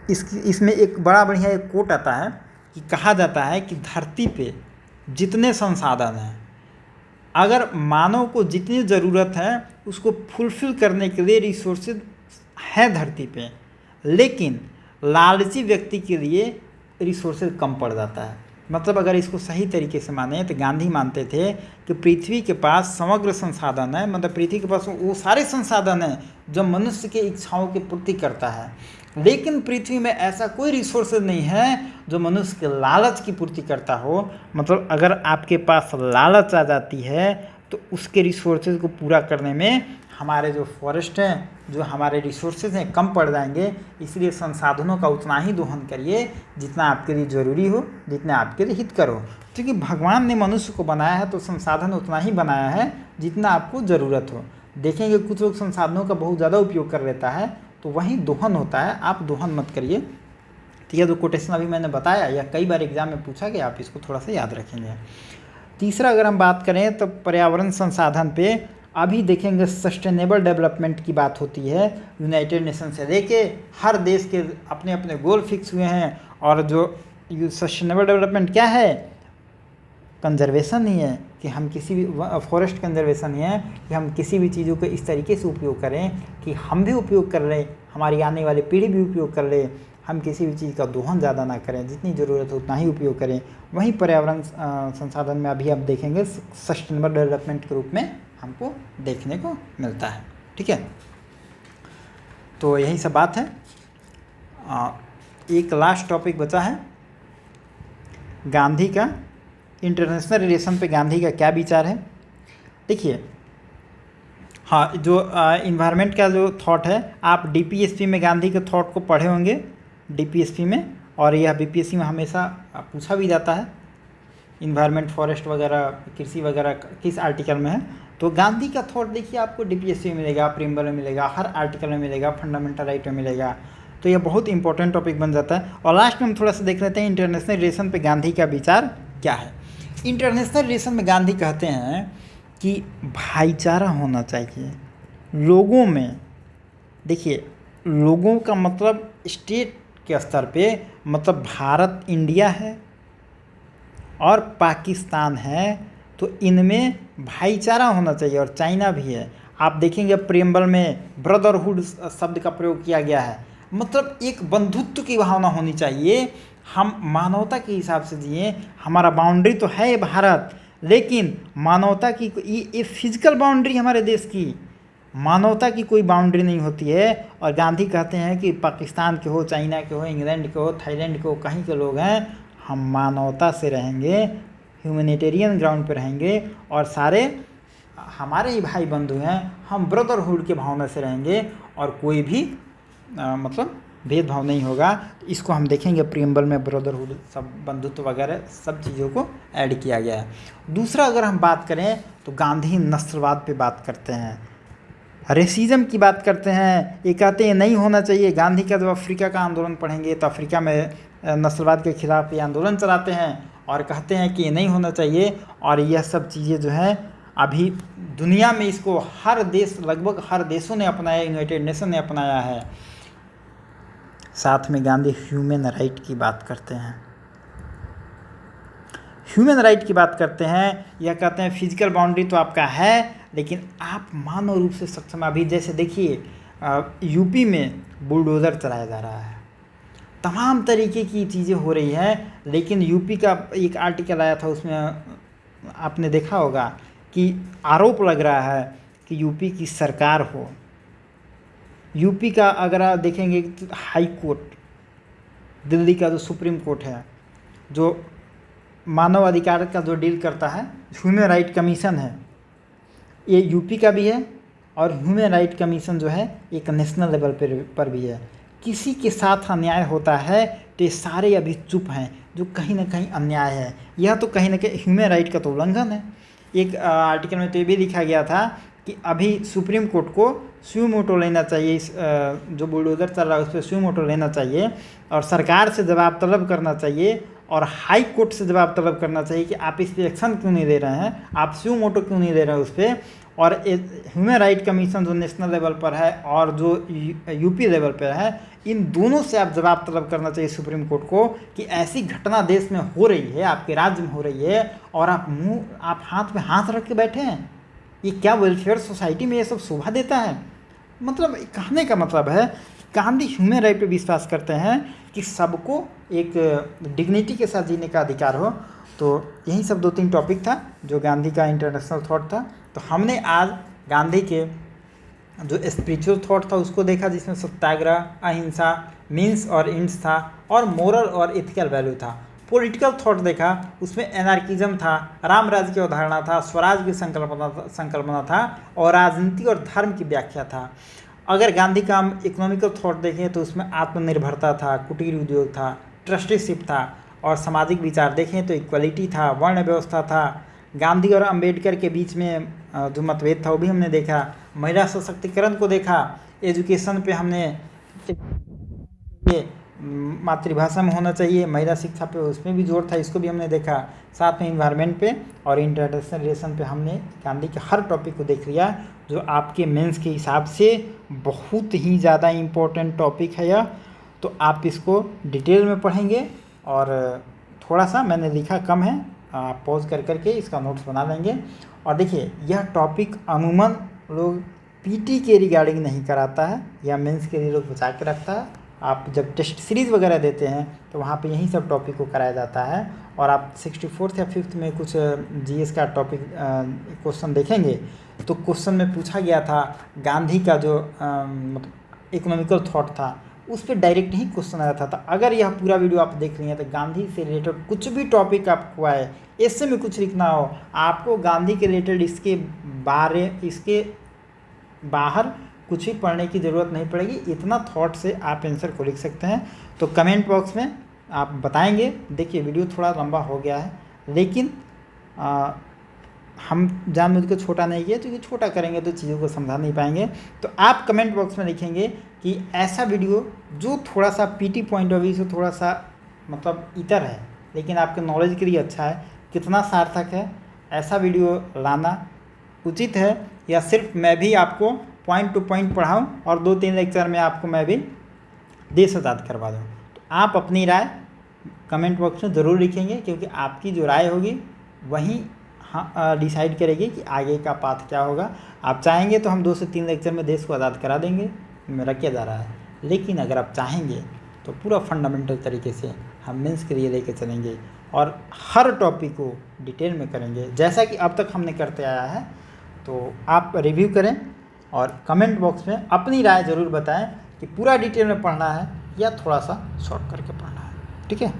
इसमें एक बड़ा बढ़िया एक कोट आता है कि कहा जाता है कि धरती पे जितने संसाधन हैं, अगर मानव को जितनी ज़रूरत है उसको फुलफिल करने के लिए रिसोर्सेज है धरती पे, लेकिन लालची व्यक्ति के लिए रिसोर्सेज कम पड़ जाता है। मतलब अगर इसको सही तरीके से माने तो गांधी मानते थे कि पृथ्वी के पास समग्र संसाधन है, मतलब पृथ्वी के पास वो सारे संसाधन हैं जो मनुष्य के इच्छाओं की पूर्ति करता है, लेकिन पृथ्वी में ऐसा कोई रिसोर्सेज नहीं है जो मनुष्य के लालच की पूर्ति करता हो। मतलब अगर आपके पास लालच आ जाती है तो उसके रिसोर्सेज को पूरा करने में हमारे जो फॉरेस्ट हैं, जो हमारे रिसोर्सेज हैं, कम पड़ जाएंगे। इसलिए संसाधनों का उतना ही दोहन करिए जितना आपके लिए ज़रूरी हो, जितना आपके लिए हितकर हो। क्योंकि भगवान ने मनुष्य को बनाया है तो संसाधन उतना ही बनाया है जितना आपको ज़रूरत हो। देखेंगे कुछ लोग संसाधनों का बहुत ज़्यादा उपयोग कर लेता है, तो वहीं दोहन होता है, आप दोहन मत करिए। तो यह जो कोटेशन अभी मैंने बताया, या कई बार एग्जाम में पूछा गया, आप इसको थोड़ा सा याद रखेंगे। तीसरा अगर हम बात करें तो पर्यावरण संसाधन पे अभी देखेंगे सस्टेनेबल डेवलपमेंट की बात होती है। यूनाइटेड नेशन से लेके हर देश के अपने अपने गोल फिक्स हुए हैं, और जो सस्टेनेबल डेवलपमेंट क्या है, कंजर्वेशन ही है कि हम किसी भी फॉरेस्ट कंजर्वेशन ही है कि हम किसी भी चीज़ों को इस तरीके से उपयोग करें कि हम भी उपयोग कर लें, हमारी आने वाली पीढ़ी भी उपयोग कर ले। हम किसी भी चीज़ का दोहन ज़्यादा ना करें, जितनी ज़रूरत हो उतना ही उपयोग करें। वहीं पर्यावरण संसाधन में अभी आप देखेंगे सस्टेनेबल डेवलपमेंट के रूप में हमको देखने को मिलता है। ठीक है, तो यही सब बात है। एक लास्ट टॉपिक बचा है गांधी का, इंटरनेशनल रिलेशन पे गांधी का क्या विचार है। देखिए हाँ, जो इन्वायरमेंट का जो थॉट है, आप डीपीएसपी में गांधी के थॉट को पढ़े होंगे, डीपीएसपी में, और यह बीपीएससी में हमेशा पूछा भी जाता है। इन्वायरमेंट, फॉरेस्ट वगैरह, कृषि वगैरह किस आर्टिकल में है, तो गांधी का थॉट देखिए आपको डीपीएससी में मिलेगा, प्रीएम्बल में मिलेगा, हर आर्टिकल में मिलेगा, फंडामेंटल राइट में मिलेगा। तो यह बहुत इंपॉर्टेंट टॉपिक बन जाता है। और लास्ट में हम थोड़ा सा देख लेते हैं इंटरनेशनल रिलेशन पे गांधी का विचार क्या है। इंटरनेशनल रिलेशन में गांधी कहते हैं कि भाईचारा होना चाहिए लोगों में। देखिए, लोगों का मतलब स्टेट के स्तर पे मतलब भारत इंडिया है और पाकिस्तान है, तो इनमें भाईचारा होना चाहिए, और चाइना भी है। आप देखेंगे प्रेम्बल में ब्रदरहुड शब्द का प्रयोग किया गया है, मतलब एक बंधुत्व की भावना होनी चाहिए। हम मानवता के हिसाब से जिए। हमारा बाउंड्री तो है भारत, लेकिन मानवता की ये फिजिकल बाउंड्री हमारे देश की, मानवता की कोई बाउंड्री नहीं होती है। और गांधी कहते हैं कि पाकिस्तान के हो, चाइना के हो, इंग्लैंड के हो, थाईलैंड के हो, कहीं के लोग हैं, हम मानवता से रहेंगे, ह्यूमैनिटेरियन ग्राउंड पर रहेंगे, और सारे हमारे ही भाई बंधु हैं, हम ब्रदरहुड के भावना से रहेंगे, और कोई भी मतलब भेदभाव नहीं होगा। इसको हम देखेंगे प्रियम्बल में ब्रदरहुड, सब बंधुत्व वगैरह सब चीज़ों को ऐड किया गया है। दूसरा अगर हम बात करें तो गांधी नस्लवाद पे बात करते हैं, रेसिज्म की बात करते हैं। ये कहते हैं नहीं होना चाहिए। गांधी का जब अफ्रीका का आंदोलन पढ़ेंगे तो अफ्रीका में नस्लवाद के खिलाफ ये आंदोलन चलाते हैं और कहते हैं कि ये नहीं होना चाहिए। और यह सब चीज़ें जो है अभी दुनिया में इसको हर देश, लगभग हर देशों ने अपनाया, यूनाइटेड नेशन ने अपनाया है। साथ में गांधी ह्यूमन राइट की बात करते हैं, ह्यूमन राइट की बात करते हैं। यह कहते हैं फिजिकल बाउंड्री तो आपका है, लेकिन आप मानव रूप से सक्षम। अभी जैसे देखिए यूपी में बुलडोज़र चलाया जा रहा है, तमाम तरीके की चीज़ें हो रही हैं, लेकिन यूपी का एक आर्टिकल आया था, उसमें आपने देखा होगा कि आरोप लग रहा है कि यूपी की सरकार हो, यूपी का अगर आप देखेंगे तो हाई कोर्ट, दिल्ली का जो सुप्रीम कोर्ट है, जो मानव अधिकार का जो डील करता है, ह्यूमन राइट कमीशन है, ये यूपी का भी है। और ह्यूमन राइट कमीशन जो है एक नेशनल लेवल पर भी है। किसी के साथ अन्याय होता है तो ये सारे अभी चुप हैं, जो कहीं ना कहीं अन्याय है। यह तो कहीं ना कहीं ह्यूमन राइट का तो उल्लंघन है। एक आर्टिकल में तो ये भी लिखा गया था कि अभी सुप्रीम कोर्ट को स्यू मोटो लेना चाहिए, इस जो बुलडोज़र चल रहा है उस पर स्यू मोटो लेना चाहिए, और सरकार से जवाब तलब करना चाहिए, और हाई कोर्ट से जवाब तलब करना चाहिए कि आप इस पर एक्शन क्यों नहीं ले रहे हैं, आप स्यू मोटो क्यों नहीं ले रहे हैं उस पर। और ह्यूमन राइट कमीशन जो नेशनल लेवल पर है और जो यूपी लेवल पर है, इन दोनों से आप जवाब तलब करना चाहिए सुप्रीम कोर्ट को कि ऐसी घटना देश में हो रही है, आपके राज्य में हो रही है, और आप हाथ में हाथ रख के बैठे हैं। ये क्या वेलफेयर सोसाइटी में ये सब शोभा देता है? मतलब कहने का मतलब है गांधी ह्यूमन राइट पे विश्वास करते हैं कि सबको एक डिग्निटी के साथ जीने का अधिकार हो। तो यही सब 2-3 टॉपिक था जो गांधी का इंटरनेशनल थॉट था। तो हमने आज गांधी के जो स्पिरिचुअल थॉट था उसको देखा, जिसमें सत्याग्रह, अहिंसा, मीन्स और एंड्स था, और मोरल और एथिकल वैल्यू था। पॉलिटिकल थॉट देखा, उसमें एनार्किज्म था, राम राज्य की अवधारणा था, स्वराज की संकल्पना था, और राजनीति और धर्म की व्याख्या था। अगर गांधी का हम इकोनॉमिकल थॉट देखें तो उसमें आत्मनिर्भरता था, कुटीर उद्योग था, ट्रस्टीशिप था, और सामाजिक विचार देखें तो इक्वलिटी था, वर्ण व्यवस्था था। गांधी और अंबेडकर के बीच में जो मतभेद था वो भी हमने देखा। महिला सशक्तिकरण को देखा, एजुकेशन पे हमने ये मातृभाषा में होना चाहिए, महिला शिक्षा पे उसमें भी जोर था, इसको भी हमने देखा। साथ में इन्वायरमेंट पे और इंटरनेशनल रिलेशन पे हमने गांधी के हर टॉपिक को देख लिया, जो आपके मेंस के हिसाब से बहुत ही ज़्यादा इम्पोर्टेंट टॉपिक है यह। तो आप इसको डिटेल में पढ़ेंगे, और थोड़ा सा मैंने लिखा कम है, आप पॉज कर करके इसका नोट्स बना लेंगे। और देखिए यह टॉपिक अमूमन लोग पीटी के रिगार्डिंग नहीं कराता है, या मेंस के लिए लोग बचा के रखता है। आप जब टेस्ट सीरीज़ वगैरह देते हैं तो वहाँ पे यही सब टॉपिक को कराया जाता है। और आप 64th या 5th में कुछ जीएस का टॉपिक क्वेश्चन देखेंगे तो क्वेश्चन में पूछा गया था गांधी का जो मतलब इकोनॉमिकल थॉट था, उस पर डायरेक्ट ही क्वेश्चन आया था। तो अगर यह पूरा वीडियो आप देख लिए तो गांधी से रिलेटेड कुछ भी टॉपिक आपको आए, ऐसे में कुछ लिखना हो, आपको गांधी के रिलेटेड इसके बाहर कुछ भी पढ़ने की ज़रूरत नहीं पड़ेगी। इतना थॉट से आप आंसर को लिख सकते हैं। तो कमेंट बॉक्स में आप बताएंगे। देखिए वीडियो थोड़ा लंबा हो गया है, लेकिन हम जानबूझ के छोटा नहीं किया, क्योंकि छोटा करेंगे तो चीज़ों को समझा नहीं पाएंगे। तो आप कमेंट बॉक्स में लिखेंगे कि ऐसा वीडियो जो थोड़ा सा पीटी पॉइंट ऑफ व्यू से थोड़ा सा मतलब इतर है, लेकिन आपके नॉलेज के लिए अच्छा है, कितना सार्थक है, ऐसा वीडियो लाना उचित है या सिर्फ मैं भी आपको पॉइंट टू पॉइंट पढ़ाऊँ और 2-3 लेक्चर में आपको मैं भी देश आज़ाद करवा दूँ। तो आप अपनी राय कमेंट बॉक्स में ज़रूर लिखेंगे, क्योंकि आपकी जो राय होगी वही डिसाइड करेगी कि आगे का पाथ क्या होगा। आप चाहेंगे तो हम 2 से 3 लेक्चर में देश को आज़ाद करा देंगे, मेरा क्या जा रहा है, लेकिन अगर आप चाहेंगे तो पूरा फंडामेंटल तरीके से हम मेंस के लिए लेके चलेंगे और हर टॉपिक को डिटेल में करेंगे जैसा कि अब तक हमने करते आया है। तो आप रिव्यू करें और कमेंट बॉक्स में अपनी राय ज़रूर बताएं कि पूरा डिटेल में पढ़ना है या थोड़ा सा शॉर्ट करके पढ़ना है। ठीक है,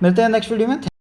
मिलते हैं नेक्स्ट वीडियो में।